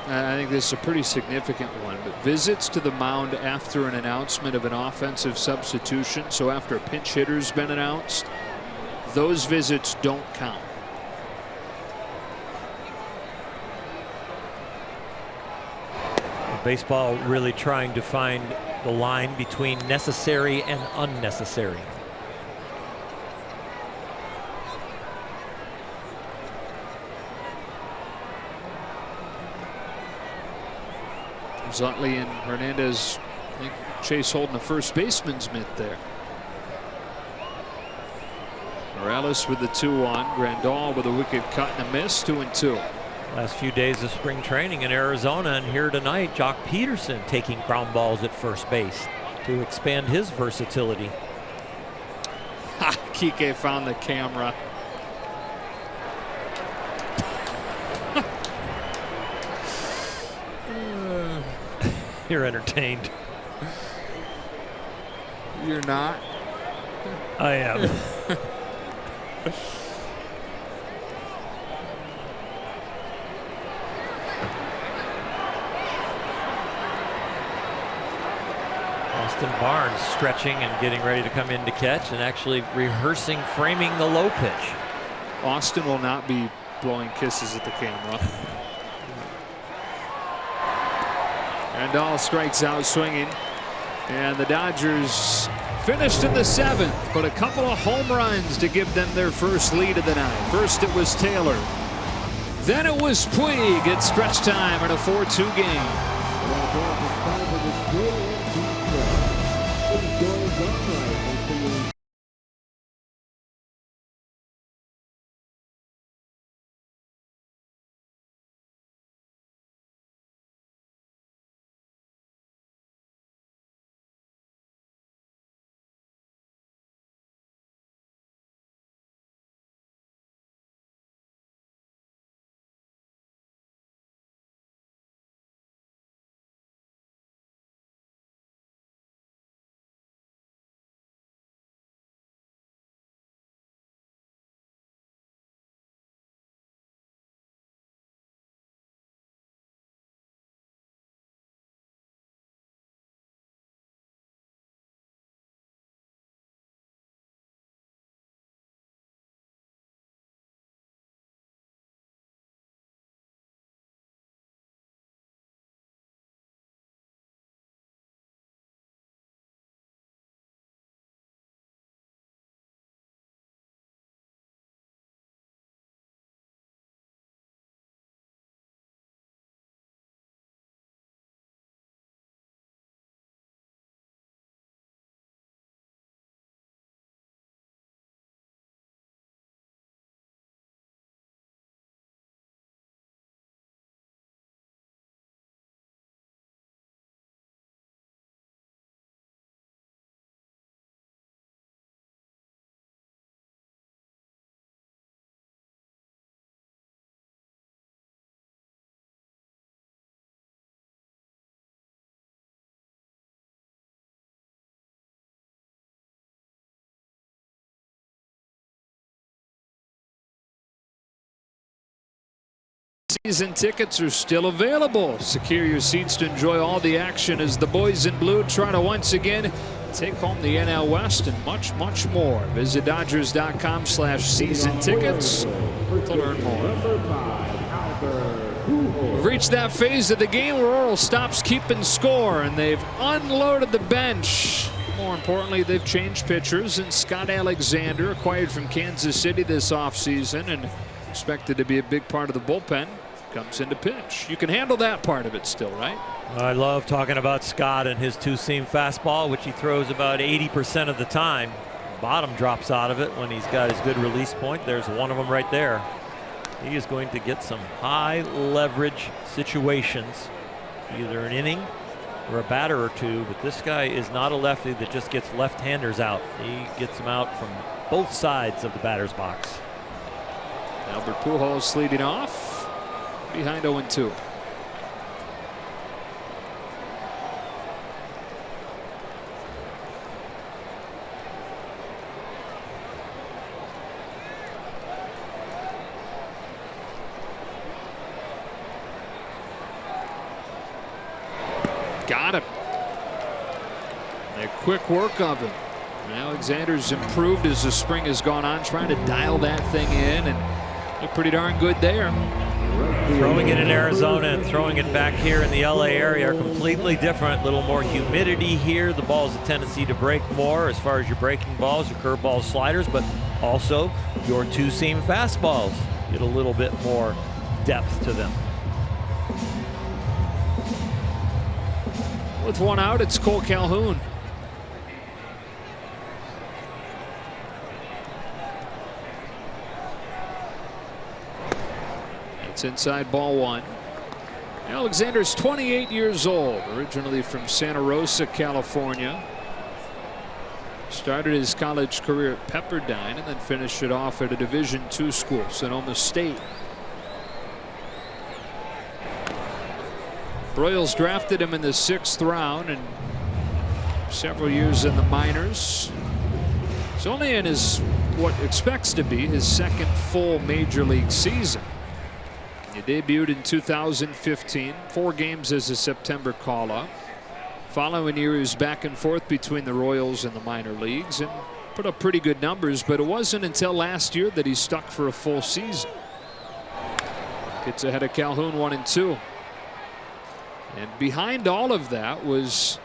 S1: I think this is a pretty significant one, but visits to the mound after an announcement of an offensive substitution. So after a pinch hitter's been announced, those visits don't count.
S4: Baseball really trying to find the line between necessary and unnecessary.
S1: Zutley and Hernandez, I think Chase holding the first baseman's mitt there. Morales with the 2-1. Grandal with a wicket cut and a miss. 2-2.
S4: Last few days of spring training in Arizona, and here tonight, Jock Peterson taking ground balls at first base to expand his versatility.
S1: Kike found the camera.
S4: You're entertained.
S1: You're not?
S4: I am. Austin Barnes stretching and getting ready to come in to catch and actually rehearsing framing the low pitch.
S1: Austin will not be blowing kisses at the camera. Grandal strikes out swinging, and the Dodgers finished in the 7th, but a couple of home runs to give them their first lead of the night. First it was Taylor, then it was Puig at stretch time in a 4-2 game. Season tickets are still available. Secure your seats to enjoy all the action as the boys in blue try to once again take home the NL West and much, much more. Visit Dodgers.com/season tickets to learn more. We've reached that phase of the game where Orel stops keeping score, and they've unloaded the bench. More importantly, they've changed pitchers, and Scott Alexander, acquired from Kansas City this offseason and expected to be a big part of the bullpen, comes into pitch. You can handle that part of it still, right?
S4: I love talking about Scott and his two-seam fastball, which he throws about 80% of the time. Bottom drops out of it when he's got his good release point. There's one of them right there. He is going to get some high leverage situations, either an inning or a batter or two, but this guy is not a lefty that just gets left-handers out. He gets them out from both sides of the batter's box.
S1: Albert Pujols leading off behind 0-2. Got him. A quick work of him. Alexander's improved as the spring has gone on, trying to dial that thing in, and look pretty darn good there.
S4: Throwing it in Arizona and throwing it back here in the LA area are completely different. A little more humidity here. The ball has a tendency to break more as far as your breaking balls, your curveballs, sliders, but also your two-seam fastballs get a little bit more depth to them.
S1: With one out, it's Cole Calhoun. It's inside, ball one. Alexander's 28 years old, originally from Santa Rosa, California. Started his college career at Pepperdine and then finished it off at a Division II school, Sonoma State. Royals drafted him in the 6th round and several years in the minors. He's only in his what expects to be his 2nd full major league season. He debuted in 2015, 4 games as a September call-up. Following year, he was back and forth between the Royals and the minor leagues and put up pretty good numbers, but it wasn't until last year that he stuck for a full season. Gets ahead of Calhoun 1-2. And behind all of that was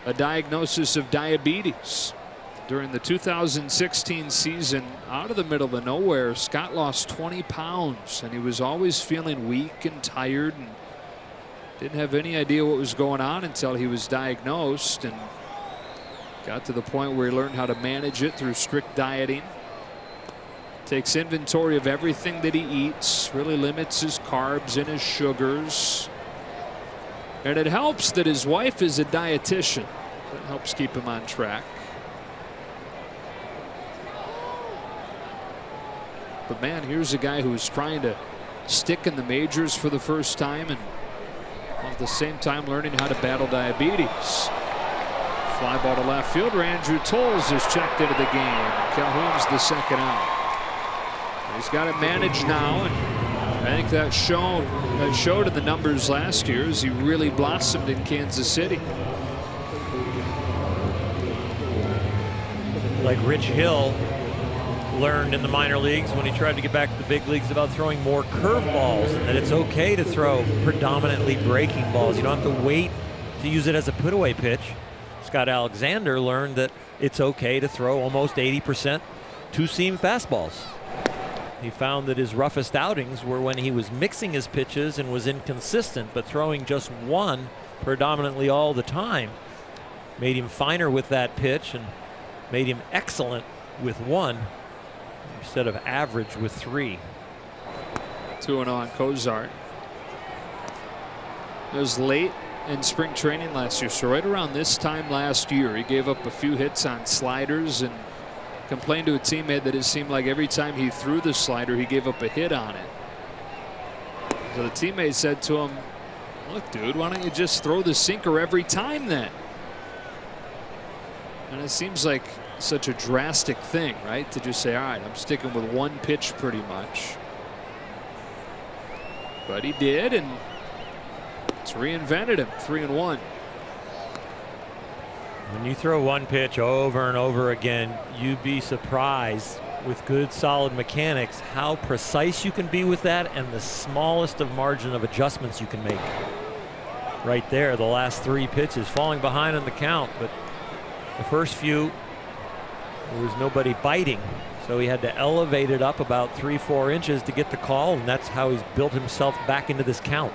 S1: a diagnosis of diabetes. During the 2016 season, out of the middle of nowhere, Scott lost 20 pounds, and he was always feeling weak and tired and didn't have any idea what was going on until he was diagnosed, and got to the point where he learned how to manage it through strict dieting. Takes inventory of everything that he eats, really limits his carbs and his sugars. And it helps that his wife is a dietitian. That helps keep him on track. But man, here's a guy who's trying to stick in the majors for the first time and at the same time learning how to battle diabetes. Fly ball to left fielder. Andrew Tolles is checked into the game. Calhoun's the 2nd out. He's got it managed now, and I think that showed in the numbers last year as he really blossomed in Kansas City.
S4: Like Rich Hill learned in the minor leagues when he tried to get back to the big leagues about throwing more curveballs, and that it's okay to throw predominantly breaking balls. You don't have to wait to use it as a put-away pitch. Scott Alexander learned that it's okay to throw almost 80% two-seam fastballs. He found that his roughest outings were when he was mixing his pitches and was inconsistent, but throwing just one predominantly all the time made him finer with that pitch and made him excellent with one instead of average with 3.
S1: 2-0 on Cozart. It was late in spring training last year, so right around this time last year, he gave up a few hits on sliders and complained to a teammate that it seemed like every time he threw the slider, he gave up a hit on it. So the teammate said to him, "Look, dude, why don't you just throw the sinker every time then?" And it seems like such a drastic thing, right? To just say, all right, I'm sticking with one pitch pretty much. But he did, and it's reinvented him. 3-1.
S4: When you throw one pitch over and over again, you'd be surprised with good solid mechanics how precise you can be with that and the smallest of margin of adjustments you can make. Right there, the last 3 pitches, falling behind on the count, but the first few there was nobody biting, so he had to elevate it up about 3-4 inches to get the call, and that's how he's built himself back into this count.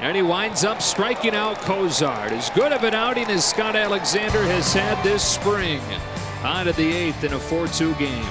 S1: And he winds up striking out Cozart. As good of an outing as Scott Alexander has had this spring. On to the 8th in a 4-2 game.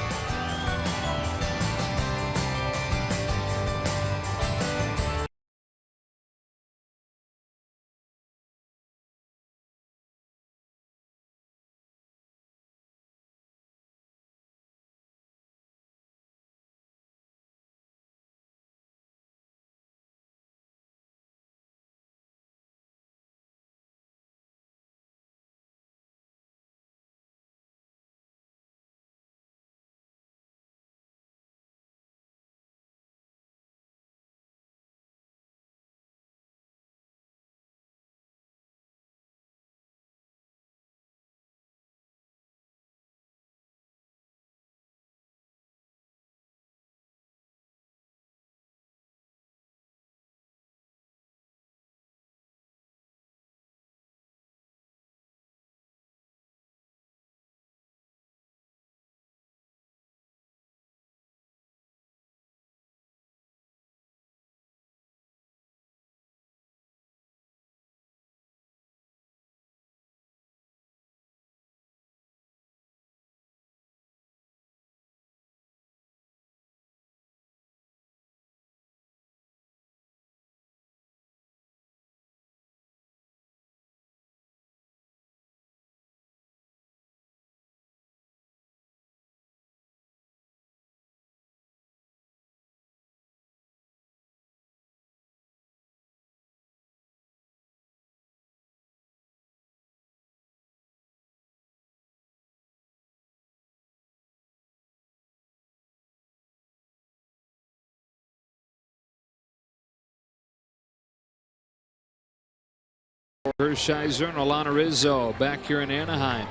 S1: Hershiser and Alana Rizzo back here in Anaheim.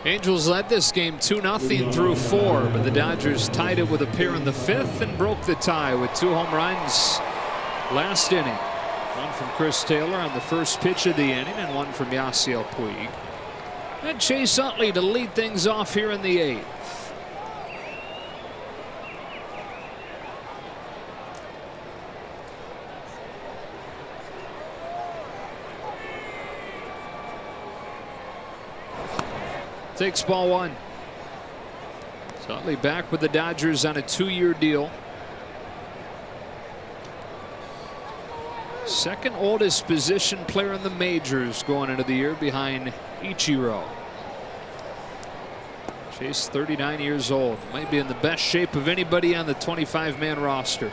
S1: Angels led this game 2-0 through 4, but the Dodgers tied it with a pair in the 5th and broke the tie with 2 home runs last inning. One from Chris Taylor on the first pitch of the inning and one from Yasiel Puig. And Chase Utley to lead things off here in the 8th. Takes ball 1. So Utley back with the Dodgers on a 2-year deal. Second oldest position player in the majors going into the year behind Ichiro. Chase 39 years old. Might be in the best shape of anybody on the 25-man roster.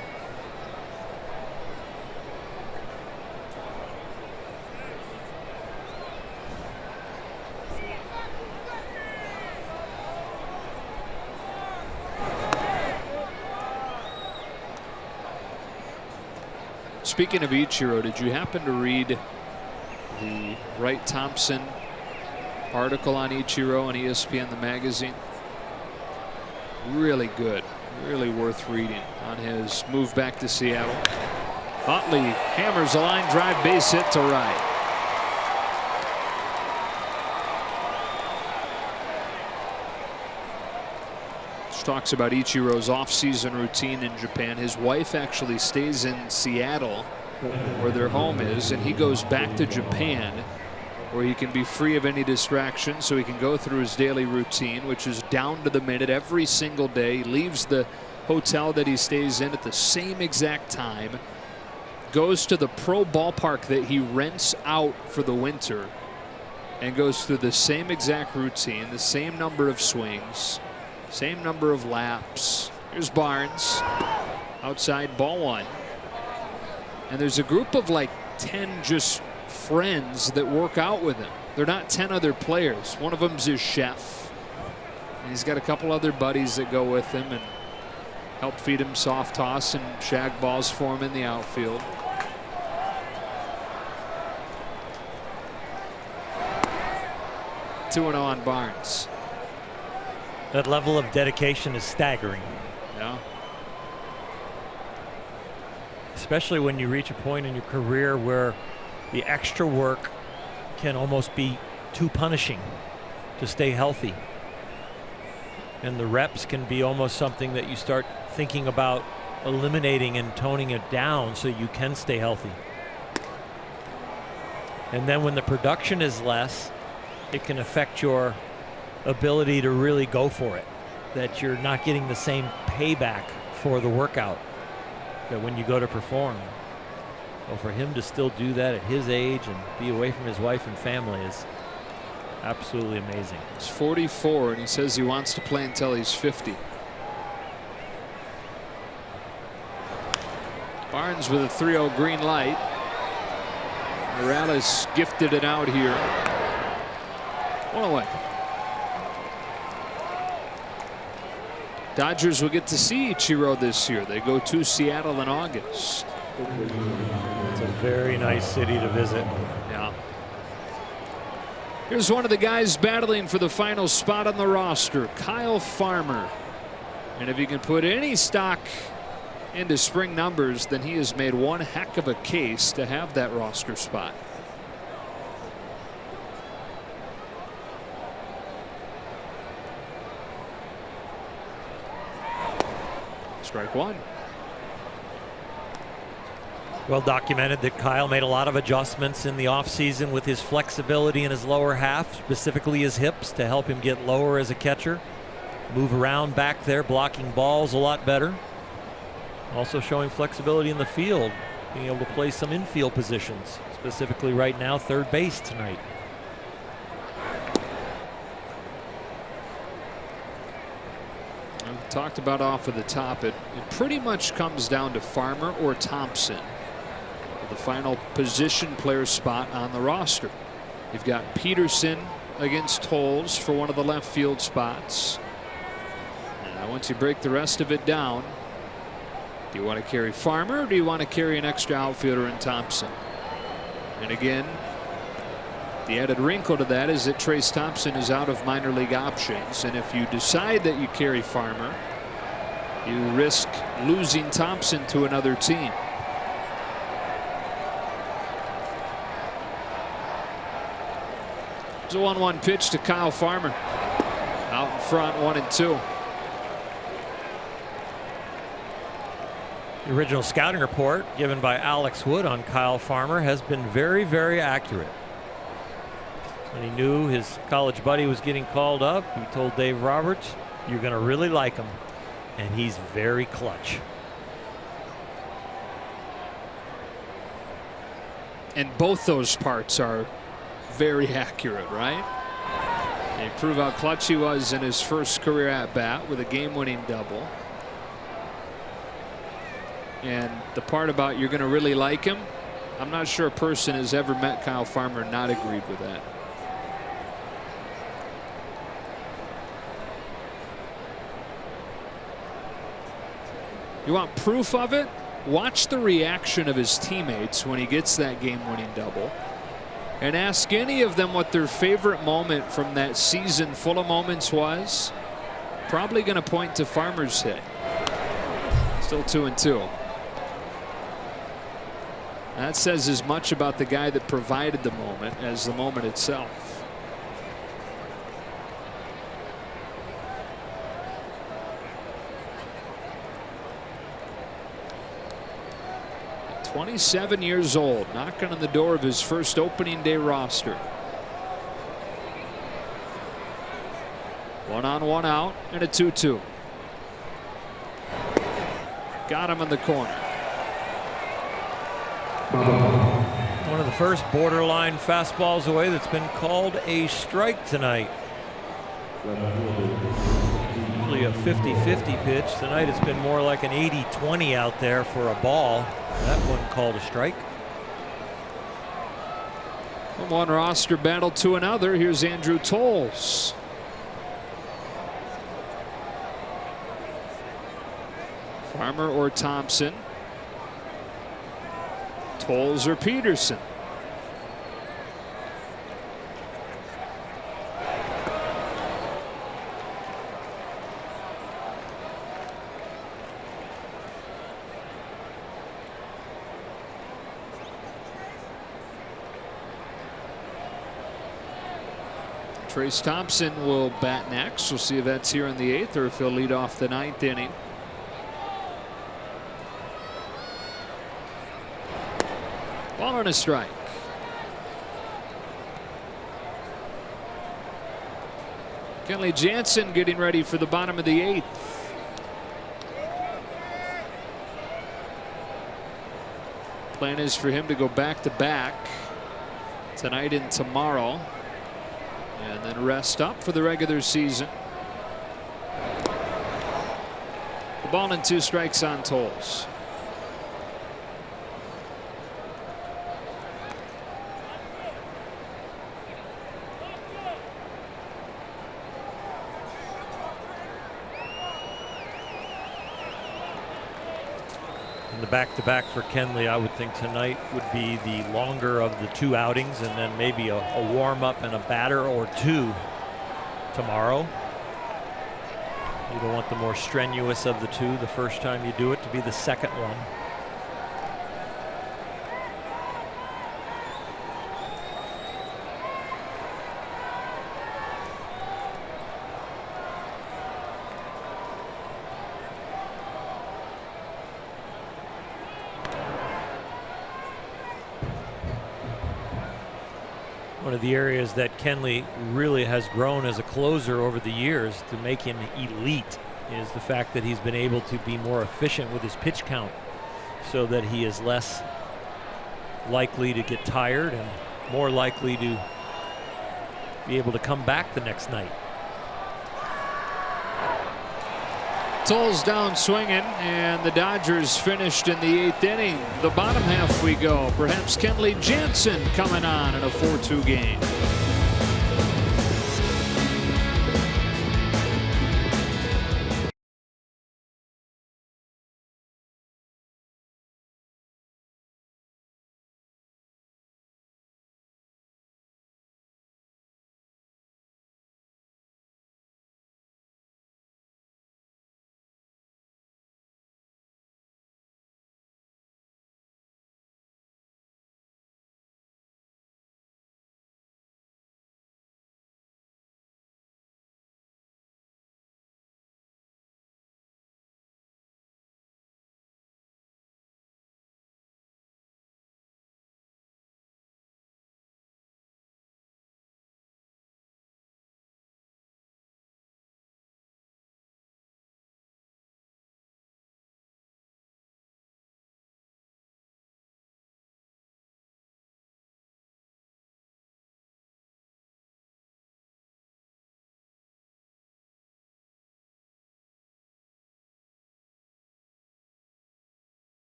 S1: Speaking of Ichiro, did you happen to read the Wright Thompson article on Ichiro on ESPN the magazine? Really good, really worth reading on his move back to Seattle. Utley hammers a line drive base hit to right. Talks about Ichiro's off-season routine in Japan. His wife actually stays in Seattle where their home is, and he goes back to Japan where he can be free of any distractions, so he can go through his daily routine, which is down to the minute every single day. He leaves the hotel that he stays in at the same exact time, goes to the pro ballpark that he rents out for the winter, and goes through the same exact routine, the same number of swings, same number of laps. Here's Barnes outside, ball 1. And there's a group of like 10 just friends that work out with him. They're not 10 other players. One of them's his chef. And he's got a couple other buddies that go with him and help feed him soft toss and shag balls for him in the outfield. Two and on Barnes.
S4: That level of dedication is staggering.
S1: Yeah.
S4: Especially when you reach a point in your career where the extra work can almost be too punishing to stay healthy. And the reps can be almost something that you start thinking about eliminating and toning it down so you can stay healthy. And then when the production is less, it can affect your ability to really go for it, that you're not getting the same payback for the workout that when you go to perform. So for him to still do that at his age and be away from his wife and family is absolutely amazing.
S1: He's 44 and he says he wants to play until he's 50. Barnes with a 3-0 green light. Morales gifted it out here. One away. Dodgers will get to see Ichiro this year. They go to Seattle in August.
S4: It's a very nice city to visit.
S1: Yeah. Here's one of the guys battling for the final spot on the roster, Kyle Farmer. And if you can put any stock into spring numbers, then he has made one heck of a case to have that roster spot. Strike 1.
S4: Well documented that Kyle made a lot of adjustments in the offseason with his flexibility in his lower half, specifically his hips, to help him get lower as a catcher. Move around back there, blocking balls a lot better. Also showing flexibility in the field, being able to play some infield positions, specifically right now third base tonight.
S1: Talked about off of the top, it pretty much comes down to Farmer or Thompson for the final position player spot on the roster. You've got Peterson against Tolles for one of the left field spots. And once you break the rest of it down, Do you want to carry Farmer, or do you want to carry an extra outfielder in Thompson? And again, the added wrinkle to that is that Trace Thompson is out of minor league options, and if you decide that you carry Farmer, you risk losing Thompson to another team. It's a 1-1 pitch to Kyle Farmer. Out in front, 1-2.
S4: The original scouting report given by Alex Wood on Kyle Farmer has been very, very accurate. When he knew his college buddy was getting called up, he told Dave Roberts, "You're going to really like him." And he's very clutch.
S1: And both those parts are very accurate, right? And he proved how clutch he was in his first career at bat with a game-winning double. And the part about you're going to really like him, I'm not sure a person has ever met Kyle Farmer and not agreed with that. You want proof of it? Watch the reaction of his teammates when he gets that game-winning double, and ask any of them what their favorite moment from that season full of moments was. Probably going to point to Farmer's hit. Still 2-2. That says as much about the guy that provided the moment as the moment itself. At 27 years old, knocking on the door of his first opening day roster. 1 on, 1 out, and a 2-2. Got him in the corner.
S4: One of the first borderline fastballs away that's been called a strike tonight. Usually a 50-50 pitch. Tonight it's been more like an 80-20 out there for a ball. That one called a strike.
S1: From one roster battle to another, here's Andrew Tolles. Farmer or Thompson. Tolles or Peterson. Trace Thompson will bat next. We'll see if that's here in the 8th or if he'll lead off the 9th inning. Ball on a strike. Kenley Jansen getting ready for the bottom of the 8th. Plan is for him to go back-to-back tonight and tomorrow, and then rest up for the regular season. The ball and 2 strikes on Tolles.
S4: The back-to-back for Kenley, I would think tonight would be the longer of the 2 outings, and then maybe a warm-up and a batter or 2 tomorrow. You don't want the more strenuous of the 2 the first time you do it to be the second one. One of the areas that Kenley really has grown as a closer over the years to make him elite is the fact that he's been able to be more efficient with his pitch count, so that he is less likely to get tired and more likely to be able to come back the next night.
S1: Tolles down swinging, and the Dodgers finished in the 8th inning. The bottom half we go. Perhaps Kenley Jansen coming on in a 4-2 game.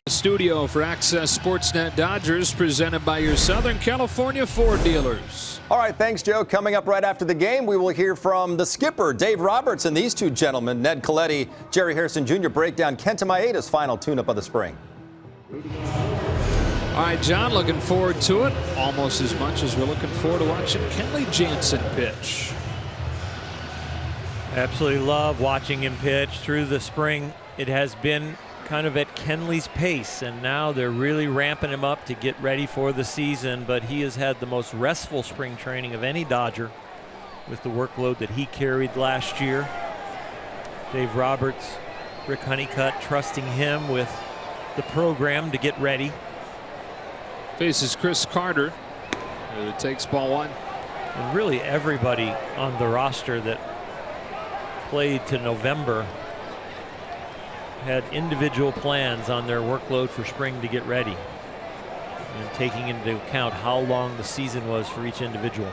S1: the studio for Access Sportsnet Dodgers, presented by your Southern California Ford dealers.
S8: All right, thanks, Joe. Coming up right after the game, we will hear from the skipper, Dave Roberts, and these two gentlemen, Ned Colletti, Jerry Harrison Jr., break down Kenta Maeda's final tune-up of the spring.
S1: All right, John, looking forward to it almost as much as we're looking forward to watching Kenley Jansen pitch.
S4: Absolutely love watching him pitch through the spring. It has been kind of at Kenley's pace, and now they're really ramping him up to get ready for the season, but he has had the most restful spring training of any Dodger with the workload that he carried last year. Dave Roberts, Rick Honeycutt trusting him with the program to get ready.
S1: Faces Chris Carter, who takes ball one.
S4: And really everybody on the roster that played to November had individual plans on their workload for spring to get ready, and taking into account how long the season was for each individual.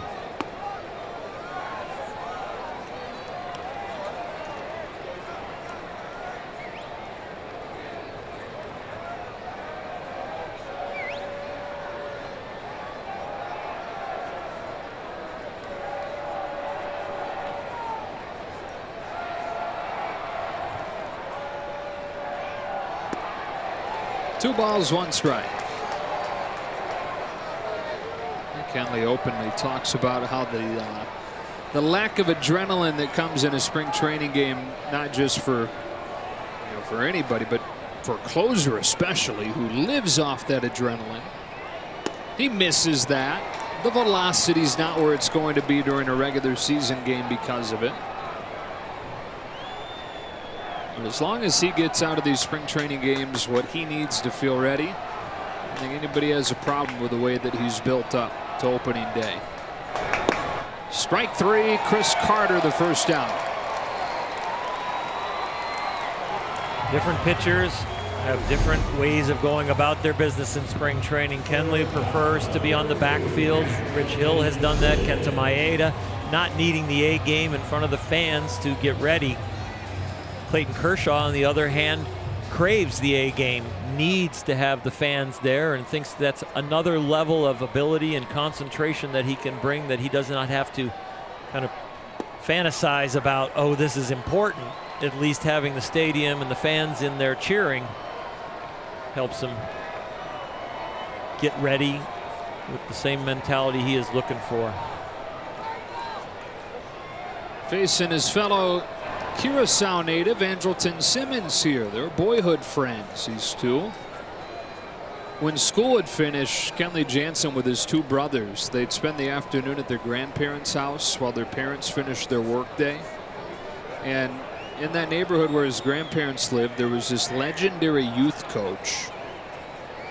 S1: Two balls, one strike. Kenley openly talks about how the lack of adrenaline that comes in a spring training game, not just for for anybody, but for a closer especially, who lives off that adrenaline. He misses that. The velocity's not where it's going to be during a regular season game because of it. But as long as he gets out of these spring training games what he needs to feel ready, I don't think anybody has a problem with the way that he's built up to opening day. Strike three, Chris Carter, the first out.
S4: Different pitchers have different ways of going about their business in spring training. Kenley prefers to be on the backfield. Rich Hill has done that. Kenta Maeda not needing the A game in front of the fans to get ready. Clayton Kershaw, on the other hand, craves the A game, needs to have the fans there, and thinks that's another level of ability and concentration that he can bring, that he does not have to kind of fantasize about, oh, this is important. At least having the stadium and the fans in there cheering helps him get ready with the same mentality he is looking for.
S1: Facing his fellow Curacao native Andrelton Simmons here. They're boyhood friends, these two. When school had finished, Kenley Jansen with his two brothers, they'd spend the afternoon at their grandparents' house while their parents finished their workday. And in that neighborhood where his grandparents lived, there was this legendary youth coach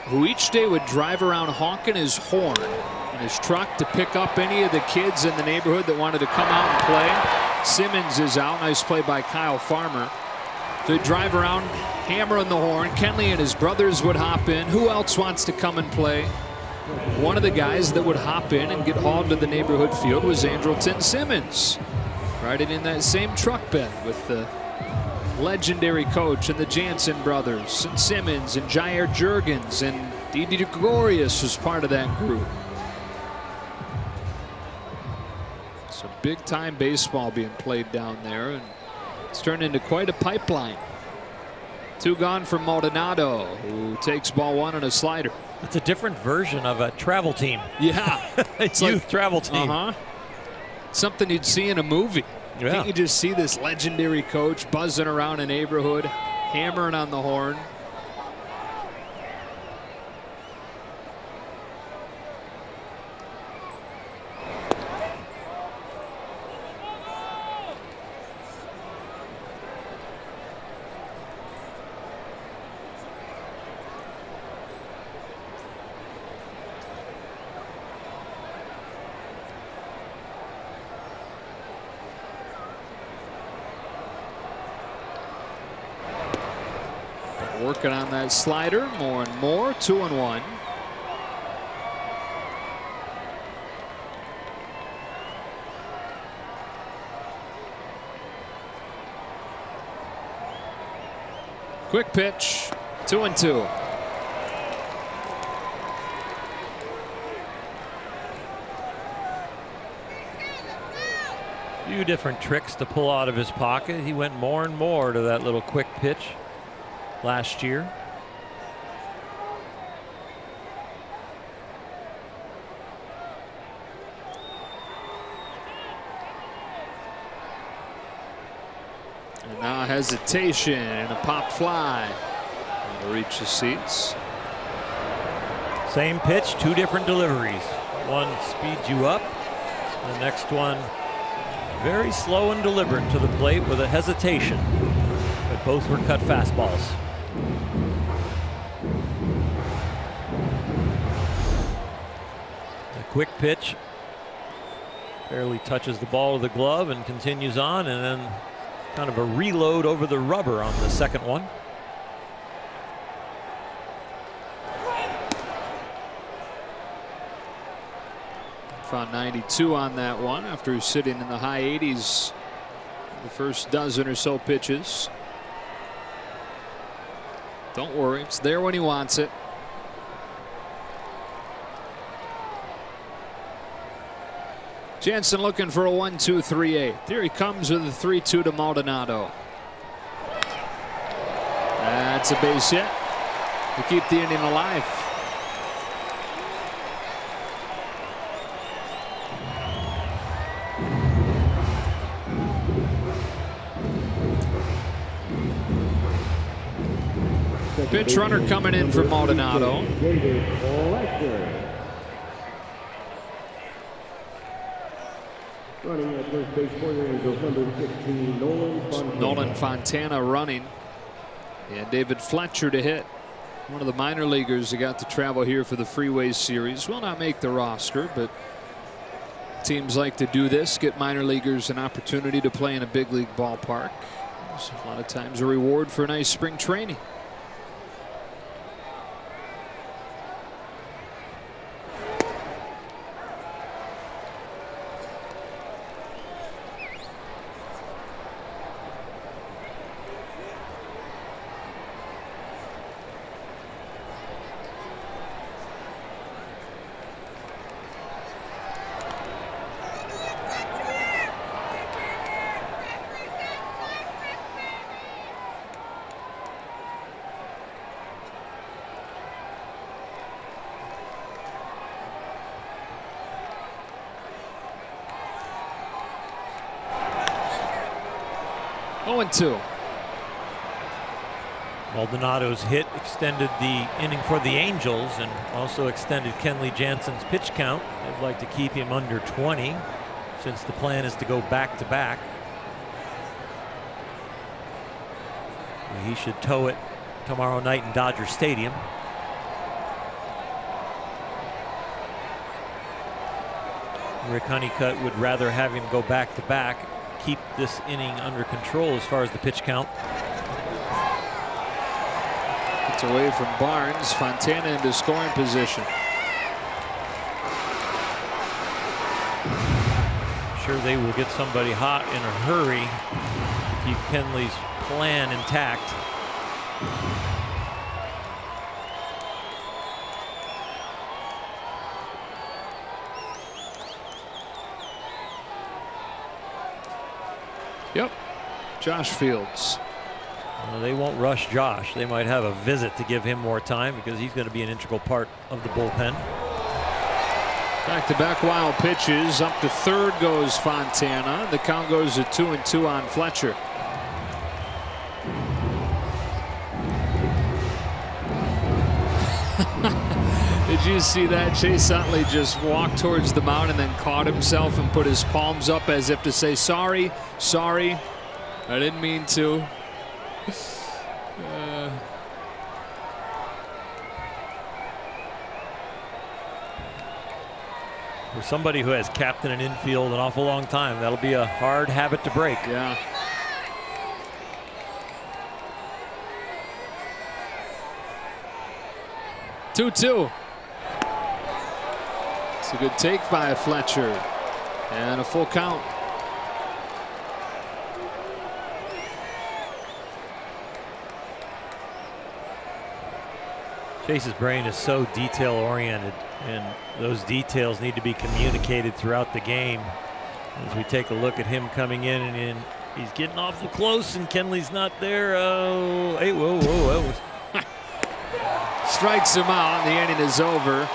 S1: who each day would drive around honking his horn in his truck to pick up any of the kids in the neighborhood that wanted to come out and play. Simmons is out. Nice play by Kyle Farmer. So he'd drive around hammering the horn. Kenley and his brothers would hop in. Who else wants to come and play? One of the guys that would hop in and get hauled to the neighborhood field was Andrelton Simmons. Riding in that same truck bed with the legendary coach and the Jansen brothers and Simmons and Jair Jurgens, and Didi Gregorius was part of that group. So big time baseball being played down there, and it's turned into quite a pipeline. Two gone from Maldonado, who takes ball one on a slider.
S4: It's a different version of a travel team.
S1: Yeah.
S4: It's youth travel team.
S1: Something you'd see in a movie.
S4: Yeah.
S1: Can't you just see this legendary coach buzzing around a neighborhood, hammering on the horn? Working on that slider more and more. 2-1. Quick pitch. 2-2.
S4: Few different tricks to pull out of his pocket. He went more and more to that little quick pitch last year.
S1: And now hesitation and a pop fly. That'll reach the seats.
S4: Same pitch, two different deliveries. One speeds you up, the next one very slow and deliberate to the plate with a hesitation. But both were cut fastballs. A quick pitch barely touches the ball of the glove and continues on, and then kind of a reload over the rubber on the second one.
S1: Found 92 on that one after sitting in the high 80s the first dozen or so pitches. Don't worry, it's there when he wants it. Jansen looking for a 1-2-3-8. Here he comes with a 3-2 to Maldonado. That's a base hit to keep the inning alive. Pitch runner coming in for Maldonado.
S9: Running at first base corner is number 16,
S1: Nolan Fontana running. And David Fletcher to hit. One of the minor leaguers that got to travel here for the Freeway Series. Will not make the roster, but teams like to do this, get minor leaguers an opportunity to play in a big league ballpark. There's a lot of times a reward for a nice spring training. Two.
S4: Maldonado's hit extended the inning for the Angels and also extended Kenley Jansen's pitch count. They'd like to keep him under 20 since the plan is to go back to back. He should tow it tomorrow night in Dodger Stadium. Rick Honeycutt would rather have him go back to back, keep this inning under control as far as the pitch count.
S1: It's away from Barnes. Fontana into scoring position.
S4: I'm sure they will get somebody hot in a hurry to keep Kenley's plan intact.
S1: Yep, Josh Fields.
S4: Well, they won't rush Josh. They might have a visit to give him more time because he's going to be an integral part of the bullpen.
S1: Back-to-back wild pitches. Up to third goes Fontana. The count goes to 2-2 on Fletcher. Did you see that? Chase Utley just walked towards the mound and then caught himself and put his palms up as if to say, sorry, sorry, I didn't mean to.
S4: For somebody who has captained an infield an awful long time, that'll be a hard habit to break.
S1: Yeah. Two-two. It's a good take by Fletcher and a full count.
S4: Chase's brain is so detail oriented, and those details need to be communicated throughout the game. As we take a look at him coming in, and he's getting awful close, and Kenley's not there. Oh, hey, whoa.
S1: Strikes him out, and the inning is over.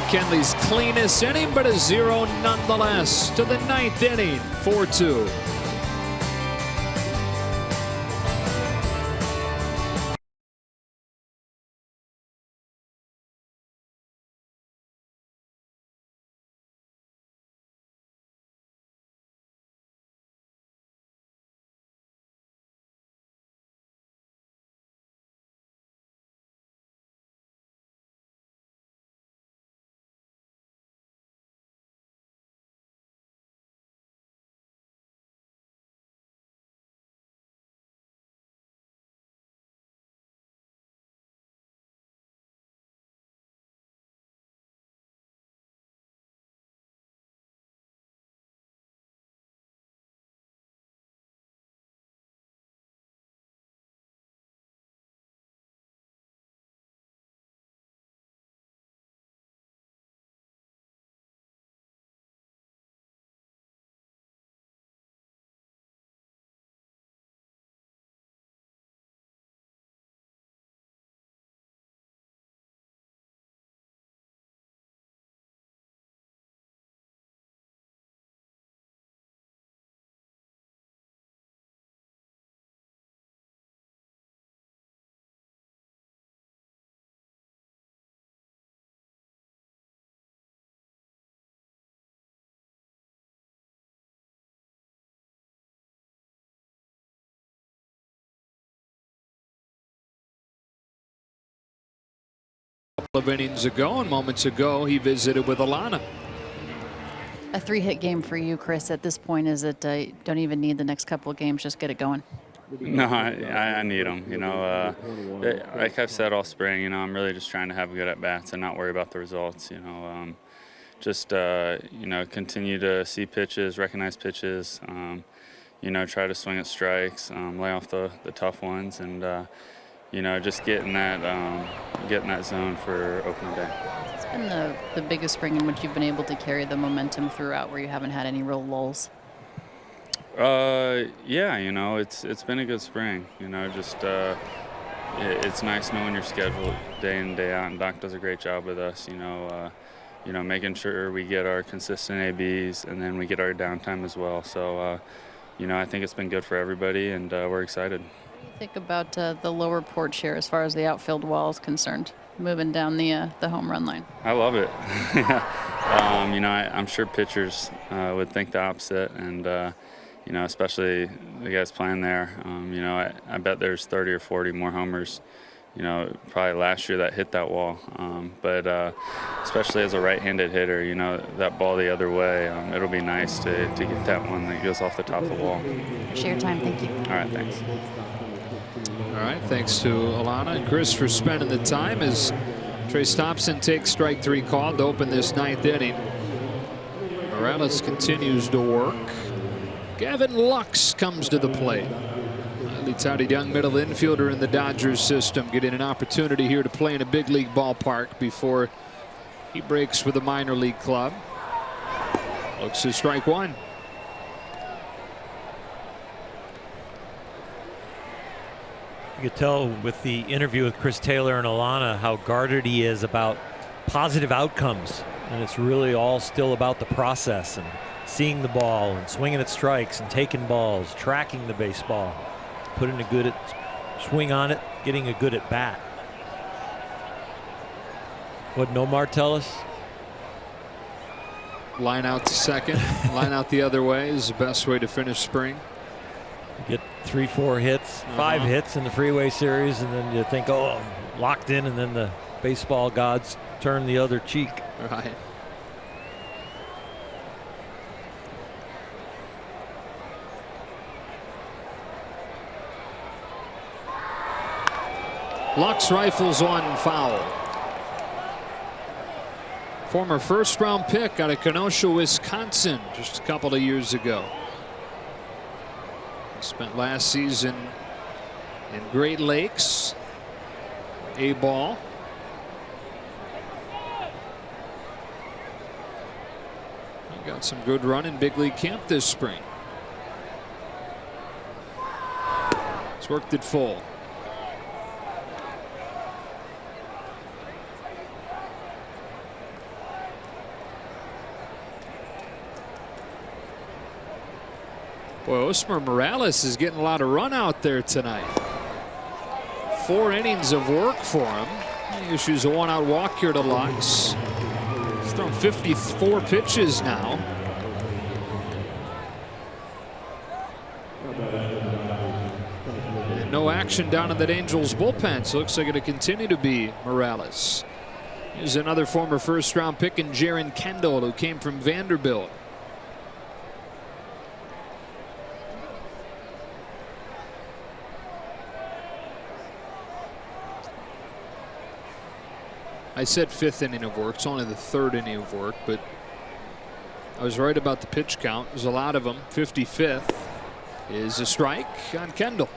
S1: Kenley's cleanest inning, but a 0 nonetheless to the 9th inning, 4-2. Of innings ago and moments ago, he visited with Alana.
S3: A 3-hit game for you, Chris. At this point, is it don't even need the next couple of games, just get it going?
S10: No, I need them. You know, like I've said all spring, you know, I'm really just trying to have good at bats and not worry about the results. You know, you know, continue to see pitches, recognize pitches. You know, try to swing at strikes, lay off the tough ones, and you know, just get in that zone for opening day.
S3: It's been the biggest spring in which you've been able to carry the momentum throughout, where you haven't had any real lulls.
S10: Yeah, you know, it's been a good spring. You know, just it's nice knowing your schedule day in, day out, and Doc does a great job with us. You know, making sure we get our consistent ABs and then we get our downtime as well. So, you know, I think it's been good for everybody, and we're excited.
S3: What do you think about the lower porch here as far as the outfield wall is concerned, moving down the home run line?
S10: I love it. You know, I'm sure pitchers would think the opposite, and you know, especially the guys playing there. You know, I bet there's 30 or 40 more homers, you know, probably last year that hit that wall. But especially as a right-handed hitter, you know, that ball the other way, it'll be nice to get that one that goes off the top of the wall.
S3: Appreciate your time. Thank you.
S10: All right, thanks.
S1: All right, thanks to Alana and Chris for spending the time as Trace Thompson takes strike 3 call to open this 9th inning. Morales continues to work. Gavin Lux comes to the plate. Highly touted young middle infielder in the Dodgers system, getting an opportunity here to play in a big league ballpark before he breaks with a minor league club. Looks at strike 1.
S4: You could tell with the interview with Chris Taylor and Alana how guarded he is about positive outcomes, and it's really all still about the process and seeing the ball and swinging at strikes and taking balls, tracking the baseball, putting a good swing on it, getting a good at bat. What Nomar tell us?
S1: Line out to second, line out the other way is the best way to finish spring.
S4: You get 3-4 hits, 5 hits in the Freeway Series, and then you think, oh, I'm locked in, and then the baseball gods turn the other cheek.
S1: Right. Lux rifles on foul. Former first-round pick out of Kenosha, Wisconsin, just a couple of years ago. Spent last season in Great Lakes, A-ball. He got some good run in big league camp this spring. He's worked it full. Boy, Osmer Morales is getting a lot of run out there tonight. 4 innings of work for him. He issues a 1-out walk here to Lux. He's thrown 54 pitches now. And no action down in that Angels bullpen, so looks like it'll continue to be Morales. Here's another former first-round pick in Jaron Kendall, who came from Vanderbilt. I said 5th inning of work. It's only the 3rd inning of work, but I was right about the pitch count. There's a lot of them. 55th is a strike on Kendall.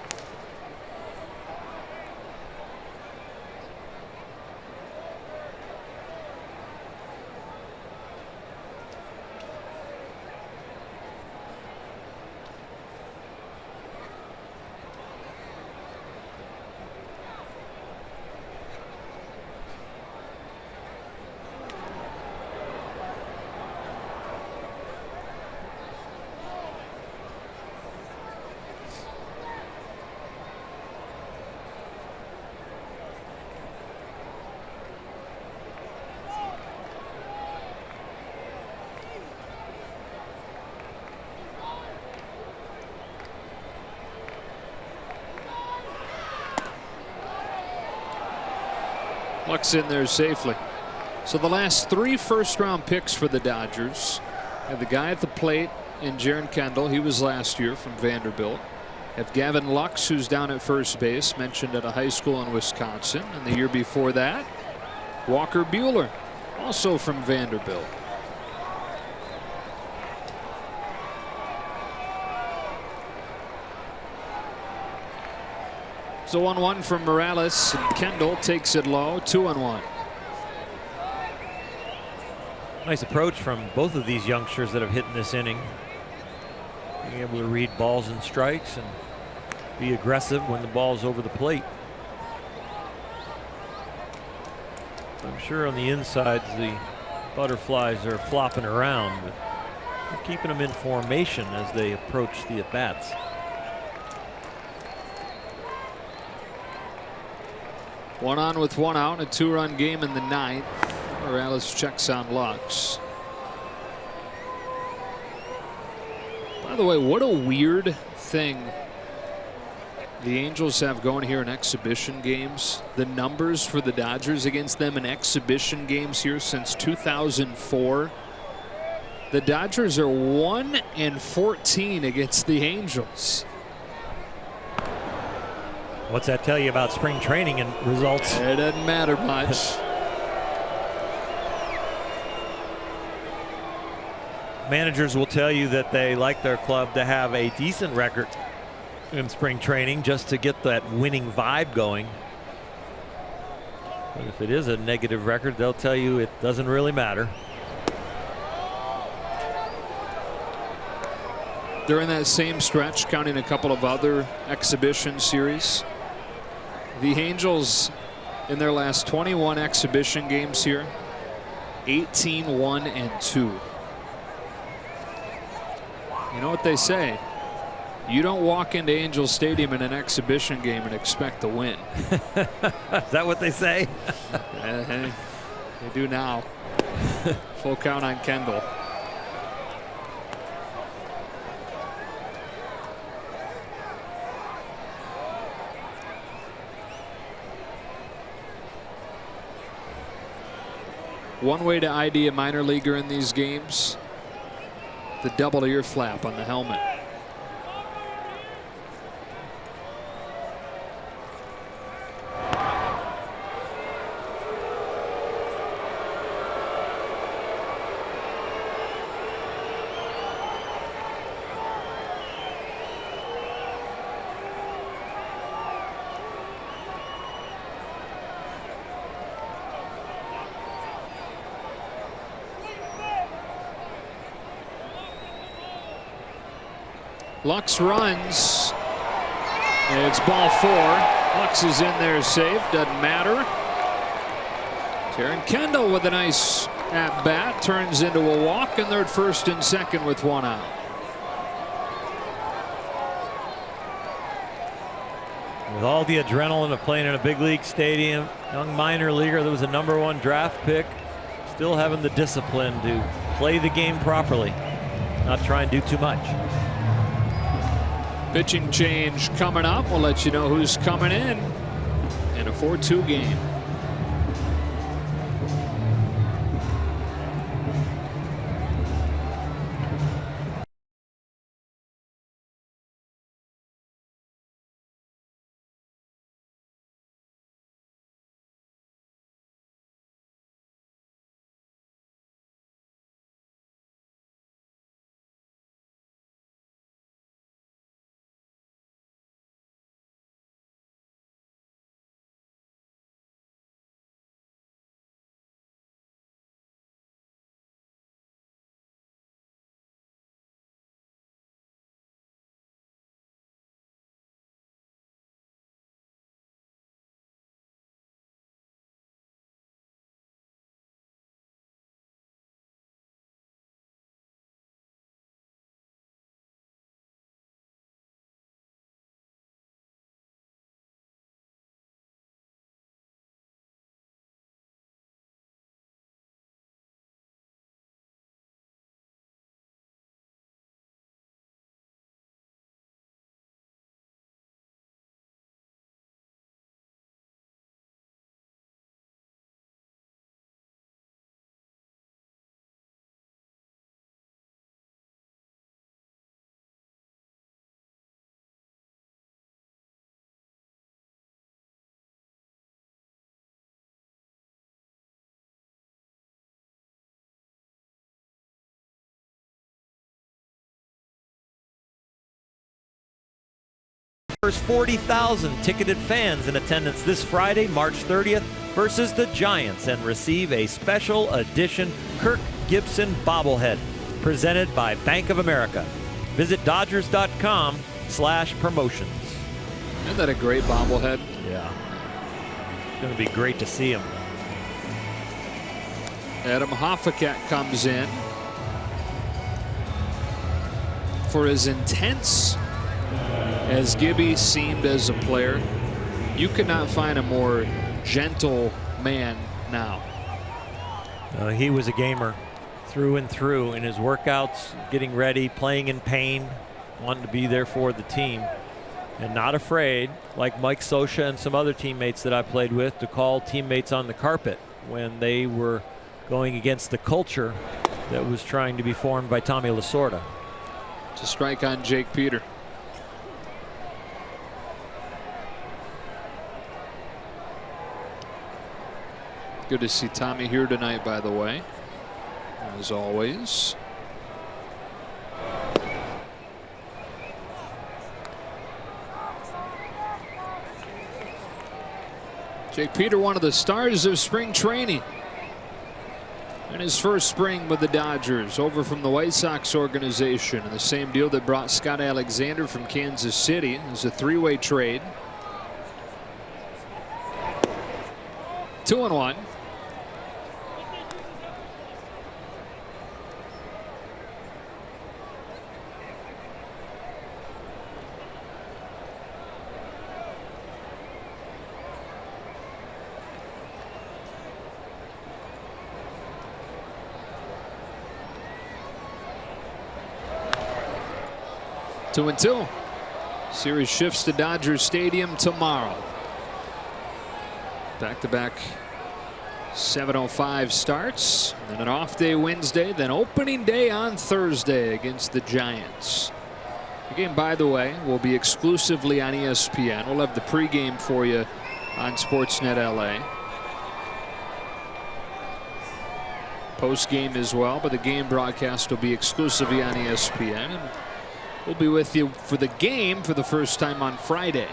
S1: Lux in there safely. So the last 3 first-round picks for the Dodgers. And the guy at the plate in Jaron Kendall, he was last year from Vanderbilt. Have Gavin Lux, who's down at first base, mentioned at a high school in Wisconsin. And the year before that, Walker Buehler, also from Vanderbilt. So 1-1 from Morales, and Kendall takes it low. 2-1.
S4: Nice approach from both of these youngsters that have hit in this inning. Being able to read balls and strikes and be aggressive when the ball's over the plate. I'm sure on the insides the butterflies are flopping around, but they're keeping them in formation as they approach the at-bats.
S1: One on with 1 out, a 2-run game in the 9th. Morales checks on Lux. By the way, what a weird thing the Angels have going here in exhibition games. The numbers for the Dodgers against them in exhibition games here since 2004. The Dodgers are 1-14 against the Angels.
S4: What's that tell you about spring training and results?
S1: It doesn't matter much.
S4: Managers will tell you that they like their club to have a decent record in spring training just to get that winning vibe going. But if it is a negative record, they'll tell you it doesn't really matter.
S1: During that same stretch, counting a couple of other exhibition series, the Angels in their last 21 exhibition games here, 18-1-2. You know what they say? You don't walk into Angel Stadium in an exhibition game and expect to win.
S4: Is that what they say?
S1: They do now. Full count on Kendall. One way to ID a minor leaguer in these games, the double ear flap on the helmet. Lux runs. It's ball 4. Lux is in there safe. Doesn't matter. Taron Kendall with a nice at bat turns into a walk, and they're at first and second with 1 out.
S4: With all the adrenaline of playing in a big league stadium, young minor leaguer that was a #1 draft pick, still having the discipline to play the game properly, not try and do too much.
S1: Pitching change coming up. We'll let you know who's coming in a 4-2 game.
S4: First 40,000 ticketed fans in attendance this Friday, March 30th, versus the Giants, and receive a special edition Kirk Gibson bobblehead presented by Bank of America. Visit Dodgers.com/promotions.
S1: Isn't that a great bobblehead?
S4: Yeah. It's going to be great to see him.
S1: Adam Hoffakat comes in for as intense as Gibby seemed as a player. You could not find a more gentle man now.
S4: He was a gamer through and through in his workouts, getting ready, playing in pain, wanting to be there for the team, and not afraid, like Mike Scioscia and some other teammates that I played with, to call teammates on the carpet when they were going against the culture that was trying to be formed by Tommy Lasorda.
S1: It's a strike on Jake Peter. Good to see Tommy here tonight, by the way, as always. Jake Peter, one of the stars of spring training. In his first spring with the Dodgers, over from the White Sox organization, and the same deal that brought Scott Alexander from Kansas City. It was a 3-way trade. 2-1. Two and two. Series shifts to Dodger Stadium tomorrow. Back-to-back 7:05 starts, then an off day Wednesday, then opening day on Thursday against the Giants. The game, by the way, will be exclusively on ESPN. We'll have the pregame for you on Sportsnet LA. Post-game as well, but the game broadcast will be exclusively on ESPN. And we'll be with you for the game for the first time on Friday.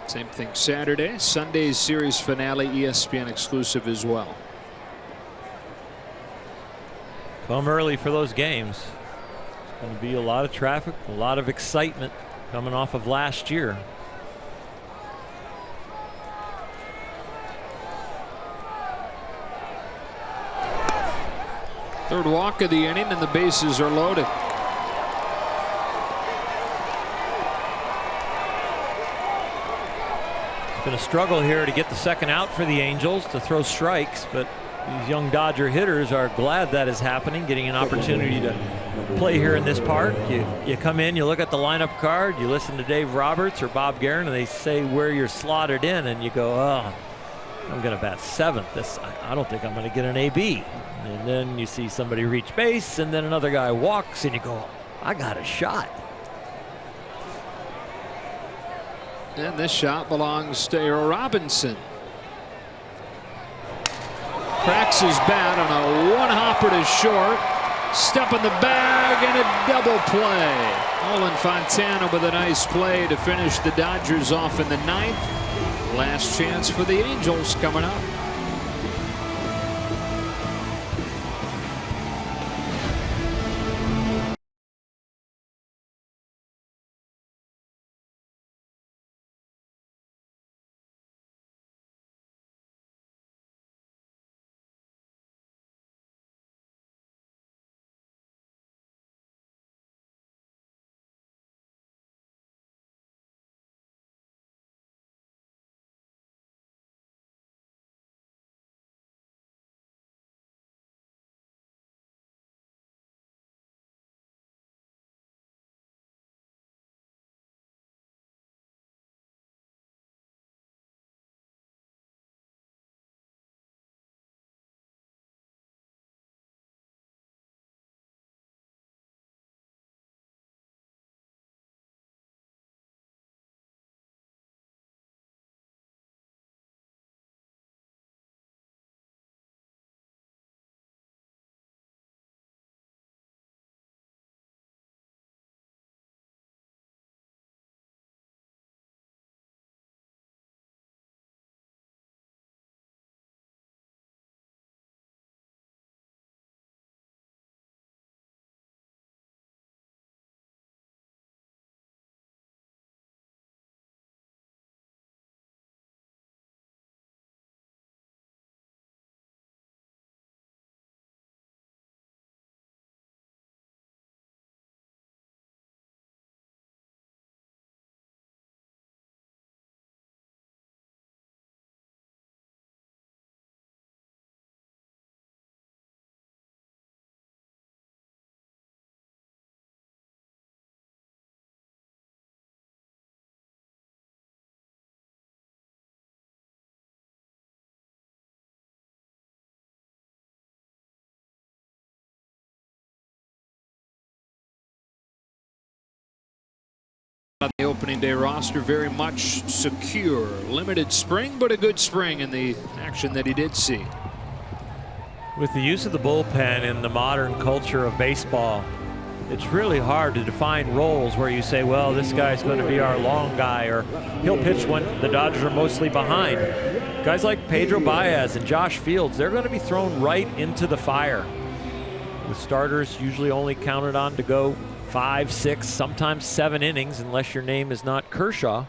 S1: Same thing Saturday. Sunday's series finale, ESPN exclusive as well.
S4: Come early for those games. Going to be a lot of traffic, a lot of excitement coming off of last year.
S1: Third walk of the inning, and the bases are loaded.
S4: It's been a struggle here to get the second out for the Angels to throw strikes, but these young Dodger hitters are glad that is happening, getting an opportunity to play here in this park. You come in, you look at the lineup card, you listen to Dave Roberts or Bob Guerin, and they say where you're slotted in, and you go, oh, I'm going to bat seventh. I don't think I'm going to get an AB. And then you see somebody reach base, and then another guy walks, and you go, I got a shot.
S1: And this shot belongs to Errol Robinson. Cracks his bat on a one-hopper to short. Step in the bag and a double play. Olin Fontana with a nice play to finish the Dodgers off in the ninth. Last chance for the Angels coming up. On the opening day roster, very much secure. Limited spring, but a good spring in the action that he did see.
S4: With the use of the bullpen in the modern culture of baseball, it's really hard to define roles where you say, well, this guy's going to be our long guy, or he'll pitch when the Dodgers are mostly behind. Guys like Pedro Baez and Josh Fields, they're going to be thrown right into the fire, with starters usually only counted on to go 5, 6, sometimes 7 innings, unless your name is not Kershaw.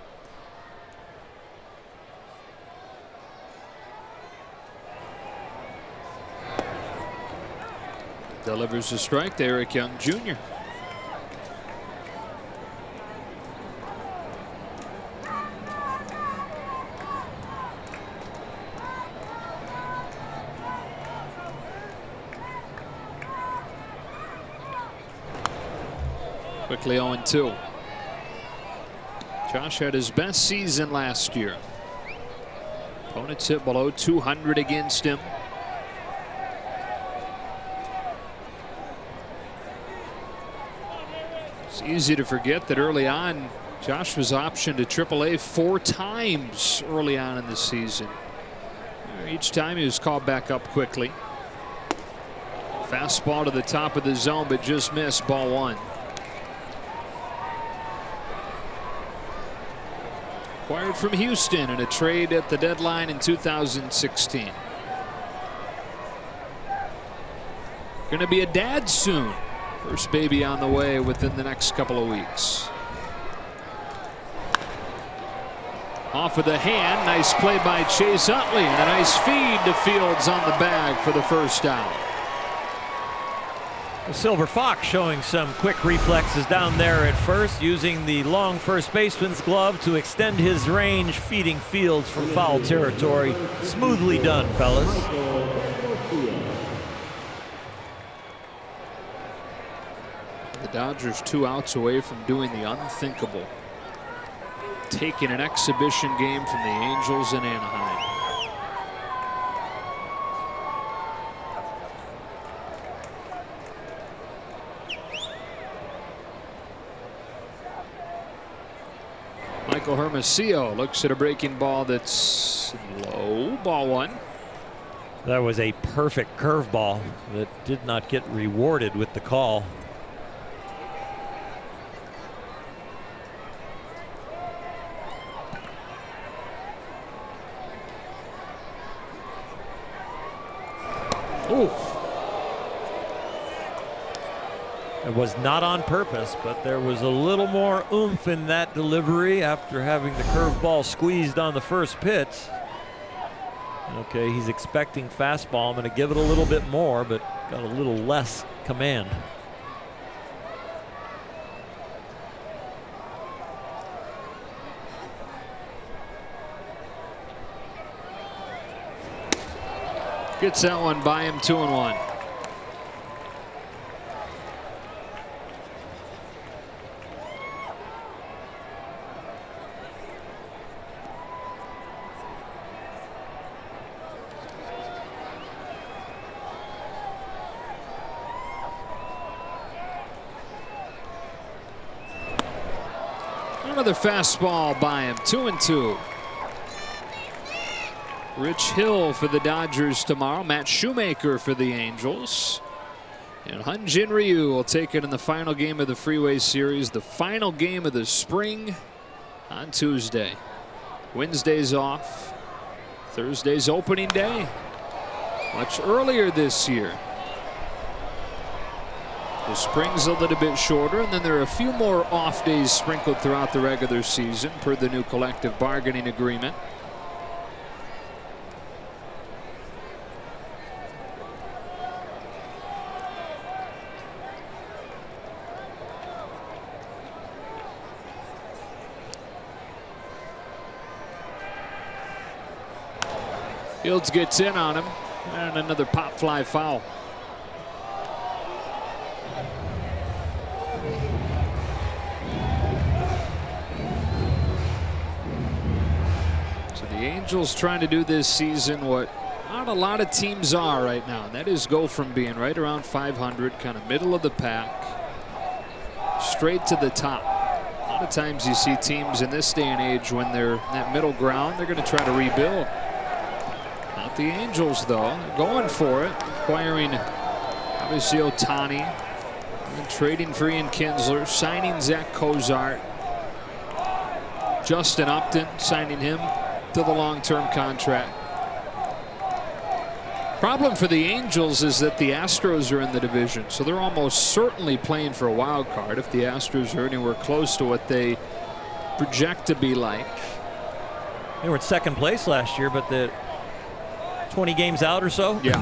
S1: Delivers a strike to Eric Young Jr. Quickly 0-2. Josh had his best season last year. Opponents hit below 200 against him. It's easy to forget that early on, Josh was optioned to AAA 4 times early on in the season. Each time he was called back up quickly. Fastball to the top of the zone, but just missed, ball 1. Acquired from Houston in a trade at the deadline in 2016. Going to be a dad soon. First baby on the way within the next couple of weeks. Off with the hand. Nice play by Chase Utley. And a nice feed to Fields on the bag for the first down.
S4: The Silver Fox showing some quick reflexes down there at first, using the long first baseman's glove to extend his range, feeding Fields from foul territory. Smoothly done, fellas.
S1: The Dodgers 2 outs away from doing the unthinkable. Taking an exhibition game from the Angels in Anaheim. Michael Hermosillo looks at a breaking ball that's low. Ball 1.
S4: That was a perfect curveball that did not get rewarded with the call.
S1: Ooh.
S4: It was not on purpose, but there was a little more oomph in that delivery after having the curveball squeezed on the first pitch. Okay, he's expecting fastball. I'm going to give it a little bit more, but got a little less command.
S1: Gets that one by him. 2-1. Another fastball by him. 2-2. Rich Hill for the Dodgers tomorrow. Matt Shoemaker for the Angels. And Hyun-Jin Ryu will take it in the final game of the Freeway Series, the final game of the spring on Tuesday. Wednesday's off. Thursday's opening day. Much earlier this year. The spring's a little bit shorter, and then there are a few more off days sprinkled throughout the regular season per the new collective bargaining agreement. Fields gets in on him, and another pop fly foul. So the Angels trying to do this season what not a lot of teams are right now, and that is go from being right around 500, kind of middle of the pack, straight to the top. A lot of times you see teams in this day and age, when they're in that middle ground, they're going to try to rebuild. Not the Angels, though. They're going for it, acquiring obviously Ohtani, and trading for Ian Kinsler, signing Zach Cozart, Justin Upton, signing him to the long-term contract. Problem for the Angels is that the Astros are in the division, so they're almost certainly playing for a wild card if the Astros are anywhere close to what they project to be like.
S4: They were in second place last year, but the 20 games out or so.
S1: Yeah.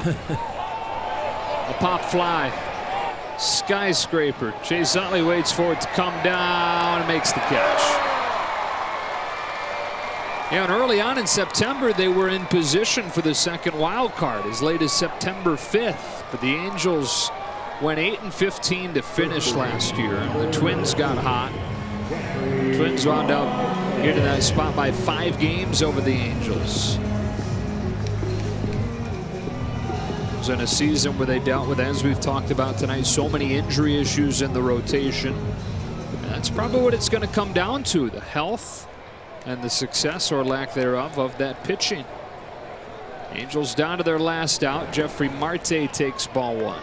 S1: A pop fly. Skyscraper. Chase Utley waits for it to come down and makes the catch. Yeah, and early on in September, they were in position for the second wild card as late as September 5th. But the Angels went 8-15 to finish last year. The Twins got hot. The Twins wound up getting that spot by 5 games over the Angels. It was in a season where they dealt with, as we've talked about tonight, so many injury issues in the rotation. And that's probably what it's going to come down to, the health and the success or lack thereof of that pitching. Angels down to their last out. Jeffrey Marte takes ball 1.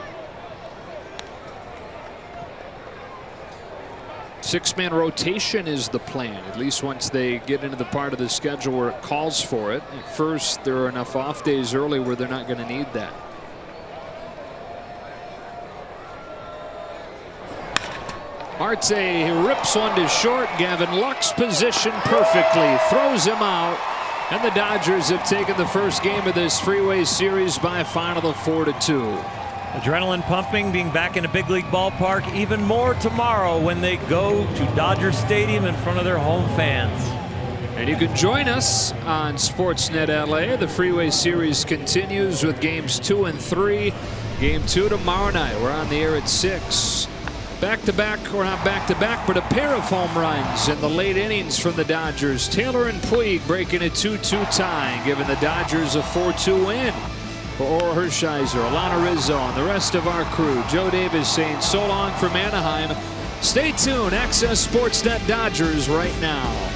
S1: 6-man rotation is the plan, at least once they get into the part of the schedule where it calls for it. At first, there are enough off days early where they're not going to need that. Marte rips one to short. Gavin Lux positioned perfectly, throws him out. And the Dodgers have taken the first game of this Freeway Series by a final of 4-2.
S4: Adrenaline pumping, being back in a big league ballpark. Even more tomorrow when they go to Dodger Stadium in front of their home fans.
S1: And you can join us on Sportsnet LA. The Freeway Series continues with games 2 and 3. Game 2 tomorrow night. We're on the air at 6. Back-to-back, or not back-to-back, but a pair of home runs in the late innings from the Dodgers. Taylor and Puig breaking a 2-2 tie, giving the Dodgers a 4-2 win. For Oral Hershiser, Alana Rizzo, and the rest of our crew, Joe Davis saying so long from Anaheim. Stay tuned. Access Sportsnet Dodgers right now.